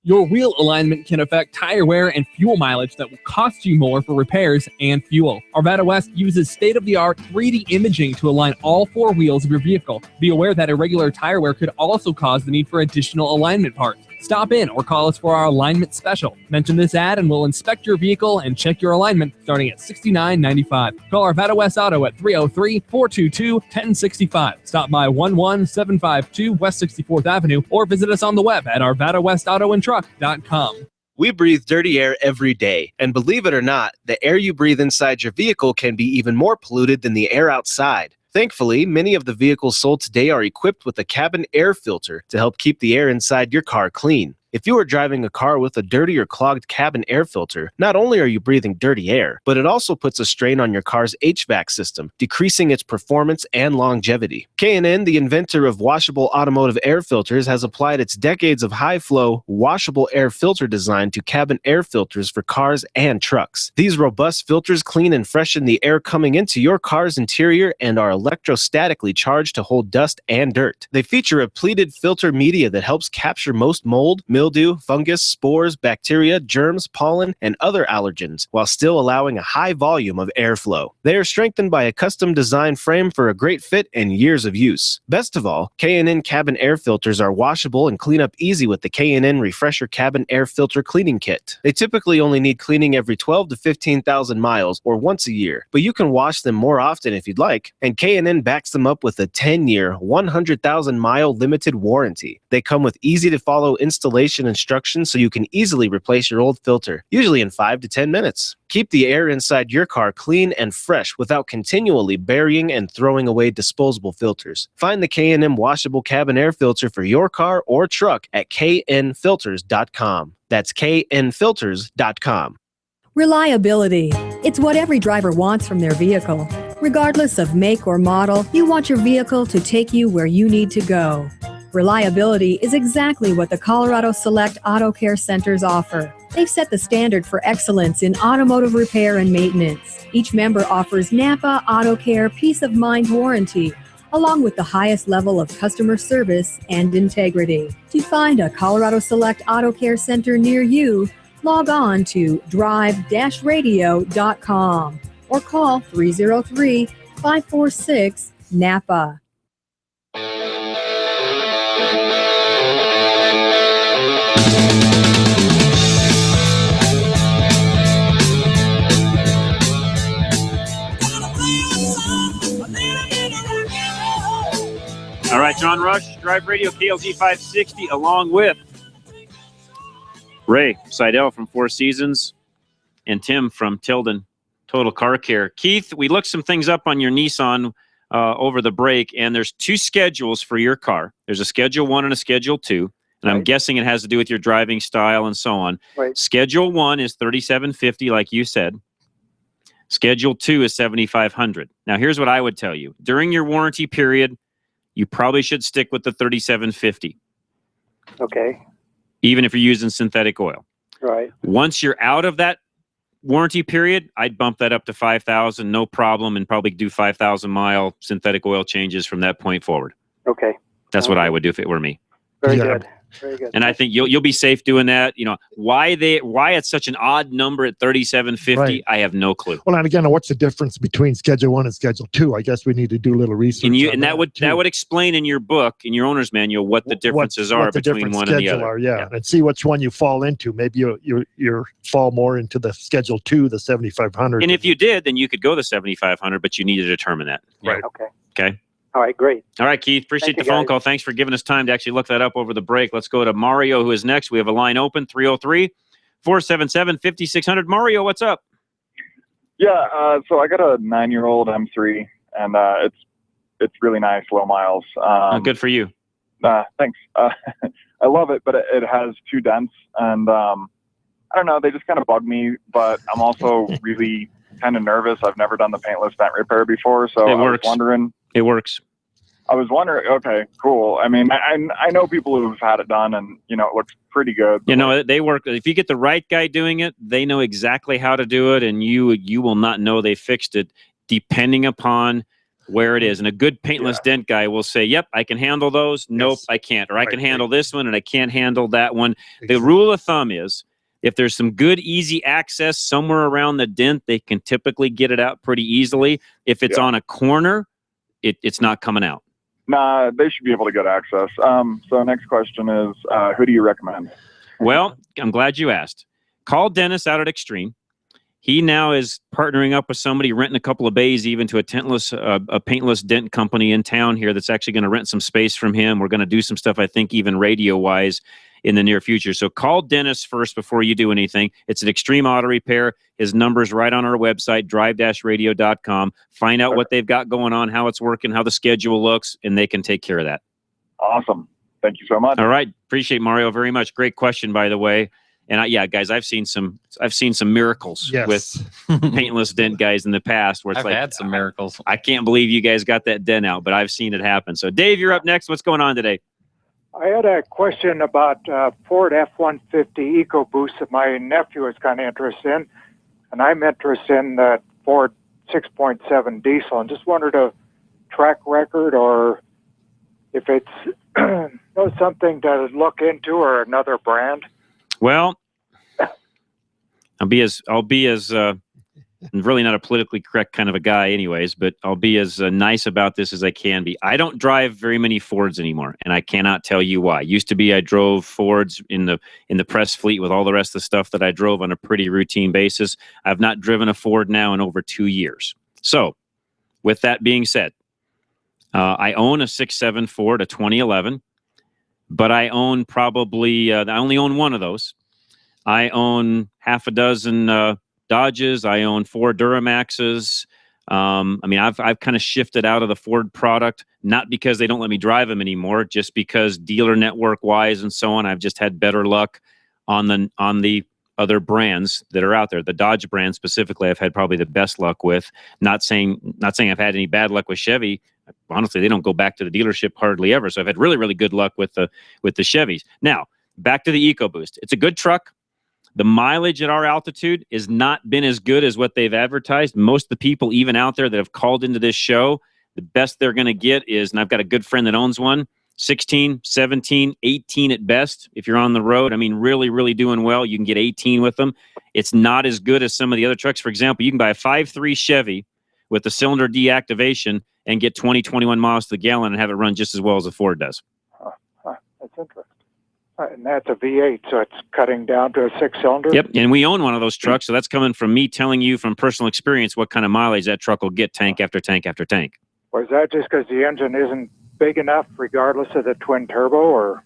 Your wheel alignment can affect tire wear and fuel mileage that will cost you more for repairs and fuel. Arvada West uses state-of-the-art 3D imaging to align all four wheels of your vehicle. Be aware that irregular tire wear could also cause the need for additional alignment parts. Stop in or call us for our alignment special. Mention this ad and we'll inspect your vehicle and check your alignment starting at $69.95. Call Arvada West Auto at 303-422-1065. Stop by 11752 West 64th Avenue or visit us on the web at arvadawestautoandtruck.com. We breathe dirty air every day, and believe it or not, the air you breathe inside your vehicle can be even more polluted than the air outside. Thankfully, many of the vehicles sold today are equipped with a cabin air filter to help keep the air inside your car clean. If you are driving a car with a dirty or clogged cabin air filter, not only are you breathing dirty air, but it also puts a strain on your car's HVAC system, decreasing its performance and longevity. K&N, the inventor of washable automotive air filters, has applied its decades of high-flow, washable air filter design to cabin air filters for cars and trucks. These robust filters clean and freshen the air coming into your car's interior and are electrostatically charged to hold dust and dirt. They feature a pleated filter media that helps capture most mold, mildew, fungus, spores, bacteria, germs, pollen, and other allergens, while still allowing a high volume of airflow. They are strengthened by a custom design frame for a great fit and years of use. Best of all, K&N cabin air filters are washable and clean up easy with the K&N Refresher Cabin Air Filter Cleaning Kit. They typically only need cleaning every 12 to 15,000 miles or once a year, but you can wash them more often if you'd like, and K&N backs them up with a 10-year, 100,000-mile limited warranty. They come with easy-to-follow installation instructions so you can easily replace your old filter, usually in 5 to 10 minutes. Keep the air inside your car clean and fresh without continually burying and throwing away disposable filters. Find the K&M washable cabin air filter for your car or truck at knfilters.com. That's knfilters.com. Reliability. It's what every driver wants from their vehicle. Regardless of make or model, you want your vehicle to take you where you need to go. Reliability is exactly what the Colorado Select Auto Care Centers offer. They've set the standard for excellence in automotive repair and maintenance. Each member offers Napa Auto Care Peace of Mind warranty, along with the highest level of customer service and integrity. To find a Colorado Select Auto Care Center near you, log on to drive-radio.com or call 303-546-NAPA. All right, John Rush, Drive Radio, KLZ 560, along with Ray Seidel from Four Seasons and Tim from Tilden Total Car Care. Keith, we looked some things up on your Nissan over the break, and there's 2 schedules for your car. There's a Schedule 1 and a Schedule 2, and I'm guessing it has to do with your driving style and so on. Right. Schedule 1 is $3,750, like you said. Schedule 2 is $7,500. Now, here's what I would tell you. During your warranty period, you probably should stick with the $3,750. Okay. Even if you're using synthetic oil. Right. Once you're out of that warranty period, I'd bump that up to $5,000, no problem, and probably do 5,000-mile synthetic oil changes from that point forward. Okay. That's what I would do if it were me. Very good. Very good. And I think you'll be safe doing that. You know, why it's such an odd number at $3,750, Right. I have no clue. Well, and again, what's the difference between Schedule 1 and Schedule 2? I guess we need to do a little research. And that would explain in your book, in your owner's manual, what the differences are between one and the other. And see which one you fall into. Maybe you fall more into the Schedule 2, the 7,500. And if you did, then you could go the 7,500, but you need to determine that. Right. Okay. Okay. All right, great. All right, Keith, appreciate the phone call. Thanks for giving us time to actually look that up over the break. Let's go to Mario, who is next. We have a line open, 303-477-5600. Mario, what's up? Yeah, so I got a 9-year-old M3, and it's really nice, low miles. Good for you. Thanks. I love it, but it has 2 dents, and I don't know, they just kind of bug me, but I'm also really kind of nervous. I've never done the paintless dent repair before, so I was wondering. It works. I was wondering, okay, cool. I mean, I know people who've had it done, and, you know, it looks pretty good. You know, they work. If you get the right guy doing it, they know exactly how to do it, and you will not know they fixed it, depending upon where it is. And a good paintless dent guy will say, yep, I can handle those. Nope, I can't. Or I can handle this one, and I can't handle that one. The rule of thumb is, if there's some good, easy access somewhere around the dent, they can typically get it out pretty easily. If it's on a corner, it's not coming out. Nah, they should be able to get access. So next question is, who do you recommend? Well, I'm glad you asked. Call Dennis out at Extreme. He now is partnering up with somebody, renting a couple of bays even to a paintless dent company in town here that's actually going to rent some space from him. We're going to do some stuff, I think, even radio-wise in the near future. So call Dennis first before you do anything. It's an Extreme Auto Repair. His number's right on our website, drive-radio.com. Find out what they've got going on, how it's working, how the schedule looks, and they can take care of that. Awesome. Thank you so much. All right. Appreciate Mario very much. Great question, by the way. And guys, I've seen some miracles with paintless dent guys in the past where it's I've had some miracles. I can't believe you guys got that dent out, but I've seen it happen. So Dave, you're up next. What's going on today? I had a question about Ford F-150 EcoBoost that my nephew is kind of interested in, and I'm interested in the Ford 6.7 diesel, and just wondered a track record or if it's something to look into or another brand. Well, I'll be as I'm really not a politically correct kind of a guy anyways, but I'll be as nice about this as I can be. I don't drive very many Fords anymore, and I cannot tell you why. Used to be I drove Fords in the press fleet with all the rest of the stuff that I drove on a pretty routine basis. I've not driven a Ford now in over 2 years. So with that being said, I own a 6.7 Ford, a 2011. but I own probably, I only own one of those. I own half a dozen Dodges. I own 4 Duramaxes. I mean, I've kind of shifted out of the Ford product, not because they don't let me drive them anymore, just because dealer network wise and so on, I've just had better luck on the other brands that are out there. The Dodge brand specifically, I've had probably the best luck with. Not saying I've had any bad luck with Chevy. Honestly, they don't go back to the dealership hardly ever. So I've had really, really good luck with the Chevys. Now, back to the EcoBoost. It's a good truck. The mileage at our altitude has not been as good as what they've advertised. Most of the people, even out there that have called into this show, the best they're going to get is, and I've got a good friend that owns one, 16, 17, 18 at best. If you're on the road, I mean, really, really doing well, you can get 18 with them. It's not as good as some of the other trucks. For example, you can buy a 5.3 Chevy with the cylinder deactivation and get 20, 21 miles to the gallon and have it run just as well as a Ford does. That's interesting. And that's a V8, so it's cutting down to a 6-cylinder? Yep, and we own one of those trucks, so that's coming from me telling you from personal experience what kind of mileage that truck will get tank after tank after tank. Was that just because the engine isn't big enough regardless of the twin turbo, or?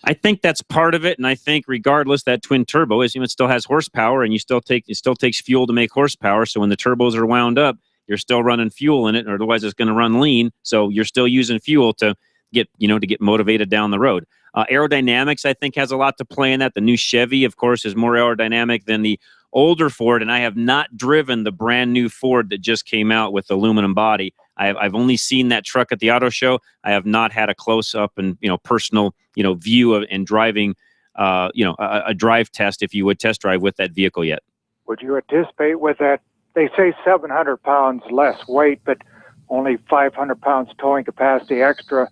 I think that's part of it, and I think regardless, that twin turbo is, it still has horsepower, and it still takes fuel to make horsepower, so when the turbos are wound up, you're still running fuel in it, or otherwise it's going to run lean, so you're still using fuel to get motivated down the road. Aerodynamics, I think, has a lot to play in that. The new Chevy, of course, is more aerodynamic than the older Ford, and I have not driven the brand new Ford that just came out with the aluminum body. I've only seen that truck at the auto show. I have not had a close up and personal view of and driving a drive test, if you would, test drive with that vehicle yet. Would you anticipate with that? They say 700 pounds less weight, but only 500 pounds towing capacity extra.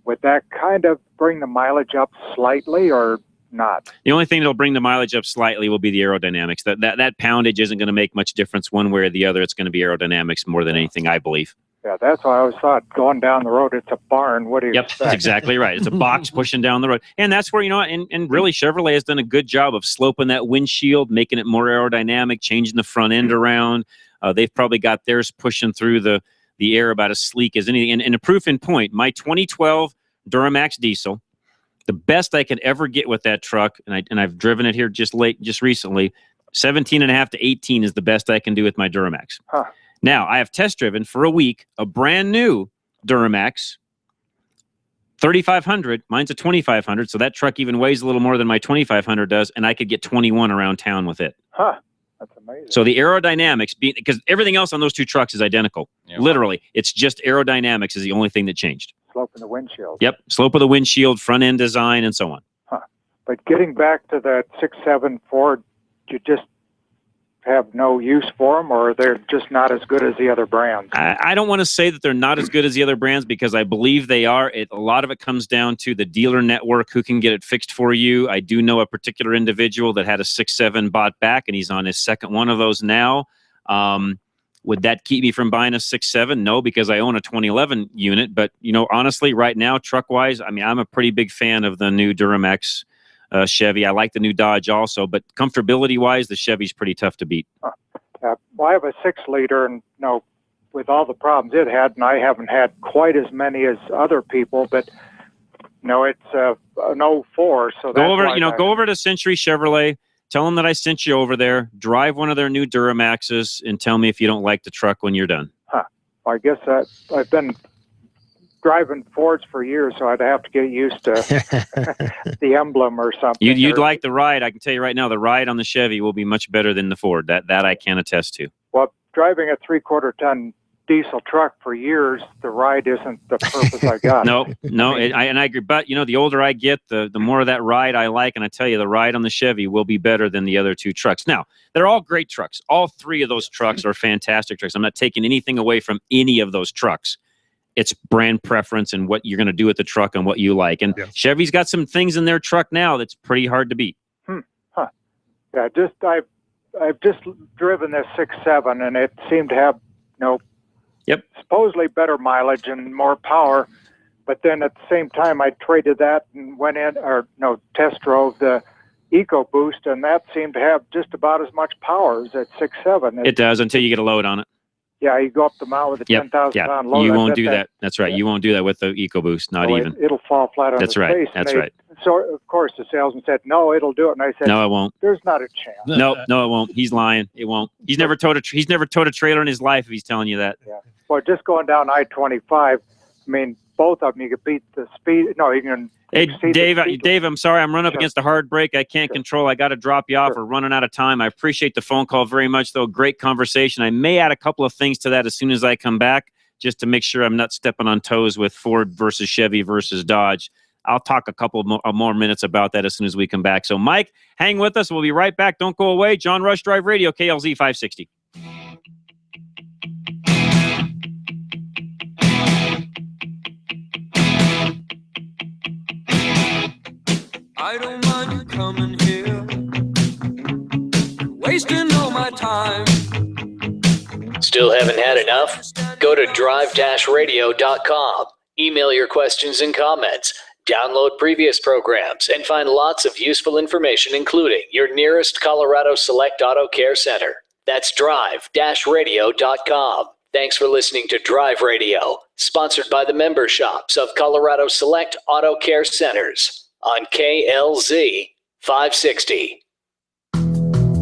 Would that kind of bring the mileage up slightly or not? The only thing that'll bring the mileage up slightly will be the aerodynamics. That poundage isn't going to make much difference one way or the other. It's going to be aerodynamics more than anything, I believe. Yeah, that's why I always thought going down the road, it's a barn. What do you expect? That's exactly right. It's a box pushing down the road. And that's where, and really Chevrolet has done a good job of sloping that windshield, making it more aerodynamic, changing the front end around. They've probably got theirs pushing through the air about as sleek as anything. And a proof in point, my 2012 Duramax diesel, the best I could ever get with that truck, and I've driven it here just recently, 17.5 to 18 is the best I can do with my Duramax. Huh. Now, I have test driven for a week a brand new Duramax 3500. Mine's a 2500, so that truck even weighs a little more than my 2500 does, and I could get 21 around town with it. Huh. That's amazing. So the aerodynamics, because everything else on those two trucks is identical. Yeah, literally, it's just aerodynamics is the only thing that changed. Slope in the windshield. Yep, slope of the windshield, front end design, and so on. Huh. But getting back to that 6.7 Ford, you just have no use for them, or they're just not as good as the other brands? I don't want to say that they're not as good as the other brands, because I believe they are. A lot of it comes down to the dealer network who can get it fixed for you. I do know a particular individual that had a 6.7 bought back, and he's on his second one of those now. Would that keep me from buying a 6.7? No, because I own a 2011 unit. But, honestly, right now, truck-wise, I mean, I'm a pretty big fan of the new Duramax Chevy. I like the new Dodge also, but comfortability-wise, the Chevy's pretty tough to beat. Well, I have a 6-liter, and with all the problems it had, and I haven't had quite as many as other people, but it's an 04. So go over to Century Chevrolet. Tell them that I sent you over there. Drive one of their new Duramaxes and tell me if you don't like the truck when you're done. Huh. Well, I guess I've been driving Fords for years, so I'd have to get used to the emblem or something. You'd like the ride. I can tell you right now, the ride on the Chevy will be much better than the Ford. That I can attest to. Well, driving a 3/4 ton diesel truck for years, the ride isn't the purpose I got. No, I agree. But the older I get, the more of that ride I like, and I tell you, the ride on the Chevy will be better than the other two trucks. Now, they're all great trucks. All three of those trucks are fantastic trucks. I'm not taking anything away from any of those trucks. It's brand preference and what you're going to do with the truck and what you like. And Chevy's got some things in their truck now that's pretty hard to beat. Huh. Yeah, I've just driven this 6.7, and it seemed to have supposedly better mileage and more power, but then at the same time I traded that and test drove the EcoBoost, and that seemed to have just about as much power as that 6.7. It does, until you get a load on it. Yeah, you go up the mile with a 10,000 pound load. You won't do that. That's right. You won't do that with the EcoBoost, not even. It'll fall flat on That's its right. face. That's right. So, of course, the salesman said, no, it'll do it. And I said, No, it won't. There's not a chance. No, it won't. He's lying. It won't. He's never towed a trailer in his life if he's telling you that. Yeah. Well, just going down I-25, I mean, both of them, you could beat the speed. No, you can. Hey, Dave, I'm sorry. I'm running up against a hard break. I can't control. I got to drop you off. We're running out of time. I appreciate the phone call very much, though. Great conversation. I may add a couple of things to that as soon as I come back, just to make sure I'm not stepping on toes with Ford versus Chevy versus Dodge. I'll talk a couple more minutes about that as soon as we come back. So, Mike, hang with us. We'll be right back. Don't go away. John Rush Drive Radio, KLZ 560. I don't mind you coming here, wasting all my time. Still haven't had enough? Go to drive-radio.com. Email your questions and comments. Download previous programs and find lots of useful information, including your nearest Colorado Select Auto Care Center. That's drive-radio.com. Thanks for listening to Drive Radio, sponsored by the member shops of Colorado Select Auto Care Centers on KLZ 560.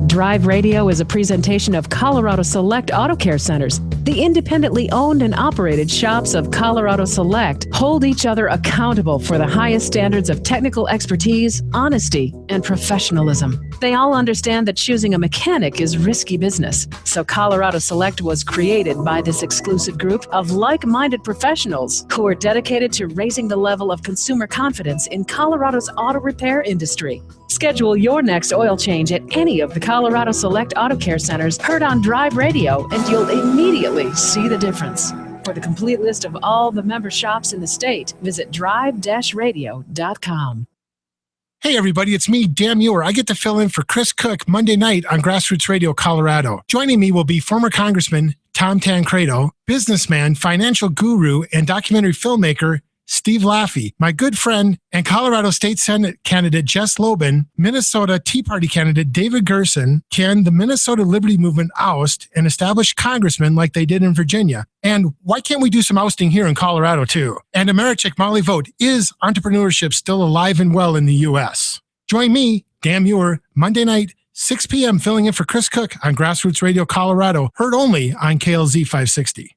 Drive Radio is a presentation of Colorado Select Auto Care Centers. The independently owned and operated shops of Colorado Select hold each other accountable for the highest standards of technical expertise, honesty, and professionalism. They all understand that choosing a mechanic is risky business, so Colorado Select was created by this exclusive group of like-minded professionals who are dedicated to raising the level of consumer confidence in Colorado's auto repair industry. Schedule your next oil change at any of the Colorado Select Auto Care Centers heard on Drive Radio, and you'll immediately see the difference. For the complete list of all the member shops in the state, visit drive-radio.com. Hey everybody, it's me, Dan Muir. I get to fill in for Chris Cook Monday night on Grassroots Radio Colorado. Joining me will be former Congressman Tom Tancredo, businessman, financial guru, and documentary filmmaker Steve Laffey, my good friend and Colorado State Senate candidate Jess Lobin, Minnesota Tea Party candidate David Gerson, can the Minnesota Liberty Movement oust and establish congressmen like they did in Virginia? And why can't we do some ousting here in Colorado too? And Americhick Molly Vote, is entrepreneurship still alive and well in the U.S.? Join me, Dan Muir, Monday night, 6 p.m. filling in for Chris Cook on Grassroots Radio Colorado, heard only on KLZ 560.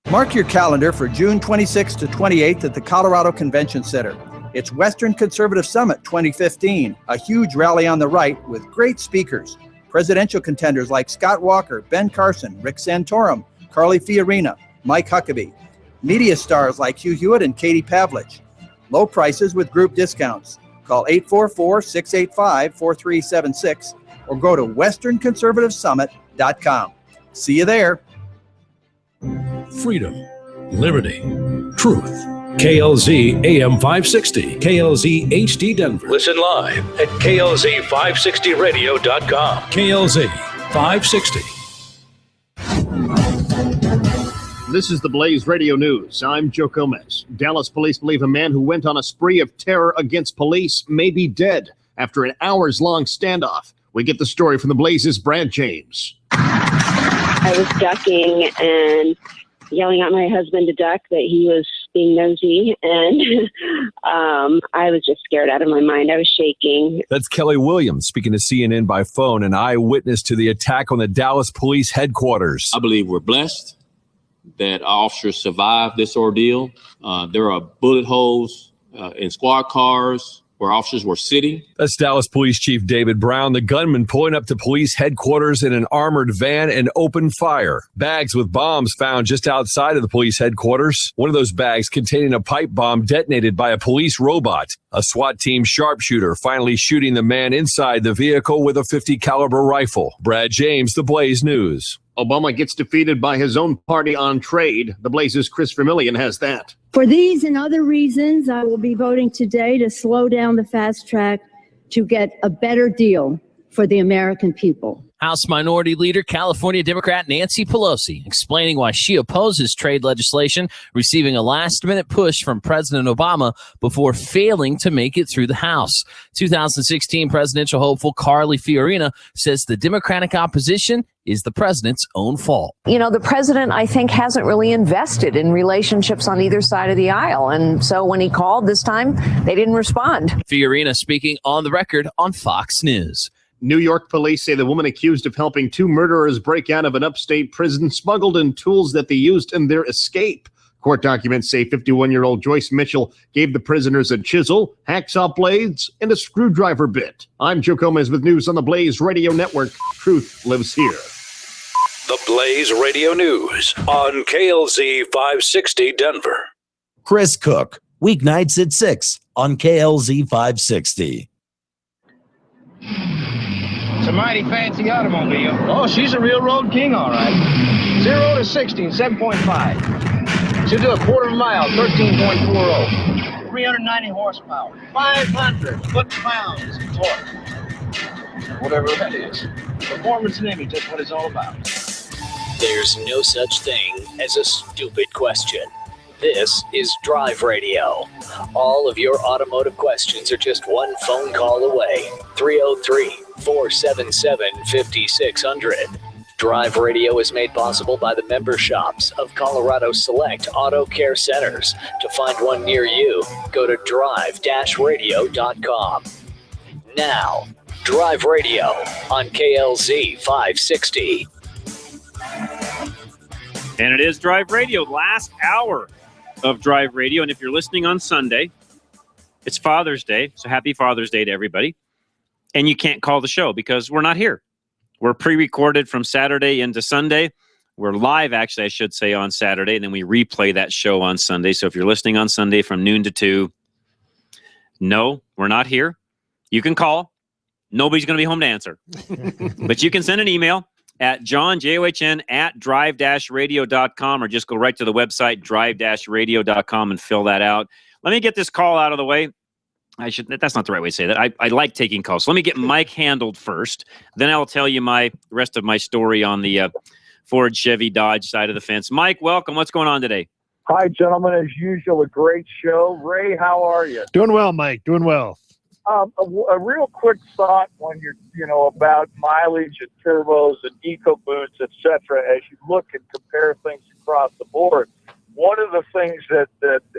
Mark your calendar for June 26th to 28th at the Colorado Convention Center. It's Western Conservative Summit 2015, a huge rally on the right with great speakers. Presidential contenders like Scott Walker, Ben Carson, Rick Santorum, Carly Fiorina, Mike Huckabee. Media stars like Hugh Hewitt and Katie Pavlich. Low prices with group discounts. Call 844-685-4376 or go to westernconservativesummit.com. See you there. Freedom, liberty, truth. KLZ AM 560, KLZ HD Denver. Listen live at KLZ560radio.com. KLZ 560. This is the Blaze Radio News. I'm Joe Gomez. Dallas police believe a man who went on a spree of terror against police may be dead after an hours-long standoff. We get the story from the Blaze's Brad James. I was ducking and yelling at my husband to duck, that he was being nosy, and I was just scared out of my mind. I was shaking. That's Kelly Williams speaking to CNN by phone, an eyewitness to the attack on the Dallas Police headquarters. I believe we're blessed that our officers survived this ordeal. There are bullet holes in squad cars where officers were sitting. That's Dallas Police Chief David Brown. The gunman pulling up to police headquarters in an armored van and opened fire. Bags with bombs found just outside of the police headquarters. One of those bags containing a pipe bomb detonated by a police robot. A SWAT team sharpshooter finally shooting the man inside the vehicle with a .50 caliber rifle. Brad James, The Blaze News. Obama gets defeated by his own party on trade. The Blaze's Chris Vermillion has that. For these and other reasons, I will be voting today to slow down the fast track to get a better deal for the American people. House Minority Leader, California Democrat Nancy Pelosi, explaining why she opposes trade legislation, receiving a last-minute push from President Obama before failing to make it through the House. 2016 presidential hopeful Carly Fiorina says the Democratic opposition is the president's own fault. You know, the president, I think, hasn't really invested in relationships on either side of the aisle. And so when he called this time, they didn't respond. Fiorina speaking on the record on Fox News. New York police say the woman accused of helping two murderers break out of an upstate prison smuggled in tools that they used in their escape. Court documents say 51-year-old Joyce Mitchell gave the prisoners a chisel, hacksaw blades, and a screwdriver bit. I'm Joe Gomez with news on the Blaze Radio Network. Truth lives here. The Blaze Radio News on KLZ 560 Denver. Chris Cook, weeknights at 6 on KLZ 560. It's a mighty fancy automobile. Oh, she's a real road king, all right. 0 to 60 in 7.5. She'll do a quarter of a mile, 13.40. 390 horsepower, 500 foot-pounds of torque. Whatever that is. Performance and image, that's what it's all about. There's no such thing as a stupid question. This is Drive Radio. All of your automotive questions are just one phone call away. 303-477-5600. Drive Radio is made possible by the member shops of Colorado Select Auto Care Centers. To find one near you, go to drive-radio.com. Now, Drive Radio on KLZ 560. And it is Drive Radio, last hour of Drive Radio. And if you're listening on Sunday, it's Father's Day. So happy Father's Day to everybody. And you can't call the show because we're not here. We're pre-recorded from Saturday into Sunday. We're live, actually, I should say, on Saturday. And then we replay that show on Sunday. So if you're listening on Sunday from noon to 2, no, we're not here. You can call. Nobody's going to be home to answer. But you can send an email at john, at drive-radio.com, or just go right to the website, drive-radio.com, and fill that out. Let me get this call out of the way. That's not the right way to say that. I like taking calls. So let me get Mike handled first. Then I'll tell you the rest of my story on the Ford, Chevy, Dodge side of the fence. Mike, welcome. What's going on today? Hi, gentlemen. As usual, a great show. Ray, how are you? Doing well, Mike. Doing well. A real quick thought when you're, about mileage and turbos and EcoBoosts, et cetera, as you look and compare things across the board. One of the things that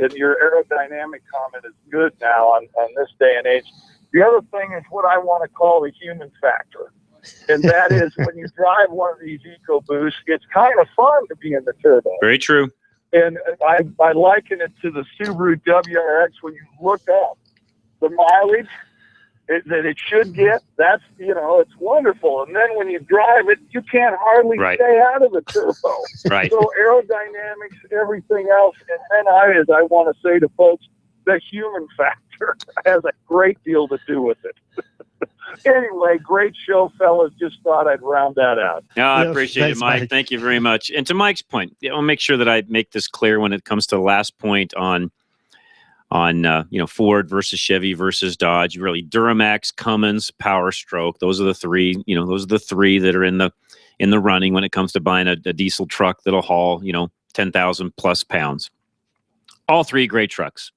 in your aerodynamic comment is good now on this day and age. The other thing is what I want to call the human factor. And that is when you drive one of these EcoBoosts, it's kind of fun to be in the turbo. Very true. And I liken it to the Subaru WRX when you look up the mileage that it should get, that's, it's wonderful. And then when you drive it, you can't hardly stay out of the turbo. Right. So aerodynamics, everything else. And then I want to say to folks, the human factor has a great deal to do with it. Anyway, great show, fellas. Just thought I'd round that out. No, I appreciate it, Mike. Thank you very much. And to Mike's point, I'll make sure that I make this clear when it comes to the last point on Ford versus Chevy versus Dodge. Really, Duramax, Cummins, Power Stroke. Those are the three. Those are the three that are in the running when it comes to buying a diesel truck that'll haul 10,000 plus pounds. All three great trucks.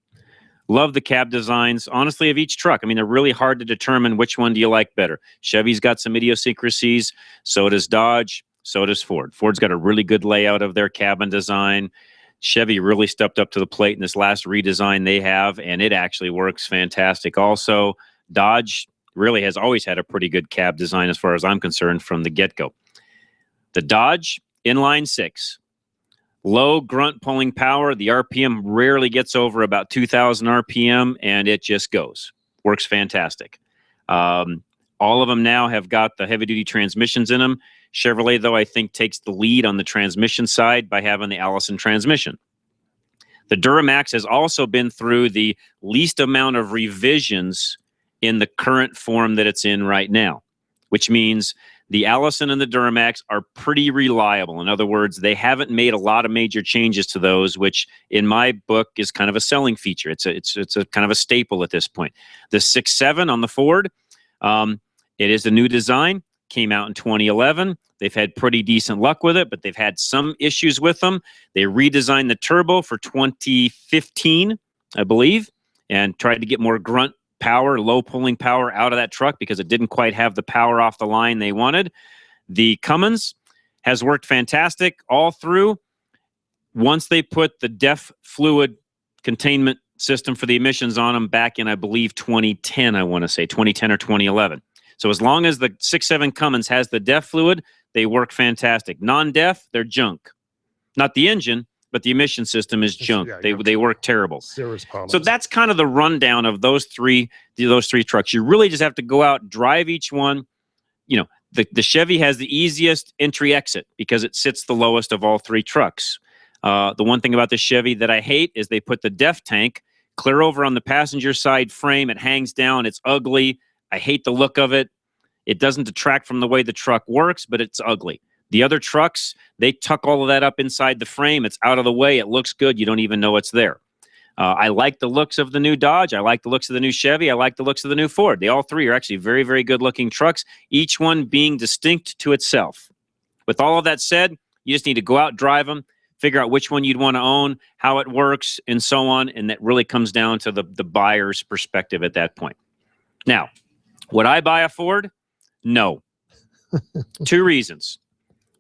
Love the cab designs, honestly, of each truck. I mean, they're really hard to determine which one do you like better. Chevy's got some idiosyncrasies. So does Dodge. So does Ford. Ford's got a really good layout of their cabin design. Chevy really stepped up to the plate in this last redesign they have, and it actually works fantastic. Also, Dodge really has always had a pretty good cab design as far as I'm concerned from the get-go. The Dodge inline six, low grunt pulling power. The RPM rarely gets over about 2,000 RPM, and it just goes. Works fantastic. All of them now have got the heavy-duty transmissions in them. Chevrolet, though, I think takes the lead on the transmission side by having the Allison transmission. The Duramax has also been through the least amount of revisions in the current form that it's in right now, which means the Allison and the Duramax are pretty reliable. In other words, they haven't made a lot of major changes to those, which in my book is kind of a selling feature. It's a kind of a staple at this point. The 6.7 on the Ford, it is the new design. came out in 2011. They've had pretty decent luck with it, but they've had some issues with them. They redesigned the turbo for 2015, I believe, and tried to get more grunt power, low pulling power out of that truck because it didn't quite have the power off the line they wanted. The Cummins has worked fantastic all through. Once they put the DEF fluid containment system for the emissions on them back in, I believe, 2010, I want to say, 2010 or 2011. So as long as the 6.7 Cummins has the DEF fluid, they work fantastic. Non-DEF, they're junk. Not the engine, but the emission system is junk. They work terrible. Serious problems. So that's kind of the rundown of those three trucks. You really just have to go out, drive each one. You know, the Chevy has the easiest entry exit because it sits the lowest of all three trucks. The one thing about the Chevy that I hate is they put the DEF tank clear over on the passenger side frame. It hangs down. It's ugly. I hate the look of it. It doesn't detract from the way the truck works, but it's ugly. The other trucks, they tuck all of that up inside the frame. It's out of the way. It looks good. You don't even know it's there. I like the looks of the new Dodge. I like the looks of the new Chevy. I like the looks of the new Ford. They all three are actually very, very good-looking trucks, each one being distinct to itself. With all of that said, you just need to go out, drive them, figure out which one you'd want to own, how it works, and so on, and that really comes down to the buyer's perspective at that point. Now, would I buy a Ford? No. 2 reasons.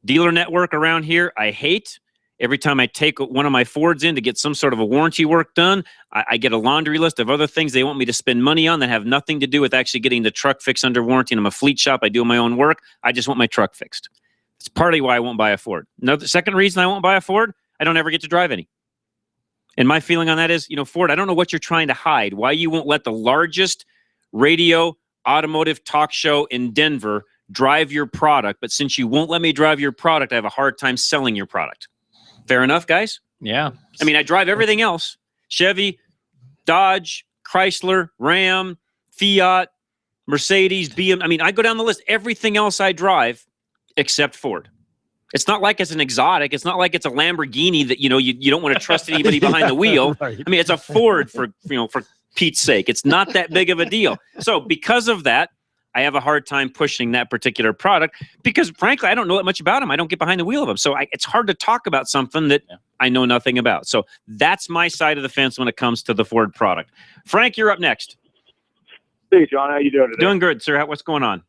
Dealer network around here, I hate. Every time I take one of my Fords in to get some sort of a warranty work done, I get a laundry list of other things they want me to spend money on that have nothing to do with actually getting the truck fixed under warranty. And I'm a fleet shop. I do my own work. I just want my truck fixed. It's partly why I won't buy a Ford. The second reason I won't buy a Ford, I don't ever get to drive any. And my feeling on that is, Ford, I don't know what you're trying to hide. Why you won't let the largest radio automotive talk show in Denver drive your product, but since you won't let me drive your product, I have a hard time selling your product. Fair enough, guys? Yeah. I mean, I drive everything else. Chevy, Dodge, Chrysler, Ram, Fiat, Mercedes, BMW. I mean, I go down the list. Everything else I drive except Ford. It's not like it's an exotic. It's not like it's a Lamborghini that, you don't want to trust anybody behind the wheel. Right. I mean, it's a Ford for Pete's sake. It's not that big of a deal. So because of that, I have a hard time pushing that particular product because, frankly, I don't know that much about them. I don't get behind the wheel of them. So it's hard to talk about something that I know nothing about. So that's my side of the fence when it comes to the Ford product. Frank, you're up next. Hey, John. How you doing today? Doing good, sir. What's going on?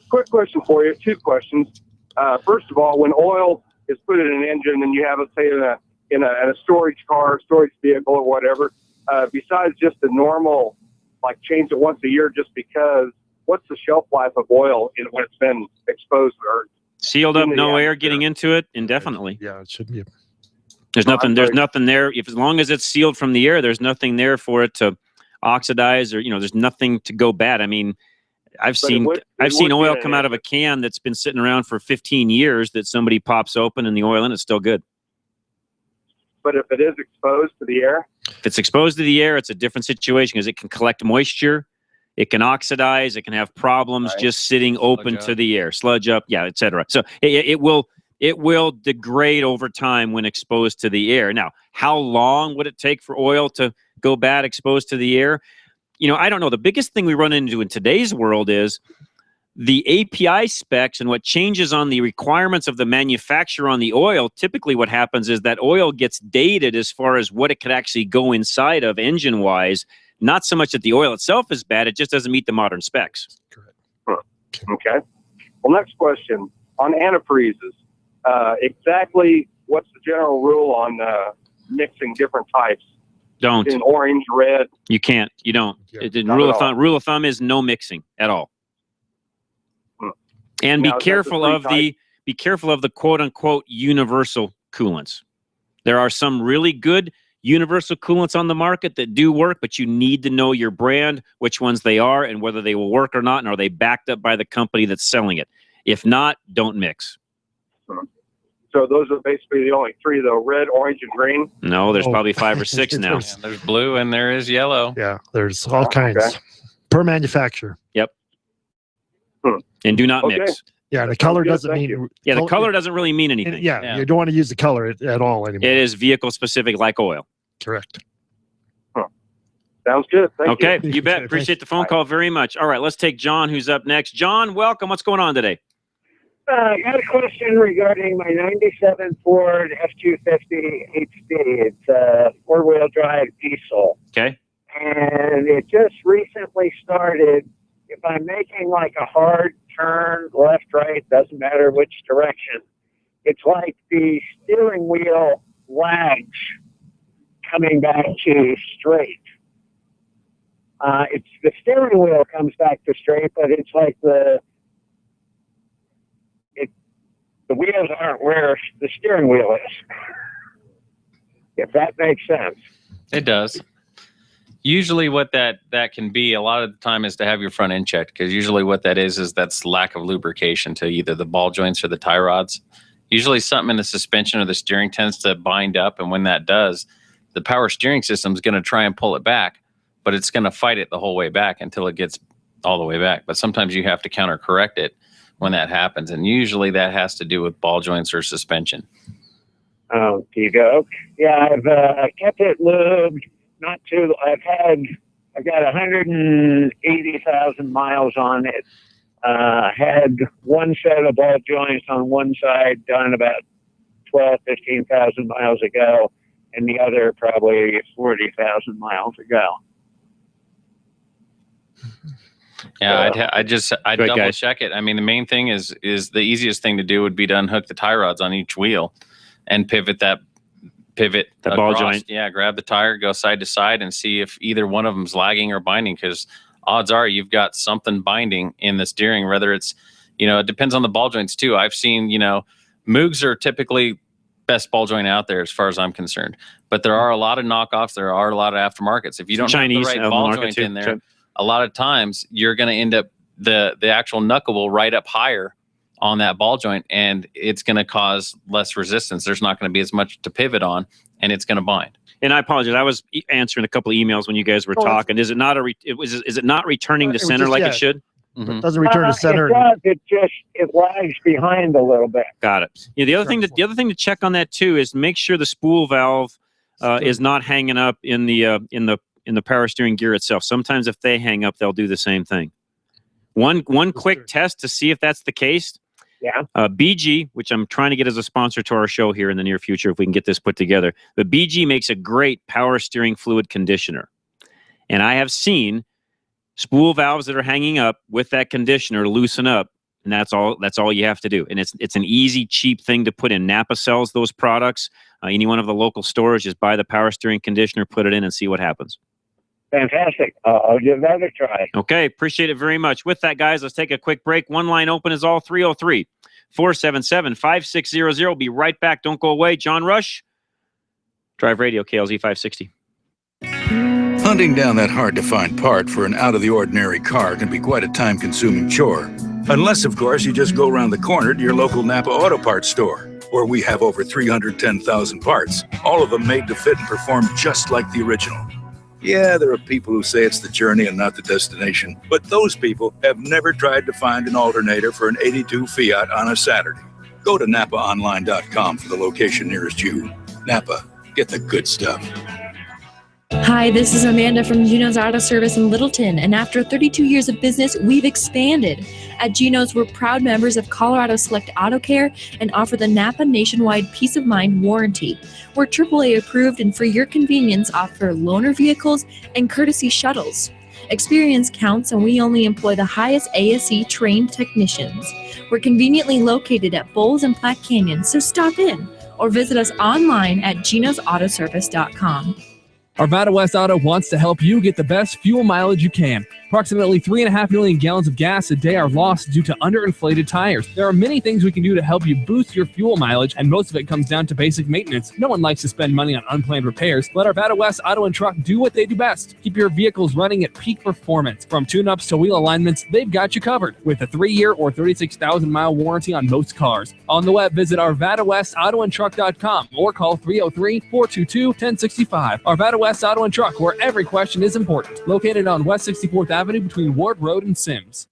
Quick question for you. 2 questions. First of all, when oil is put in an engine and you have it, say, in a storage car, storage vehicle or whatever, besides just the normal, like change it once a year just because, what's the shelf life of oil when it's been exposed or sealed up, no air getting into it indefinitely? Yeah, it should be. There's nothing there. If as long as it's sealed from the air, there's nothing there for it to oxidize or, there's nothing to go bad. I mean, I've seen oil come out of a can that's been sitting around for 15 years that somebody pops open and the oil in it's still good. But if it is exposed to the air? If it's exposed to the air, it's a different situation because it can collect moisture. It can oxidize. It can have problems just sitting open to the air, sludge up, et cetera. So it will degrade over time when exposed to the air. Now, how long would it take for oil to go bad exposed to the air? I don't know. The biggest thing we run into in today's world is the API specs and what changes on the requirements of the manufacturer on the oil. Typically what happens is that oil gets dated as far as what it could actually go inside of engine-wise. Not so much that the oil itself is bad, it just doesn't meet the modern specs. Correct. Okay. Well, next question. On antifreezes, exactly what's the general rule on mixing different types? Don't. In orange, red? You can't. You don't. Rule of thumb is no mixing at all. And be careful of the quote unquote universal coolants. There are some really good universal coolants on the market that do work, but you need to know your brand, which ones they are, and whether they will work or not, and are they backed up by the company that's selling it. If not, don't mix. So those are basically the only 3, though: red, orange, and green. No, there's probably 5 or 6 now. There's blue and there is yellow. Yeah, there's all kinds per manufacturer. Yep. And do not mix. Yeah, the color doesn't mean. Yeah, the color doesn't really mean anything. Yeah, you don't want to use the color at all anymore. It is vehicle specific, like oil. Correct. Sounds good. Thank okay, you. you bet. Appreciate the phone call very much. All right, let's take John, who's up next. John, welcome. What's going on today? I got a question regarding my 97 Ford F-250 HD. It's a four-wheel drive diesel. Okay. And it just recently started. If I'm making like a hard turn, left, right, doesn't matter which direction, it's like the steering wheel lags coming back to straight. It's the steering wheel comes back to straight, but it's like the wheels aren't where the steering wheel is. If that makes sense. It does. Usually what that can be a lot of the time is to have your front end checked, because usually what that is that's lack of lubrication to either the ball joints or the tie rods. Usually something in the suspension or the steering tends to bind up, and when that does, the power steering system is going to try and pull it back, but it's going to fight it the whole way back until it gets all the way back. But sometimes you have to counter correct it when that happens, and usually that has to do with ball joints or suspension. Okie doke. Yeah, I've kept it lubed. Not too. I've got 180,000 miles on it. Had one set of ball joints on one side done about 15,000 miles ago, and the other probably 40,000 miles ago. Yeah, I'd double check it. I mean, the main thing is the easiest thing to do would be to unhook the tie rods on each wheel and pivot the ball joint. Yeah, grab the tire, go side to side, and see if either one of them's lagging or binding, because odds are you've got something binding in the steering, whether it's, it depends on the ball joints too. I've seen, Moogs are typically best ball joint out there as far as I'm concerned, but there are a lot of knockoffs. There are a lot of aftermarkets. If you don't have the right ball joint in there, a lot of times you're going to end up the actual knuckle right up higher on that ball joint, and it's going to cause less resistance. There's not going to be as much to pivot on, and it's going to bind. And I apologize. I was answering a couple of emails when you guys were talking. Is it not is it not returning to center like it should? Mm-hmm. It doesn't return to center. It does. It lags behind a little bit. Got it. Yeah. The other thing to check on that too is make sure the spool valve is not hanging up in the power steering gear itself. Sometimes if they hang up, they'll do the same thing. One quick test to see if that's the case. Yeah. BG, which I'm trying to get as a sponsor to our show here in the near future, if we can get this put together. But BG makes a great power steering fluid conditioner. And I have seen spool valves that are hanging up with that conditioner loosen up. And that's all you have to do. And it's an easy, cheap thing to put in. Napa sells those products. Any one of the local stores, just buy the power steering conditioner, put it in, and see what happens. Fantastic. I'll give that a try. Okay, appreciate it very much. With that, guys, let's take a quick break. One line open is all 303-477-5600. Be right back. Don't go away. John Rush, Drive Radio, KLZ 560. Hunting down that hard-to-find part for an out-of-the-ordinary car can be quite a time-consuming chore. Unless, of course, you just go around the corner to your local Napa Auto Parts store, where we have over 310,000 parts, all of them made to fit and perform just like the original. Yeah, there are people who say it's the journey and not the destination, but those people have never tried to find an alternator for an 82 Fiat on a Saturday. Go to NapaOnline.com for the location nearest you. Napa, get the good stuff. Hi, this is Amanda from Geno's Auto Service in Littleton, and after 32 years of business, we've expanded. At Geno's, we're proud members of Colorado Select Auto Care and offer the Napa Nationwide Peace of Mind warranty. We're AAA approved and for your convenience offer loaner vehicles and courtesy shuttles. Experience counts, and we only employ the highest ASE trained technicians. We're conveniently located at Bowles and Platte Canyon, so stop in or visit us online at genosautoservice.com. Arvada West Auto wants to help you get the best fuel mileage you can. Approximately 3.5 million gallons of gas a day are lost due to underinflated tires. There are many things we can do to help you boost your fuel mileage, and most of it comes down to basic maintenance. No one likes to spend money on unplanned repairs. Let Arvada West Auto and Truck do what they do best. Keep your vehicles running at peak performance. From tune-ups to wheel alignments, they've got you covered with a 3-year or 36,000-mile warranty on most cars. On the web, visit ArvadaWestAutoandTruck.com or call 303-422-1065. Arvada West Auto and Truck, where every question is important. Located on West 64th Avenue between Ward Road and Sims.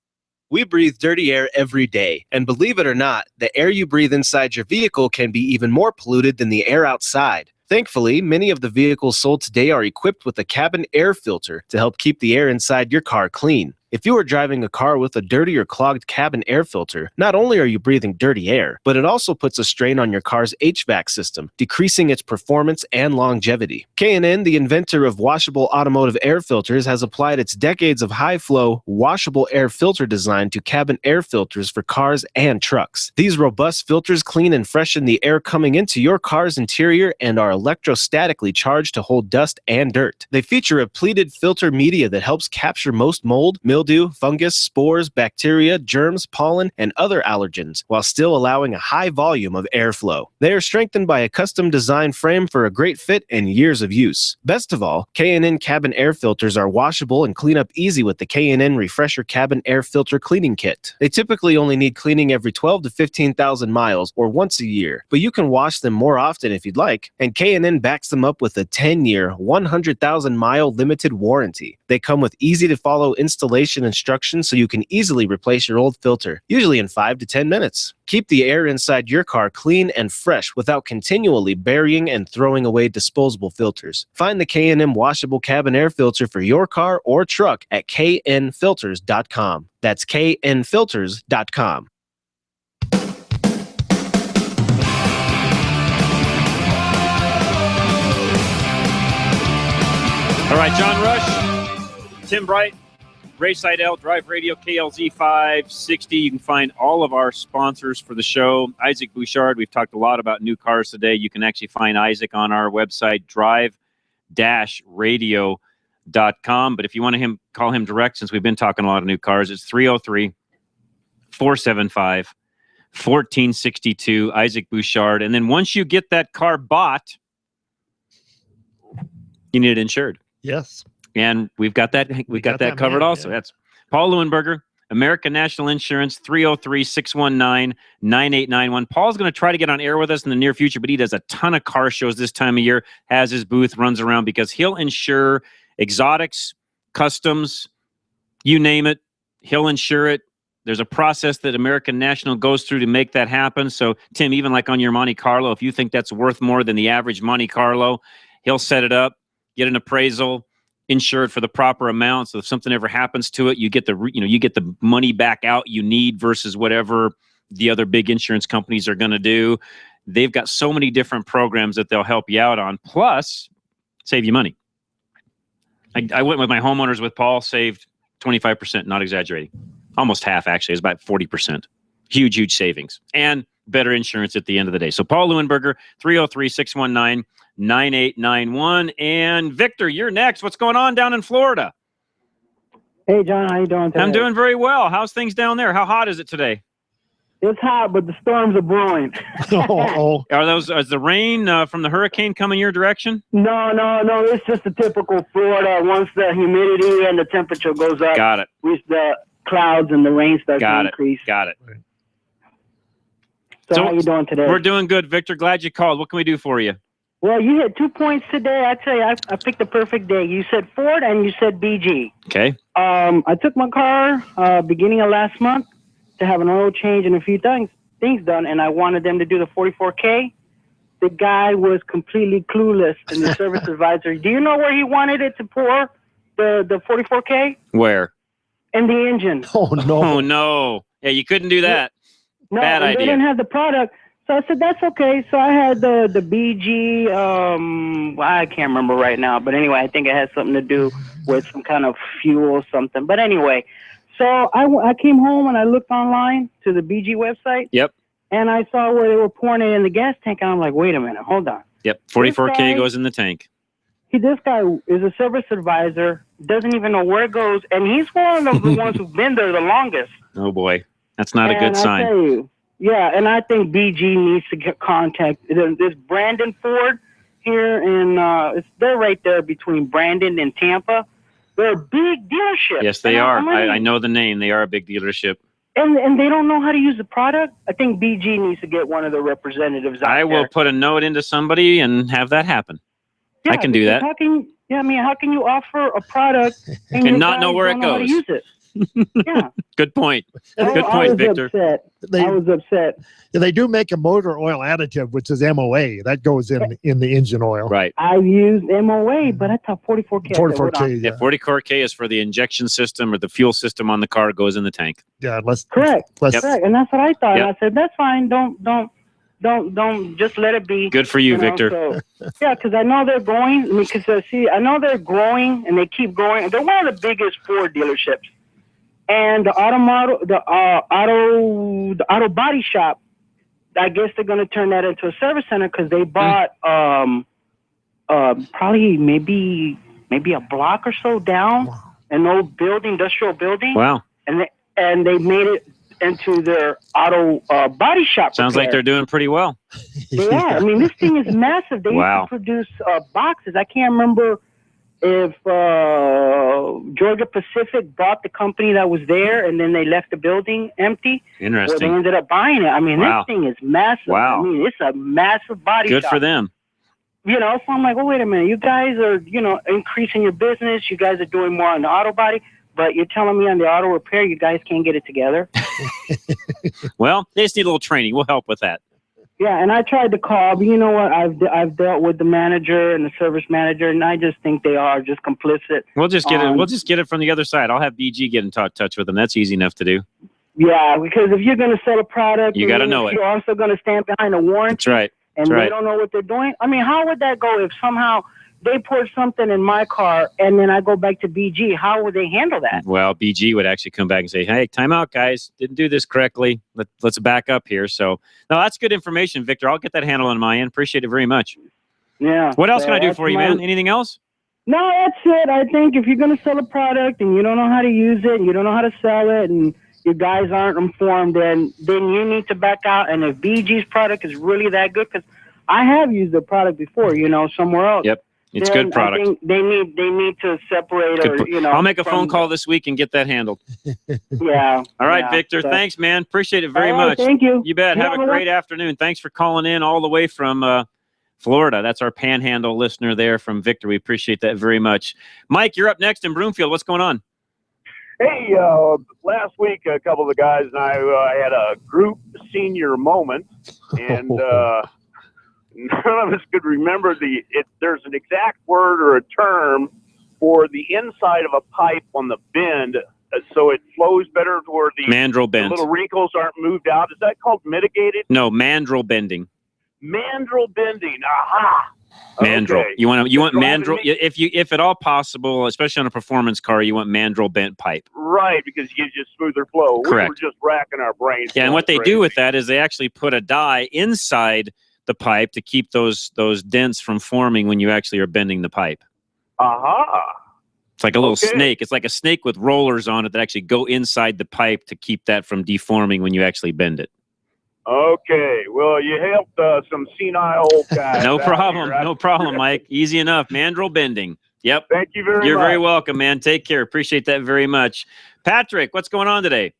We breathe dirty air every day, and believe it or not, the air you breathe inside your vehicle can be even more polluted than the air outside. Thankfully, many of the vehicles sold today are equipped with a cabin air filter to help keep the air inside your car clean. If you are driving a car with a dirty or clogged cabin air filter, not only are you breathing dirty air, but it also puts a strain on your car's HVAC system, decreasing its performance and longevity. K&N, the inventor of washable automotive air filters, has applied its decades of high-flow, washable air filter design to cabin air filters for cars and trucks. These robust filters clean and freshen the air coming into your car's interior and are electrostatically charged to hold dust and dirt. They feature a pleated filter media that helps capture most mold, mildew, fungus, spores, bacteria, germs, pollen, and other allergens, while still allowing a high volume of airflow. They are strengthened by a custom design frame for a great fit and years of use. Best of all, K&N cabin air filters are washable and clean up easy with the K&N Refresher Cabin Air Filter Cleaning Kit. They typically only need cleaning every 12 to 15,000 miles or once a year, but you can wash them more often if you'd like, and K&N backs them up with a 10-year, 100,000-mile limited warranty. They come with easy-to-follow installation instructions so you can easily replace your old filter, usually in 5 to 10 minutes. Keep the air inside your car clean and fresh without continually burying and throwing away disposable filters. Find the K&N washable cabin air filter for your car or truck at knfilters.com. That's knfilters.com. All right, John Rush, Tim Bright, Ray Seidel, Drive Radio, KLZ 560. You can find all of our sponsors for the show. Isaac Bouchard, we've talked a lot about new cars today. You can actually find Isaac on our website, drive-radio.com. But if you want to call him direct, since we've been talking a lot of new cars, it's 303-475-1462, Isaac Bouchard. And then once you get that car bought, you need it insured. Yes. And we've got that covered also. Yeah. That's Paul Leuenberger, American National Insurance, 303-619-9891. Paul's going to try to get on air with us in the near future, but he does a ton of car shows this time of year, has his booth, runs around, because he'll insure exotics, customs, you name it, he'll insure it. There's a process that American National goes through to make that happen. So, Tim, even like on your Monte Carlo, if you think that's worth more than the average Monte Carlo, he'll set it up, get an appraisal, insured for the proper amount. So if something ever happens to it, you get the money back out you need versus whatever the other big insurance companies are going to do. They've got so many different programs that they'll help you out on, plus save you money. I went with my homeowners with Paul, saved 25%, not exaggerating. Almost half, actually. It's about 40%. Huge, huge savings. And better insurance at the end of the day. So Paul Leuenberger, 303-619-9891. And Victor, you're next. What's going on down in Florida? Hey, John, how you doing today? I'm doing very well. How's things down there? How hot is it today? It's hot, but the storms are brewing. Is the rain from the hurricane coming your direction? No. It's just the typical Florida. Once the humidity and the temperature goes up, got it. The clouds and the rain starts to increase. Got it. So how you doing today? We're doing good, Victor. Glad you called. What can we do for you? Well, you hit 2 points today. I tell you, I picked the perfect day. You said Ford and you said BG. Okay. I took my car beginning of last month to have an oil change and a few things done, and I wanted them to do the 44K. The guy was completely clueless in the service advisor. Do you know where he wanted it to pour the 44K? Where? In the engine. Oh, no. Oh, no. Yeah, you couldn't do that. No, bad idea. They didn't have the product. So I said, that's okay. So I had the BG, I can't remember right now. But anyway, I think it has something to do with some kind of fuel or something. But anyway, so I came home and I looked online to the BG website. Yep. And I saw where they were pouring it in the gas tank. And I'm like, wait a minute, hold on. Yep, 44K goes in the tank. This guy is a service advisor, doesn't even know where it goes. And he's one of the ones who've been there the longest. Oh, boy. That's not a good sign. I tell you, yeah, and I think BG needs to get contact. This Brandon Ford here they're right there between Brandon and Tampa. They're a big dealership. Yes, they are. I know the name. They are a big dealership. And they don't know how to use the product. I think BG needs to get one of the representatives out I will put a note into somebody and have that happen. I can do that. How can you offer a product and not know where it goes? How to use it? Yeah. Good point. I Good was point, Victor. upset. I was upset. They do make a motor oil additive, which is MOA. That goes in the engine oil. Right. I used MOA, but I thought 44K. 44K, Yeah, 44K is for the injection system or the fuel system on the car goes in the tank. Yeah, let's Correct. Yep. Correct. And that's what I thought. Yep. I said, that's fine. Don't just let it be. Good for you, know, Victor. So, yeah, because I know they're going. I mean, I know they're growing and they keep growing. They're one of the biggest Ford dealerships. And the auto body shop, I guess they're going to turn that into a service center because they bought probably maybe a block or so down, an old building, industrial building. Wow. And they made it into their auto body shop. Sounds like they're doing pretty well. Yeah, I mean, this thing is massive. They Wow. used to produce boxes. I can't remember if Georgia Pacific bought the company that was there and then they left the building empty. Interesting. Or they ended up buying it. I mean, Wow. this thing is massive. Wow. I mean, it's a massive body Good shop. for them. You know, so I'm like, well, wait a minute. You guys are, increasing your business. You guys are doing more on the auto body, but you're telling me on the auto repair, you guys can't get it together. Well, they just need a little training. We'll help with that. Yeah, and I tried to call, but you know what? I've dealt with the manager and the service manager, and I just think they are just complicit. We'll just get it. We'll just get it from the other side. I'll have BG get in touch with them. That's easy enough to do. Yeah, because if you're going to sell a product, You gotta know it. You're also going to stand behind a warranty. That's right. And That's right. they don't know what they're doing. I mean, how would that go if somehow they pour something in my car and then I go back to BG? How would they handle that? Well, BG would actually come back and say, "Hey, time out, guys. Didn't do this correctly. Let's back up here." So, no, that's good information, Victor. I'll get that handled on my end. Appreciate it very much. Yeah. What else can I do that's for you, my- man? Anything else? No, that's it. I think if you're going to sell a product and you don't know how to use it and you don't know how to sell it and you guys aren't informed, then you need to back out. And if BG's product is really that good, because I have used the product before, somewhere else. Yep. It's then good product. I think they need to separate I'll make a phone from- call this week and get that handled. Yeah. All right, yeah, Victor. so- Thanks, man. Appreciate it very All right, much. thank you. You bet. You Have have a a great afternoon. Thanks for calling in all the way from Florida. That's our Panhandle listener there from Victor. We appreciate that very much. Mike, you're up next in Broomfield. What's going on? Hey, last week, a couple of the guys and I had a group senior moment, and none of us could remember there's an exact word or a term for the inside of a pipe on the bend, so it flows better toward the Mandrel the bend. little wrinkles aren't moved out. Is that called mitigated? No, mandrel bending. Mandrel bending. Aha. Mandrel. Okay. You want Driving mandrel me- if at all possible, especially on a performance car, you want mandrel bent pipe. Right, because you get just smoother flow. Correct. We were just racking our brains. Yeah, and what they crazy. do with that is they actually put a die inside the pipe to keep those dents from forming when you actually are bending the pipe. Aha. It's like a little Okay. snake. It's like a snake with rollers on it that actually go inside the pipe to keep that from deforming when you actually bend it. Okay, well, you helped some senile old guys. No out problem. here. No problem, Mike. Easy enough. Mandrel bending. Yep. Thank you very You're much. very welcome, man. Take care. Appreciate that very much. Patrick, what's going on today?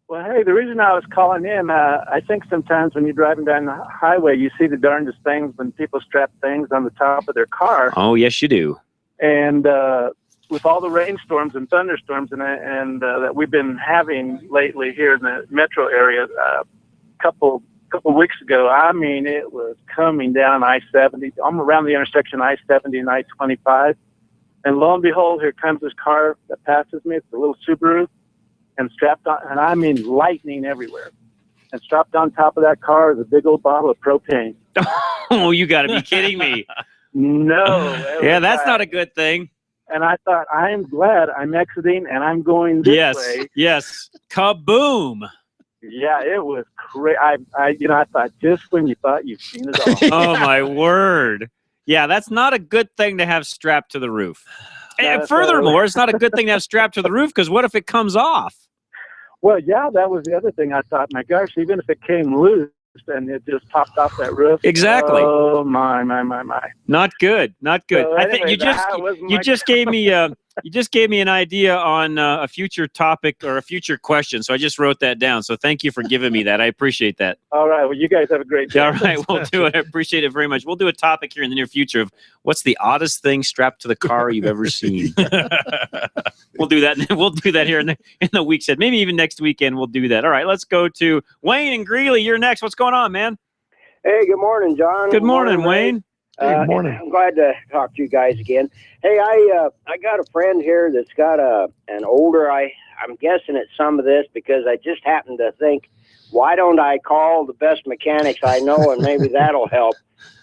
Well, hey, the reason I was calling in, I think sometimes when you're driving down the highway, you see the darndest things when people strap things on the top of their car. Oh, yes, you do. And with all the rainstorms and thunderstorms and that we've been having lately here in the metro area, couple weeks ago, I mean, it was coming down I-70. I'm around the intersection I-70 and I-25. And lo and behold, here comes this car that passes me. It's a little Subaru. And strapped on, and I mean lightning everywhere. And strapped on top of that car is a big old bottle of propane. Oh, you got to be kidding me. No. Yeah, that's not a good thing. And I thought, I am glad I'm exiting and I'm going this Yes. way. Yes. Kaboom. Yeah, it was crazy. I thought just when you thought you've seen it all. Oh, my word. Yeah, that's not a good thing to have strapped to the roof. And That's furthermore, it's not a good thing to have strapped to the roof because what if it comes off? Well, yeah, that was the other thing. I thought, my gosh, even if it came loose and it just popped off that roof. Exactly. Oh, my. Not good. Not good. So I think anyway, you that was you my just gave me You just gave me an idea on a future topic or a future question, so I just wrote that down. So thank you for giving me that. I appreciate that. All right. Well, you guys have a great day. All right, we'll do it. I appreciate it very much. We'll do a topic here in the near future of what's the oddest thing strapped to the car you've ever seen. We'll do that. We'll do that here in the weeks ahead. Maybe even next weekend we'll do that. All right, let's go to Wayne and Greeley. You're next. What's going on, man? Hey, good morning, John. Good morning, Wayne. Good morning. I'm glad to talk to you guys again. Hey, I got a friend here that's got an older. I'm guessing it's some of this because I just happened to think, why don't I call the best mechanics I know and maybe that'll help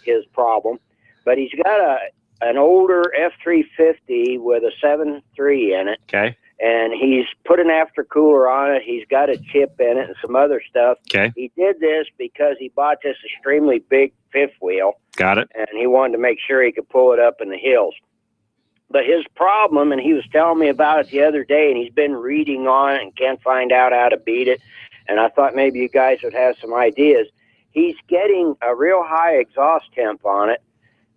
his problem. But he's got an older F-350 with a 7.3 in it. Okay. And he's put an aftercooler on it. He's got a chip in it and some other stuff. Okay. He did this because he bought this extremely big fifth wheel. Got it. And he wanted to make sure he could pull it up in the hills. But his problem, and he was telling me about it the other day, and he's been reading on it and can't find out how to beat it. And I thought maybe you guys would have some ideas. He's getting a real high exhaust temp on it.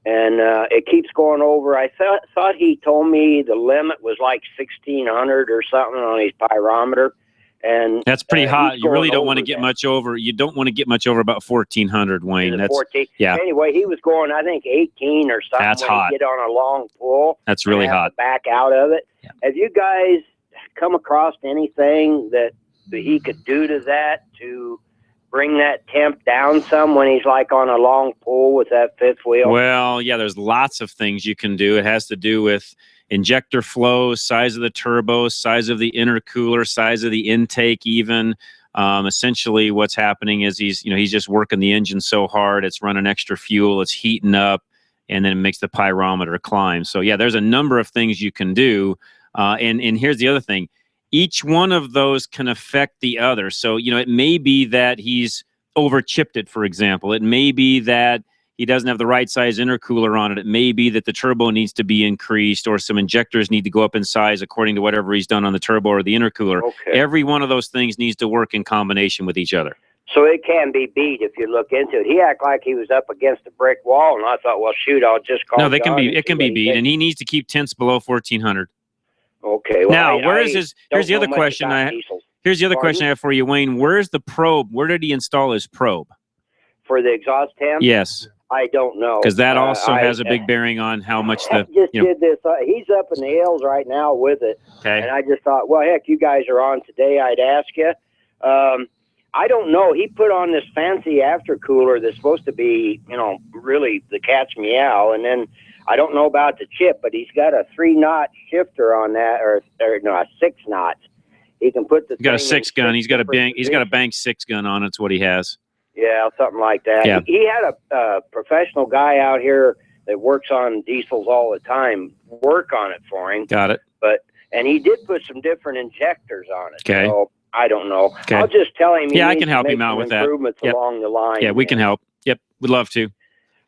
And it keeps going over. I thought he told me the limit was like 1,600 or something on his pyrometer. And that's pretty hot. You really don't want to get much over. You don't want to get much over about 1,400, Wayne. That's 14. Yeah. Anyway, he was going, I think, 18 or something. That's when hot. You get on a long pull. That's really hot. Back out of it. Yeah. Have you guys come across anything that he could do to that to bring that temp down some when he's like on a long pull with that fifth wheel? Well, yeah, there's lots of things you can do. It has to do with injector flow, size of the turbo, size of the intercooler, size of the intake even. Essentially what's happening is he's just working the engine so hard, it's running extra fuel, it's heating up, and then it makes the pyrometer climb. So yeah, there's a number of things you can do. And here's the other thing. Each one of those can affect the other. So, it may be that he's over-chipped it, for example. It may be that he doesn't have the right size intercooler on it. It may be that the turbo needs to be increased or some injectors need to go up in size according to whatever he's done on the turbo or the intercooler. Okay. Every one of those things needs to work in combination with each other. So it can be beat if you look into it. He acted like he was up against a brick wall, and I thought, well, shoot, I'll just call. No, it can be beat, and he needs to keep tenths below 1,400. Okay. Well, now, here's the other question Here's the other question I have for you, Wayne. Where's the probe? Where did he install his probe? For the exhaust temp? Yes. I don't know. Because that also has a big bearing on how much did this. He's up in the hills right now with it. Okay. And I just thought, well, heck, you guys are on today. I'd ask you. I don't know. He put on this fancy aftercooler that's supposed to be, really the cat's meow. And then I don't know about the chip, but he's got a 3-knot shifter on that, or no, a 6 knots. He can put the. He's got a 6-gun. He's got a bank. He's got a bank 6-gun on it. It's what he has. Yeah, something like that. Yeah. He had a professional guy out here that works on diesels all the time work on it for him. Got it. And he did put some different injectors on it. Okay. So I don't know. Okay. I'll just tell him. I can help him out with that. Improvements along the line. Yeah, we can help. Yep, we'd love to.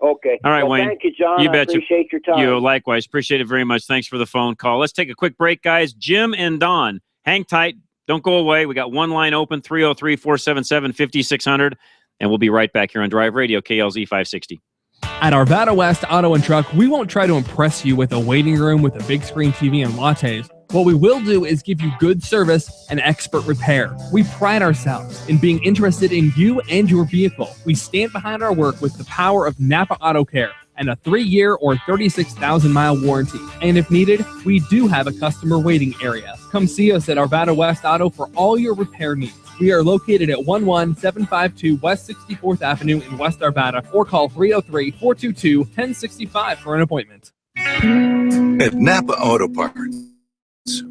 Okay. All right, well, Wayne. Thank you, John. You I betcha. appreciate your time. You likewise. Appreciate it very much. Thanks for the phone call. Let's take a quick break, guys. Jim and Don, hang tight. Don't go away. We got one line open, 303-477-5600. And we'll be right back here on Drive Radio, KLZ 560. At Arvada West Auto and Truck, we won't try to impress you with a waiting room with a big screen TV and lattes. What we will do is give you good service and expert repair. We pride ourselves in being interested in you and your vehicle. We stand behind our work with the power of Napa Auto Care and a 3-year or 36,000-mile warranty. And if needed, we do have a customer waiting area. Come see us at Arvada West Auto for all your repair needs. We are located at 11752 West 64th Avenue in West Arvada, or call 303-422-1065 for an appointment. At Napa Auto Parts,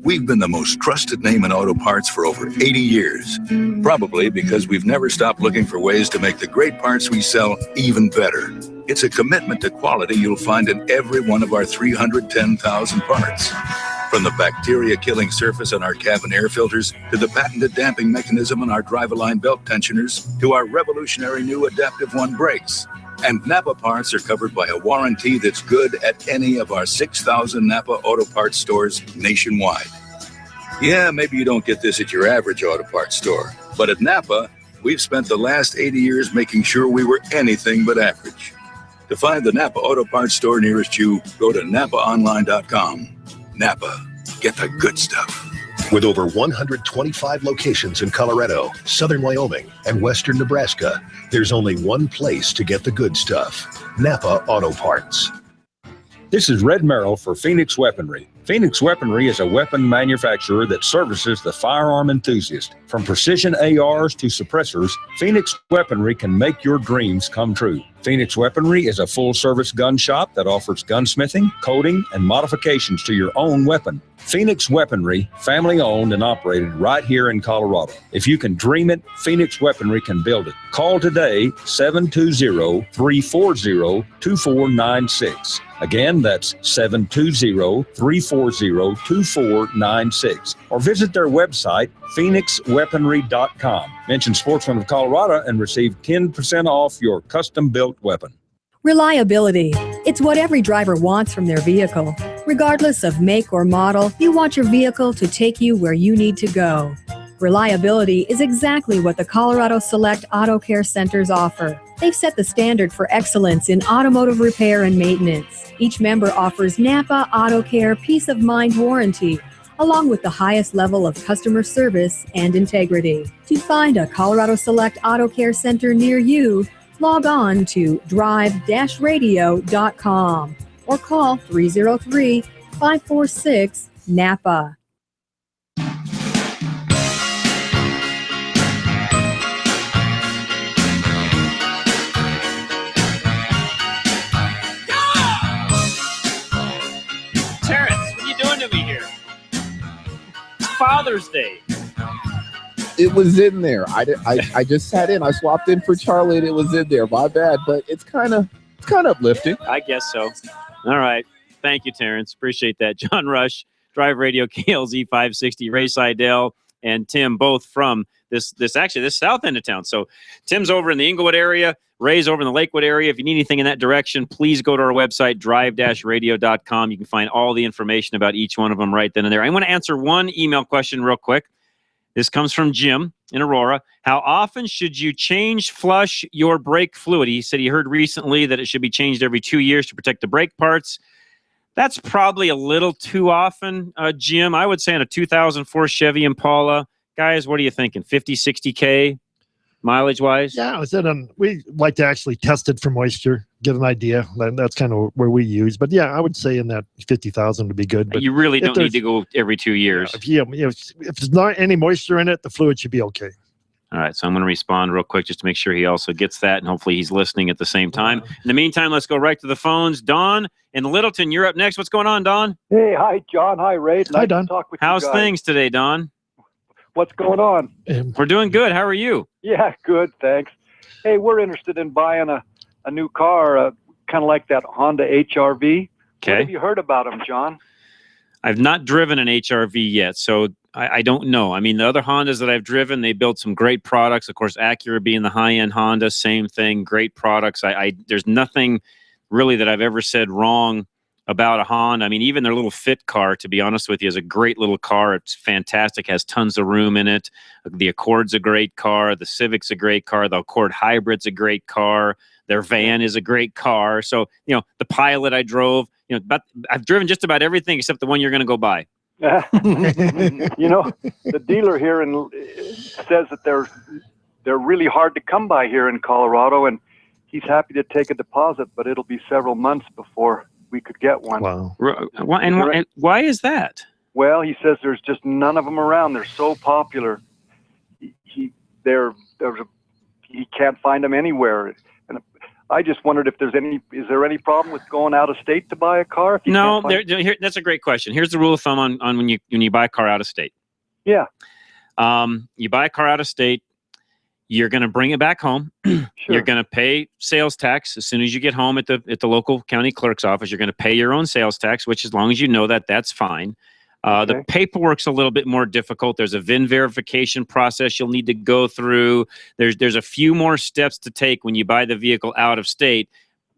we've been the most trusted name in auto parts for over 80 years. Probably because we've never stopped looking for ways to make the great parts we sell even better. It's a commitment to quality you'll find in every one of our 310,000 parts. From the bacteria-killing surface on our cabin air filters, to the patented damping mechanism on our drive-align belt tensioners, to our revolutionary new Adaptive One brakes. And Napa parts are covered by a warranty that's good at any of our 6,000 Napa Auto Parts stores nationwide. Yeah, maybe you don't get this at your average auto parts store, but at Napa, we've spent the last 80 years making sure we were anything but average. To find the Napa Auto Parts store nearest you, go to NapaOnline.com. Napa, get the good stuff. With over 125 locations in Colorado, southern Wyoming, and western Nebraska, there's only one place to get the good stuff: Napa Auto Parts. This is Red Merrill for Phoenix Weaponry. Phoenix Weaponry is a weapon manufacturer that services the firearm enthusiast. From precision ARs to suppressors, Phoenix Weaponry can make your dreams come true. Phoenix Weaponry is a full-service gun shop that offers gunsmithing, coating, and modifications to your own weapon. Phoenix Weaponry, family-owned and operated right here in Colorado. If you can dream it, Phoenix Weaponry can build it. Call today, 720-340-2496. Again, that's 720-340-2496. Or visit their website, phoenixweaponry.com. Mention Sportsman of Colorado and receive 10% off your custom-built weapon. Reliability. It's what every driver wants from their vehicle. Regardless of make or model, you want your vehicle to take you where you need to go. Reliability is exactly what the Colorado Select Auto Care Centers offer. They've set the standard for excellence in automotive repair and maintenance. Each member offers Napa Auto Care Peace of Mind warranty, along with the highest level of customer service and integrity. To find a Colorado Select Auto Care Center near you, log on to drive-radio.com or call 303-546-NAPA. Terrence, what are you doing to me here? It's Father's Day. It was in there. I just sat in. I swapped in for Charlie, and it was in there. My bad, but it's kind of uplifting. I guess so. All right. Thank you, Terrence. Appreciate that. John Rush, Drive Radio, KLZ 560, Ray Seidel, and Tim, both from this south end of town. So Tim's over in the Inglewood area. Ray's over in the Lakewood area. If you need anything in that direction, please go to our website, drive-radio.com. You can find all the information about each one of them right then and there. I want to answer one email question real quick. This comes from Jim in Aurora. How often should you flush your brake fluid? He said he heard recently that it should be changed every 2 years to protect the brake parts. That's probably a little too often, Jim. I would say on a 2004 Chevy Impala. Guys, what are you thinking? 50, 60K mileage-wise? Yeah, we like to actually test it for moisture, get an idea. That's kind of where we use. But yeah, I would say in that 50,000 would be good. But you really don't need to go every 2 years. If there's not any moisture in it, the fluid should be okay. All right, so I'm going to respond real quick just to make sure he also gets that, and hopefully he's listening at the same time. In the meantime, let's go right to the phones. Don in Littleton, you're up next. What's going on, Don? Hey, hi, John. Hi, Ray. Hi, Don. To talk with How's you guys. things today, Don? What's going on? We're doing good. How are you? Yeah, good, thanks. Hey, we're interested in buying a new car, kind of like that Honda HR-V. Okay. What have you heard about them, John? I've not driven an HR-V yet, so I don't know. I mean, the other Hondas that I've driven, they built some great products. Of course, Acura being the high-end Honda, same thing, great products. There's nothing really that I've ever said wrong about a Honda. I mean, even their little Fit car, to be honest with you, is a great little car. It's fantastic, has tons of room in it. The Accord's a great car. The Civic's a great car. The Accord Hybrid's a great car. Their van is a great car. So, the Pilot I drove, but I've driven just about everything except the one you're going to go buy. The dealer here says that they're really hard to come by here in Colorado, and he's happy to take a deposit, but it'll be several months before we could get one. Wow. And why is that? Well, he says there's just none of them around. They're so popular. He can't find them anywhere. And I just wondered if is there any problem with going out of state to buy a car? No, that's a great question. Here's the rule of thumb on when you buy a car out of state. Yeah. You buy a car out of state, you're going to bring it back home. Sure. You're going to pay sales tax as soon as you get home at the local county clerk's office. You're going to pay your own sales tax, which as long as you know that's fine. Okay. The paperwork's a little bit more difficult. There's a VIN verification process you'll need to go through. There's a few more steps to take when you buy the vehicle out of state.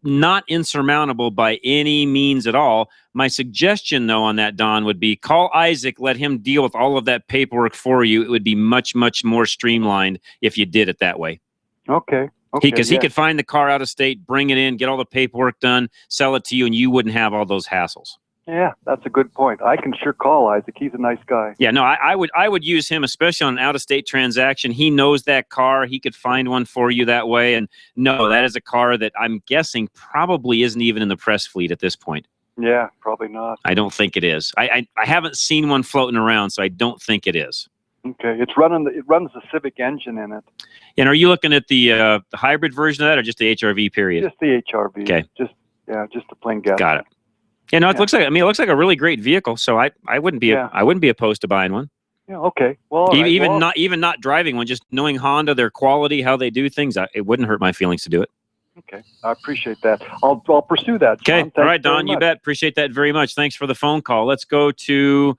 Not insurmountable by any means at all. My suggestion, though, on that, Don, would be call Isaac, let him deal with all of that paperwork for you. It would be much, much more streamlined if you did it that way. Okay. Because he could find the car out of state, bring it in, get all the paperwork done, sell it to you, and you wouldn't have all those hassles. Yeah, that's a good point. I can sure call Isaac. He's a nice guy. Yeah, no, I would use him, especially on an out-of-state transaction. He knows that car. He could find one for you that way. And no, that is a car that I'm guessing probably isn't even in the press fleet at this point. Yeah, probably not. I don't think it is. I haven't seen one floating around, so I don't think it is. Okay, it runs the Civic engine in it. And are you looking at the hybrid version of that, or just the HRV period? Just the HRV. Okay. Just the plain gas. Got it. Yeah, no, it looks like. I mean, it looks like a really great vehicle. So I wouldn't be I wouldn't be opposed to buying one. Yeah. Okay. Well, even not driving one, just knowing Honda, their quality, how they do things, it wouldn't hurt my feelings to do it. Okay, I appreciate that. I'll pursue that. John. Okay. All right, Don, you bet. Appreciate that very much. Thanks for the phone call. Let's go to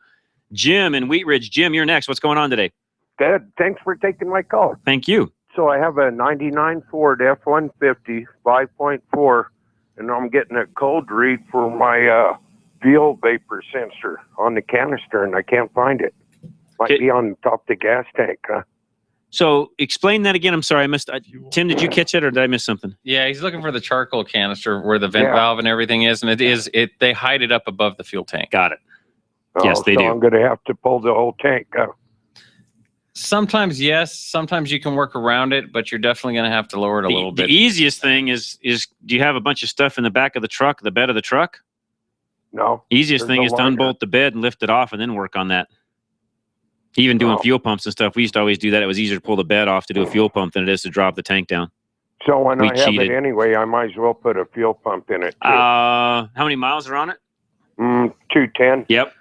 Jim in Wheat Ridge. Jim, you're next. What's going on today? Dad, thanks for taking my call. Thank you. So I have a 99 Ford F-150 5.4, and I'm getting a code read for my fuel vapor sensor on the canister, and I can't find it. Might be on top of the gas tank, huh? So explain that again. I'm sorry, I missed. Tim, did you catch it, or did I miss something? Yeah, he's looking for the charcoal canister where the vent valve and everything is, and they hide it up above the fuel tank. Got it. Oh, yes, they so do. I'm going to have to pull the whole tank out. Sometimes yes, sometimes you can work around it, but you're definitely going to have to lower it a little bit. The easiest thing is do you have a bunch of stuff in the back of the truck, the bed of the truck? No. Easiest thing is to unbolt the bed and lift it off, and then work on that. Even doing fuel pumps and stuff, we used to always do that. It was easier to pull the bed off to do a fuel pump than it is to drop the tank down. So when We I have cheated. it anyway, I might as well put a fuel pump in it. Too. How many miles are on it? 210. Yep.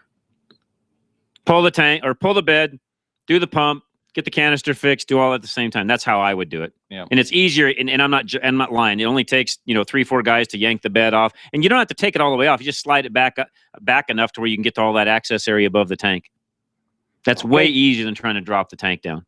Pull the tank or pull the bed, do the pump, get the canister fixed, do all at the same time. That's how I would do it. Yeah. And it's easier. And I'm not lying. It only takes 3-4 guys to yank the bed off, and you don't have to take it all the way off. You just slide it back enough to where you can get to all that access area above the tank. That's way easier than trying to drop the tank down.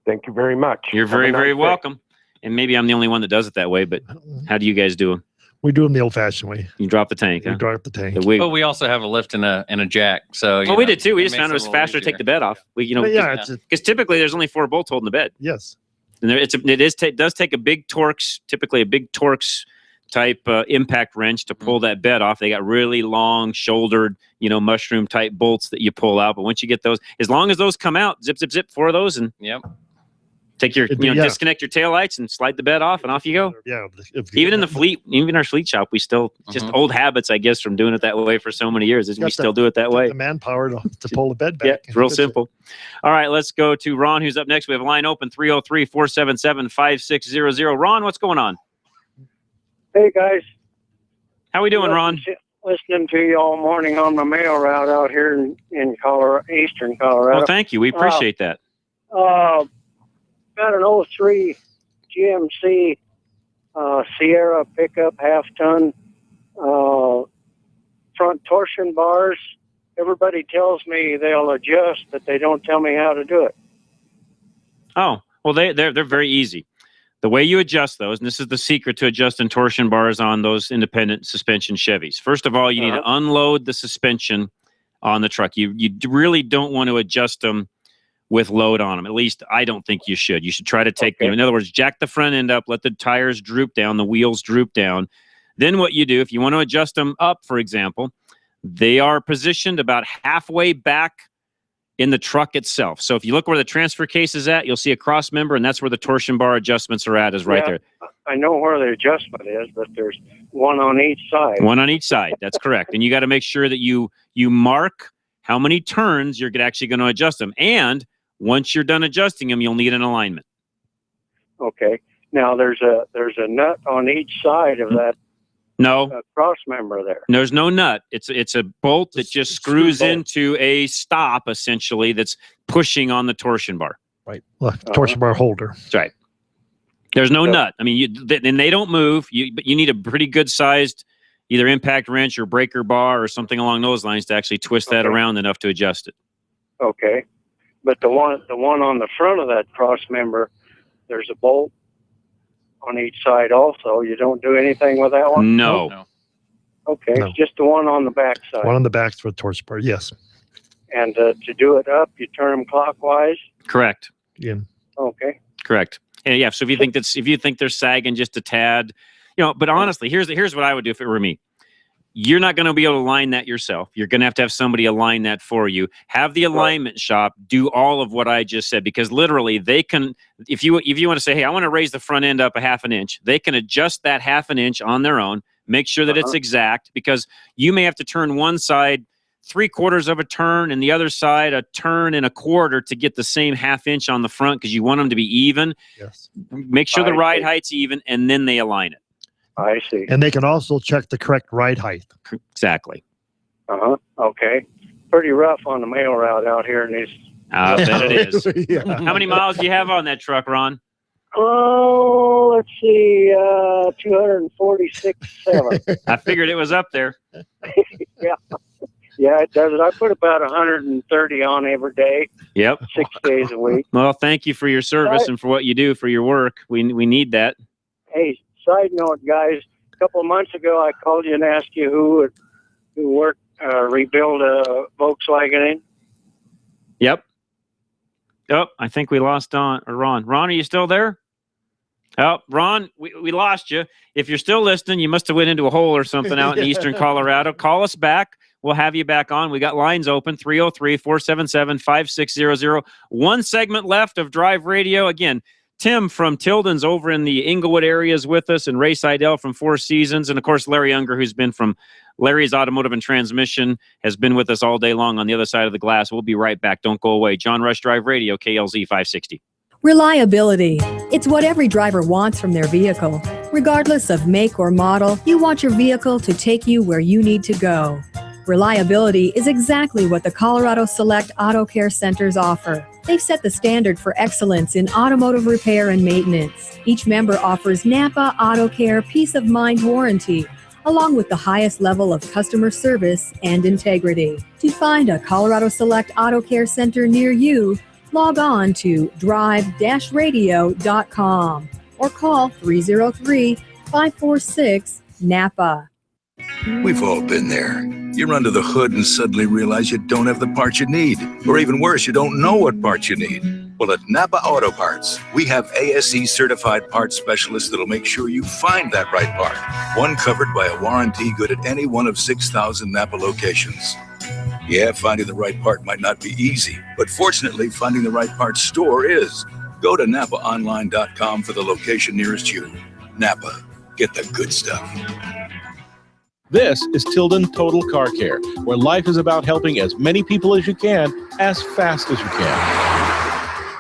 Thank you very much. You're very, Have a nice very day. welcome. And maybe I'm the only one that does it that way, but how do you guys do them? We do them the old-fashioned way. You drop the tank, We huh? drop the tank. But we also have a lift and a jack. So we did too. We just makes found it was a little faster to take easier. the bed off. It's Because typically there's only 4 bolts holding the bed. Yes. And it does take a big Torx, typically a big Torx type impact wrench to pull that bed off. They got really long shouldered, mushroom type bolts that you pull out. But once you get those, as long as those come out, zip, 4 of those, and take your, disconnect your taillights and slide the bed off, and off you go. Yeah. Even in the fleet, even in our fleet shop, we still just old habits, I guess, from doing it that way for so many years. Is we still do it that way. The manpower to pull the bed back. Yeah, it's real simple. All right, let's go to Ron, who's up next. We have a line open, 303-477-5600. Ron, what's going on? Hey, guys. How we doing, Ron? Listening to you all morning on my mail route out here in Colorado, eastern Colorado. Well, thank you. We appreciate that. Got an 03 GMC Sierra pickup, half-ton, front torsion bars. Everybody tells me they'll adjust, but they don't tell me how to do it. Oh, well, they're very easy. The way you adjust those, and this is the secret to adjusting torsion bars on those independent suspension Chevys. First of all, you need to unload the suspension on the truck. You really don't want to adjust them with load on them. At least I don't think you should. You should try to take, in other words, jack the front end up, let the tires droop down, the wheels droop down. Then what you do, if you want to adjust them up, for example, they are positioned about halfway back in the truck itself. So if you look where the transfer case is at, you'll see a cross member, and that's where the torsion bar adjustments are at, is right there. I know where the adjustment is, but there's one on each side. One on each side. That's correct. And you got to make sure that you mark how many turns you're actually going to adjust them. And once you're done adjusting them, you'll need an alignment. Okay. Now there's a nut on each side of that cross member there. There's no nut. It's a bolt that just screws into a stop, essentially, that's pushing on the torsion bar. Right. Torsion bar holder. That's right. There's no nut. I mean, and they don't move. But you need a pretty good sized either impact wrench or breaker bar or something along those lines to actually twist that around enough to adjust it. Okay. But the one on the front of that cross member, there's a bolt on each side also. You don't do anything with that one? No. Okay. No. It's just the one on the back side. One on the back for the torsion bar. Yes. And to do it up, you turn them clockwise? Correct. Yeah. Okay. Correct. And yeah, so if you think they're sagging just a tad, but honestly, here's what I would do if it were me. you're not going to be able to align that yourself. You're going to have somebody align that for you. Have the alignment shop do all of what I just said, because literally they can, if you want to say, hey, I want to raise the front end up a half an inch, they can adjust that half an inch on their own, make sure that it's exact, because you may have to turn one side 3/4 of a turn and the other side a turn and a quarter to get the same half inch on the front, because you want them to be even. Yes. Make sure the ride height's even, and then they align it. I see. And they can also check the correct ride height. Exactly. Okay. Pretty rough on the mail route out here in these. I bet it is. Yeah. How many miles do you have on that truck, Ron? Oh, let's see, 246.7. I figured it was up there. Yeah, it does. I put about 130 on every day. Yep. 6 days a week. Well, thank you for your service and for what you do for your work. We need that. Hey, side note, guys, a couple of months ago, I called you and asked you who worked, rebuild a Volkswagen. Yep. Oh, I think we lost Ron. Ron, are you still there? Oh, Ron, we lost you. If you're still listening, you must have went into a hole or something out in eastern Colorado. Call us back. We'll have you back on. We got lines open, 303-477-5600. One segment left of Drive Radio. Again, Tim from Tilden's over in the Inglewood area is with us, and Ray Seidel from Four Seasons. And, of course, Larry Unger, who's been from Larry's Automotive and Transmission, has been with us all day long on the other side of the glass. We'll be right back. Don't go away. John Rush Drive Radio, KLZ 560. Reliability. It's what every driver wants from their vehicle. Regardless of make or model, you want your vehicle to take you where you need to go. Reliability is exactly what the Colorado Select Auto Care Centers offer. They've set the standard for excellence in automotive repair and maintenance. Each member offers Napa Auto Care Peace of Mind warranty, along with the highest level of customer service and integrity. To find a Colorado Select Auto Care Center near you, log on to drive-radio.com or call 303-546-NAPA. We've all been there. You're under the hood and suddenly realize you don't have the parts you need. Or even worse, you don't know what parts you need. Well, at Napa Auto Parts, we have ASE certified parts specialists that'll make sure you find that right part. One covered by a warranty good at any one of 6,000 Napa locations. Yeah, finding the right part might not be easy, but fortunately, finding the right part store is. Go to NapaOnline.com for the location nearest you. Napa, get the good stuff. This is Tilden Total Car Care, where life is about helping as many people as you can, as fast as you can.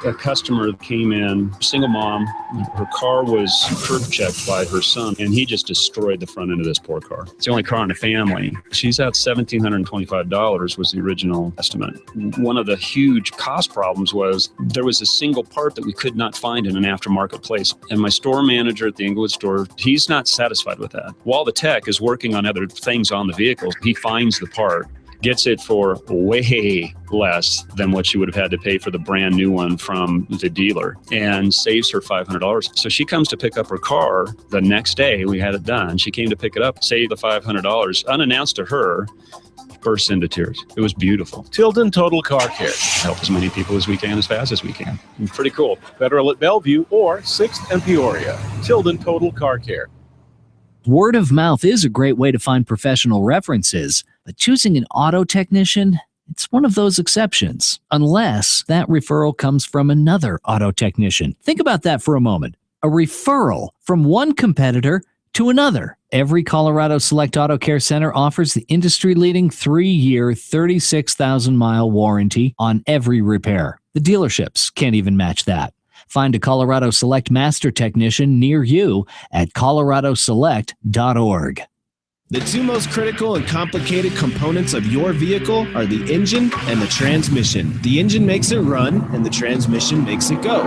A customer came in, single mom. Her car was curb checked by her son, and he just destroyed the front end of this poor car. It's the only car in the family. She's at $1,725 was the original estimate. One of the huge cost problems was there was a single part that we could not find in an aftermarket place. And my store manager at the Inglewood store, he's not satisfied with that. While the tech is working on other things on the vehicle, he finds the part, gets it for way less than what she would have had to pay for the brand new one from the dealer, and saves her $500. So she comes to pick up her car the next day. We had it done. She came to pick it up, saved the $500, unannounced to her, burst into tears. It was beautiful. Tilden Total Car Care. Help as many people as we can, as fast as we can. Pretty cool. Federal at Bellevue or 6th and Peoria. Tilden Total Car Care. Word of mouth is a great way to find professional references, but choosing an auto technician, it's one of those exceptions, unless that referral comes from another auto technician. Think about that for a moment. A referral from one competitor to another. Every Colorado Select Auto Care Center offers the industry-leading 3-year, 36,000-mile warranty on every repair. The dealerships can't even match that. Find a Colorado Select Master Technician near you at coloradoselect.org. The two most critical and complicated components of your vehicle are the engine and the transmission. The engine makes it run, and the transmission makes it go.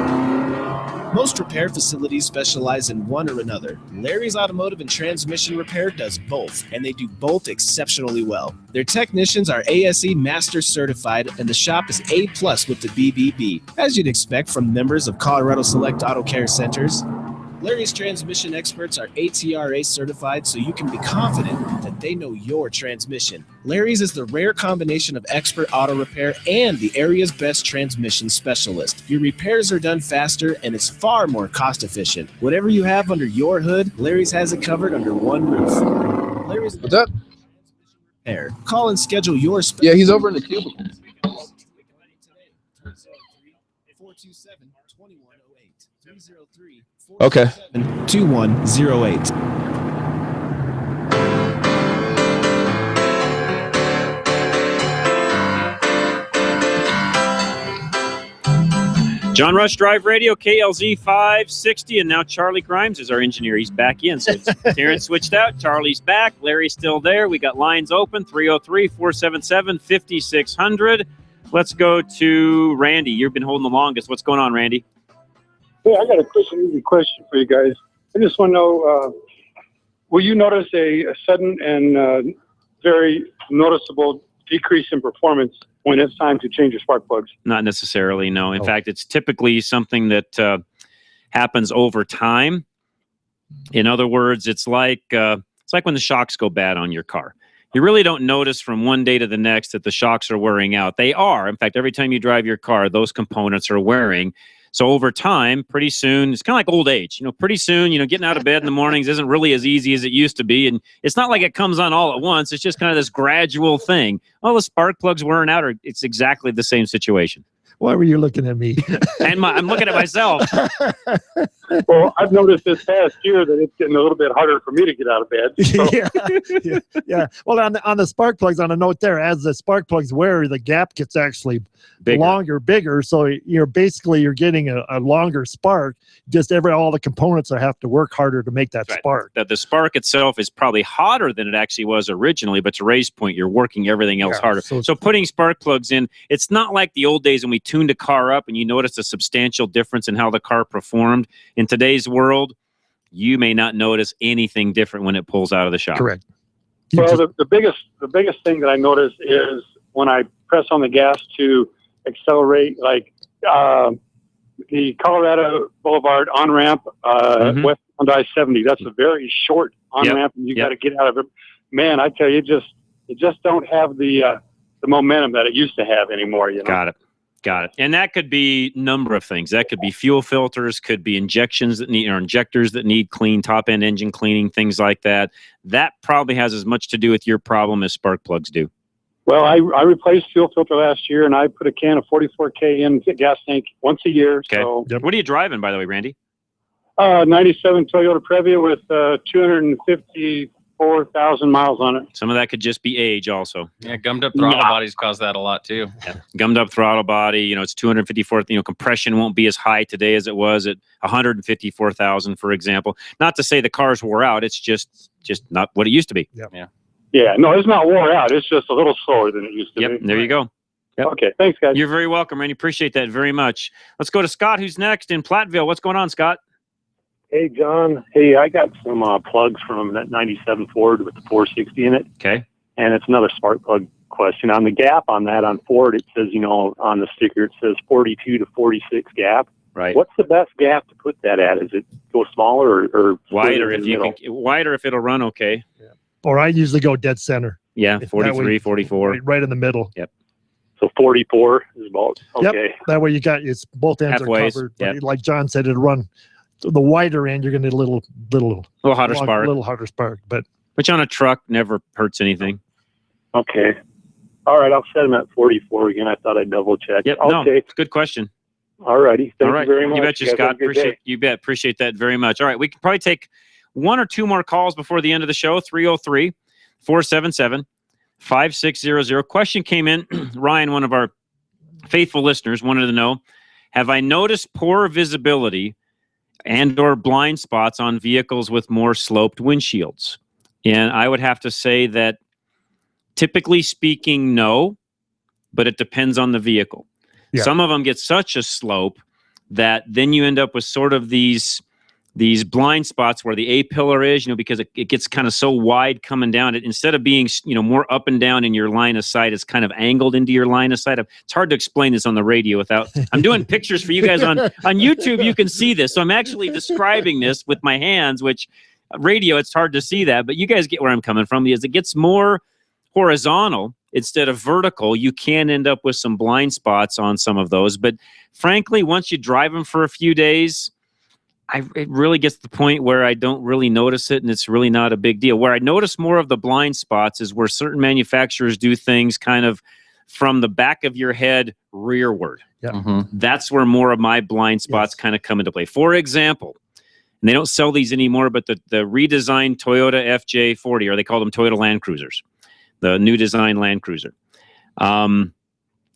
Most repair facilities specialize in one or another. Larry's Automotive and Transmission Repair does both, and they do both exceptionally well. Their technicians are ASE Master Certified, and the shop is A+ with the BBB, as you'd expect from members of Colorado Select Auto Care Centers. Larry's transmission experts are ATRA certified, so you can be confident that they know your transmission. Larry's is the rare combination of expert auto repair and the area's best transmission specialist. Your repairs are done faster, and it's far more cost efficient. Whatever you have under your hood, Larry's has it covered under one roof. What's up? Repair. Call and schedule your Yeah, he's over in the cubicle. 427-2108. Okay. 2108. John Rush Drive Radio, KLZ 560, and now Charlie Grimes is our engineer. He's back in. So Terrence switched out. Charlie's back. Larry's still there. We got lines open, 303-477-5600. Let's go to Randy. You've been holding the longest. What's going on, Randy? Hey, I got a quick and easy question for you guys. I just want to know, will you notice a sudden and very noticeable decrease in performance when it's time to change your spark plugs? Not necessarily, no. In fact, it's typically something that happens over time. In other words, it's like when the shocks go bad on your car. You really don't notice from one day to the next that the shocks are wearing out. They are. In fact, every time you drive your car, those components are wearing. So over time, pretty soon, it's kind of like old age. Pretty soon, getting out of bed in the mornings isn't really as easy as it used to be. And it's not like it comes on all at once. It's just kind of this gradual thing. Oh, the spark plug's wearing out, or it's exactly the same situation. Why were you looking at me? And I'm looking at myself. Well, I've noticed this past year that it's getting a little bit harder for me to get out of bed. So. Yeah. Well, on the spark plugs, on a note there, as the spark plugs wear, the gap gets actually bigger. So you're getting a longer spark. Just all the components have to work harder to make that spark. That the spark itself is probably hotter than it actually was originally, but to Ray's point, you're working everything else harder. So putting spark plugs in, it's not like the old days when we tuned a car up and you noticed a substantial difference in how the car performed. In today's world, you may not notice anything different when it pulls out of the shop. Correct. Well, the biggest thing that I notice is when I press on the gas to accelerate, like the Colorado Boulevard on-ramp west on I-70. That's a very short on-ramp, and you got to get out of it. Man, I tell you, it just don't have the momentum that it used to have anymore. Got it. And that could be a number of things. That could be fuel filters, could be injectors that need clean, top-end engine cleaning, things like that. That probably has as much to do with your problem as spark plugs do. Well, I replaced fuel filter last year, and I put a can of 44K in the gas tank once a year. Okay. So, What are you driving, by the way, Randy? 97 Toyota Previa with 254,000 miles on it. Some of that could just be age also. Yeah, gummed up throttle bodies cause that a lot too. Yeah. Gummed up throttle body, it's 254, compression won't be as high today as it was at 154,000, for example. Not to say the cars wore out, it's just not what it used to be. Yeah, no, it's not wore out. It's just a little slower than it used to be. There you go. Yep. Okay, thanks, guys. You're very welcome, Randy. Appreciate that very much. Let's go to Scott, who's next in Platteville. What's going on, Scott? Hey, John. Hey, I got some plugs from that 97 Ford with the 460 in it. Okay. And it's another spark plug question. On the gap on that, on Ford, it says, on the sticker, it says 42 to 46 gap. Right. What's the best gap to put that at? Is it go smaller or wider if you can? Wider if it'll run okay. Yeah. Or I usually go dead center. Yeah, 43, 44. Right in the middle. Yep. So 44 is about okay. Yep. That way it's both ends Halfways. are covered. But like John said, it'll run the wider end. You're going to need a little hotter spark. A little harder spark, which on a truck never hurts anything. Okay. All right, I'll set them at 44 again. I thought I'd double check. Yep. Okay. No, good question. All righty. Thank you very much. You betcha, Scott. Appreciate that very much. All right, we can probably take one or two more calls before the end of the show. 303-477-5600. Question came in. Ryan, one of our faithful listeners, wanted to know, have I noticed poor visibility and or blind spots on vehicles with more sloped windshields? And I would have to say that typically speaking, no, but it depends on the vehicle. Yeah. Some of them get such a slope that then you end up with sort of these blind spots where the A-pillar is, because it gets kind of so wide coming down. Instead of being, more up and down in your line of sight, it's kind of angled into your line of sight. It's hard to explain this on the radio without... I'm doing pictures for you guys on YouTube. You can see this. So I'm actually describing this with my hands, which radio, it's hard to see that. But you guys get where I'm coming from. As it gets more horizontal instead of vertical, you can end up with some blind spots on some of those. But frankly, once you drive them for a few days... it really gets to the point where I don't really notice it, and it's really not a big deal. Where I notice more of the blind spots is where certain manufacturers do things kind of from the back of your head rearward. Yeah. That's where more of my blind spots kind of come into play. For example, and they don't sell these anymore, but the redesigned Toyota FJ40, or they call them Toyota Land Cruisers, the new design Land Cruiser.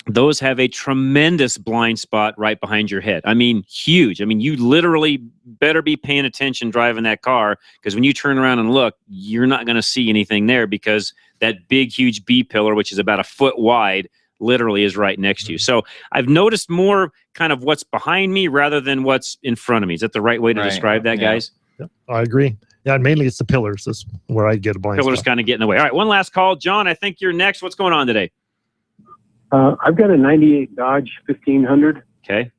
Those have a tremendous blind spot right behind your head. I mean, huge. I mean, you literally better be paying attention driving that car, because when you turn around and look, you're not going to see anything there, because that big, huge B-pillar, which is about a foot wide, literally is right next to you. So I've noticed more kind of what's behind me rather than what's in front of me. Is that the right way to describe that, guys? Yeah, I agree. Yeah, and mainly it's the pillars. That's where I get a blind Pillars spot. kind of get in the way. All right, one last call. John, I think you're next. What's going on today? I've got a 98 Dodge 1500. Okay.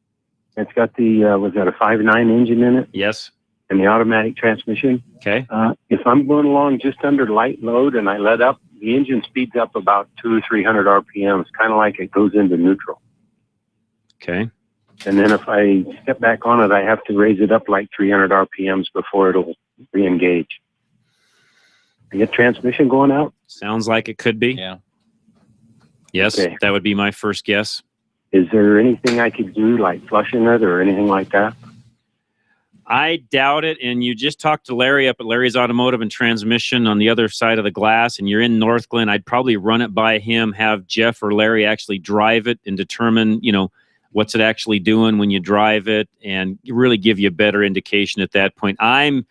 It's got the, was that a 5.9 engine in it? Yes. And the automatic transmission. Okay. If I'm going along just under light load and I let up, the engine speeds up about 200 or 300 RPMs, kind of like it goes into neutral. Okay. And then if I step back on it, I have to raise it up like 300 RPMs before it'll re-engage. You get transmission going out? Sounds like it could be. Yeah. Yes, Okay. that would be my first guess. Is there anything I could do, like flushing it or anything like that? I doubt it. And you just talked to Larry up at Larry's Automotive and Transmission on the other side of the glass, and you're in North Glen. I'd probably run it by him, have Jeff or Larry actually drive it and determine, what's it actually doing when you drive it, and really give you a better indication at that point. I'm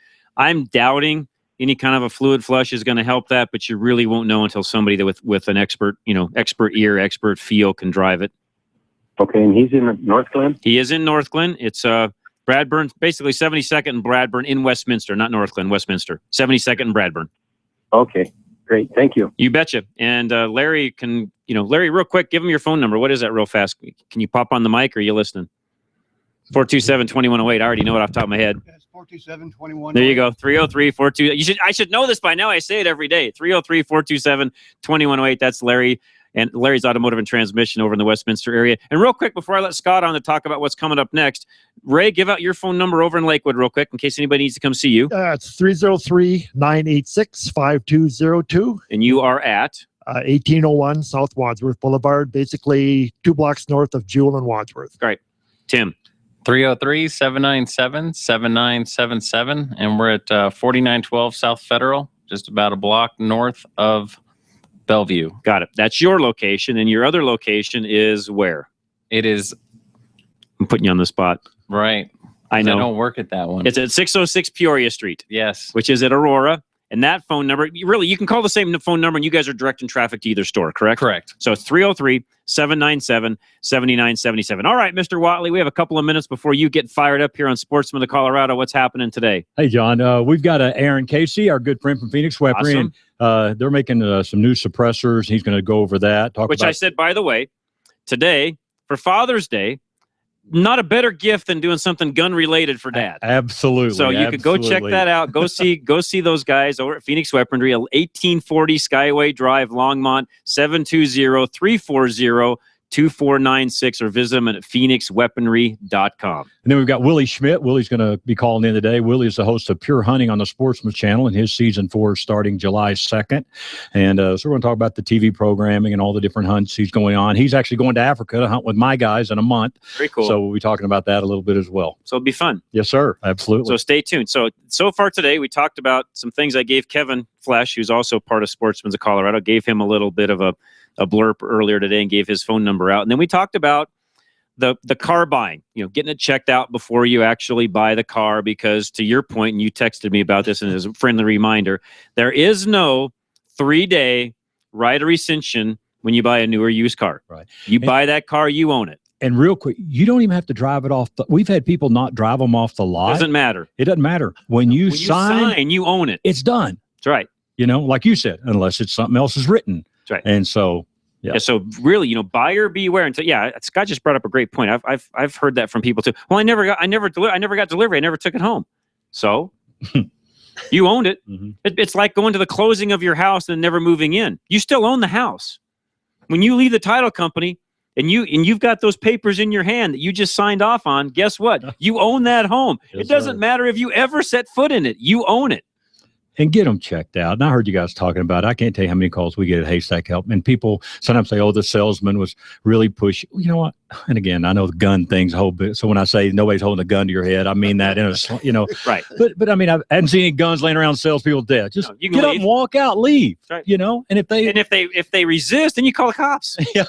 doubting any kind of a fluid flush is going to help that, but you really won't know until somebody that with an expert ear, expert feel can drive it. Okay, and he's in North Glen? He is in North Glen. It's Bradburn, basically 72nd and Bradburn in Westminster, not North Glen, Westminster. 72nd and Bradburn. Okay, great. Thank you. You betcha. And Larry can, Larry, real quick, give him your phone number. What is that real fast? Can you pop on the mic, or are you listening? 427-2108. I already know it off the top of my head. 427-2108. There you go. 303-42. I should know this by now. I say it every day. 303-427-2108. That's Larry and Larry's Automotive and Transmission over in the Westminster area. And real quick, before I let Scott on to talk about what's coming up next, Ray, give out your phone number over in Lakewood real quick in case anybody needs to come see you. It's 303-986-5202. And you are at? 1801 South Wadsworth Boulevard, basically 2 blocks north of Jewel and Wadsworth. Great. Tim? 303-797-7977. And we're at 4912 South Federal, just about a block north of Bellevue. Got it. That's your location, and your other location is where? It is. I'm putting you on the spot. Right. I know. I don't work at that one. It's at 606 Peoria Street. Yes. Which is at Aurora. And that phone number, you can call the same phone number, and you guys are directing traffic to either store, correct? Correct. So it's 303-797-7977. All right, Mr. Watley, we have a couple of minutes before you get fired up here on Sportsman of Colorado. What's happening today? Hey, John. We've got Aaron Casey, our good friend from Phoenix Weaponry. Awesome. And they're making some new suppressors. He's going to go over that. I said, by the way, today, for Father's Day, not a better gift than doing something gun related for Dad. Absolutely. So you could go check that out. Go see those guys over at Phoenix Weaponry, 1840 Skyway Drive, Longmont, 720-340-2496, or visit them at phoenixweaponry.com. And then we've got Willie Schmidt. Willie's going to be calling in today. Willie is the host of Pure Hunting on the Sportsman Channel, and his season 4 is starting July 2nd. And so we're going to talk about the TV programming and all the different hunts he's going on. He's actually going to Africa to hunt with my guys in a month. Very cool. So we'll be talking about that a little bit as well. So it'll be fun. Yes, sir. Absolutely. So stay tuned. So far today, we talked about some things. I gave Kevin Flesh, who's also part of Sportsman's of Colorado, gave him a little bit of a blurb earlier today and gave his phone number out. And then we talked about the car buying, getting it checked out before you actually buy the car, because to your point, and you texted me about this, and as a friendly reminder, there is no 3-day right of rescission when you buy a new or used car. Right. You buy that car, you own it. And real quick, you don't even have to drive it off. We've had people not drive them off the lot. Doesn't matter. It doesn't matter. When you sign, you own it. It's done. That's right. Like you said, unless it's something else is written. That's right. And so, yeah. So really, buyer beware. Until Scott just brought up a great point. I've heard that from people too. Well, I never got delivery. I never took it home. So you owned it. Mm-hmm. It's like going to the closing of your house and never moving in. You still own the house. When you leave the title company, and you've got those papers in your hand that you just signed off on, guess what? You own that home. Yes, it doesn't sir. matter if you ever set foot in it. You own it. And get them checked out. And I heard you guys talking about it. I can't tell you how many calls we get at Haystack Help. And people sometimes say, oh, the salesman was really pushy. You know what? And again, I know the gun thing's a whole bit. So when I say nobody's holding a gun to your head, I mean that in a, right. But I mean, I haven't seen any guns laying around salespeople dead. Just you can get up leave. and walk out, leave. Right. And if they resist, then you call the cops. Yeah.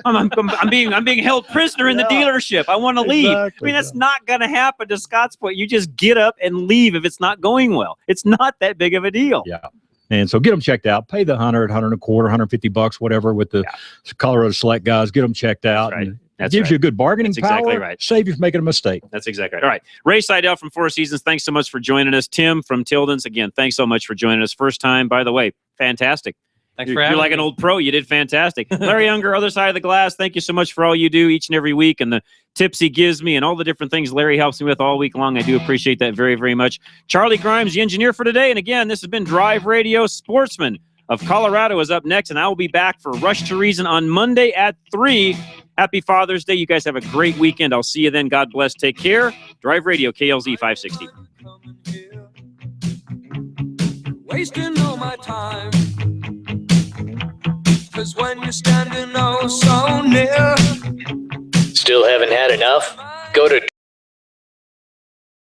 I'm being held prisoner in the dealership. I want to leave. Exactly, I mean, that's not going to happen. To Scott's point, you just get up and leave if it's not going well. It's not that big of a deal. Yeah. And so get them checked out. Pay the $100, $125, $150, whatever, with the Colorado Select guys. Get them checked out. That's right. And That's it gives right. you a good bargaining That's power. exactly right. Save you from making a mistake. That's exactly right. All right. Ray Seidel from Four Seasons, thanks so much for joining us. Tim from Tilden's, again, thanks so much for joining us. First time, by the way, fantastic. Thanks for You're having like me. an old pro. You did fantastic. Larry Younger, other side of the glass, thank you so much for all you do each and every week and the tips he gives me and all the different things Larry helps me with all week long. I do appreciate that very, very much. Charlie Grimes, the engineer for today. And again, this has been Drive Radio. Sportsman of Colorado is up next, and I will be back for Rush to Reason on Monday at 3. Happy Father's Day. You guys have a great weekend. I'll see you then. God bless. Take care. Drive Radio, KLZ 560. Wasting all my time. 'Cause when you're standing oh so near. Still haven't had enough? Go to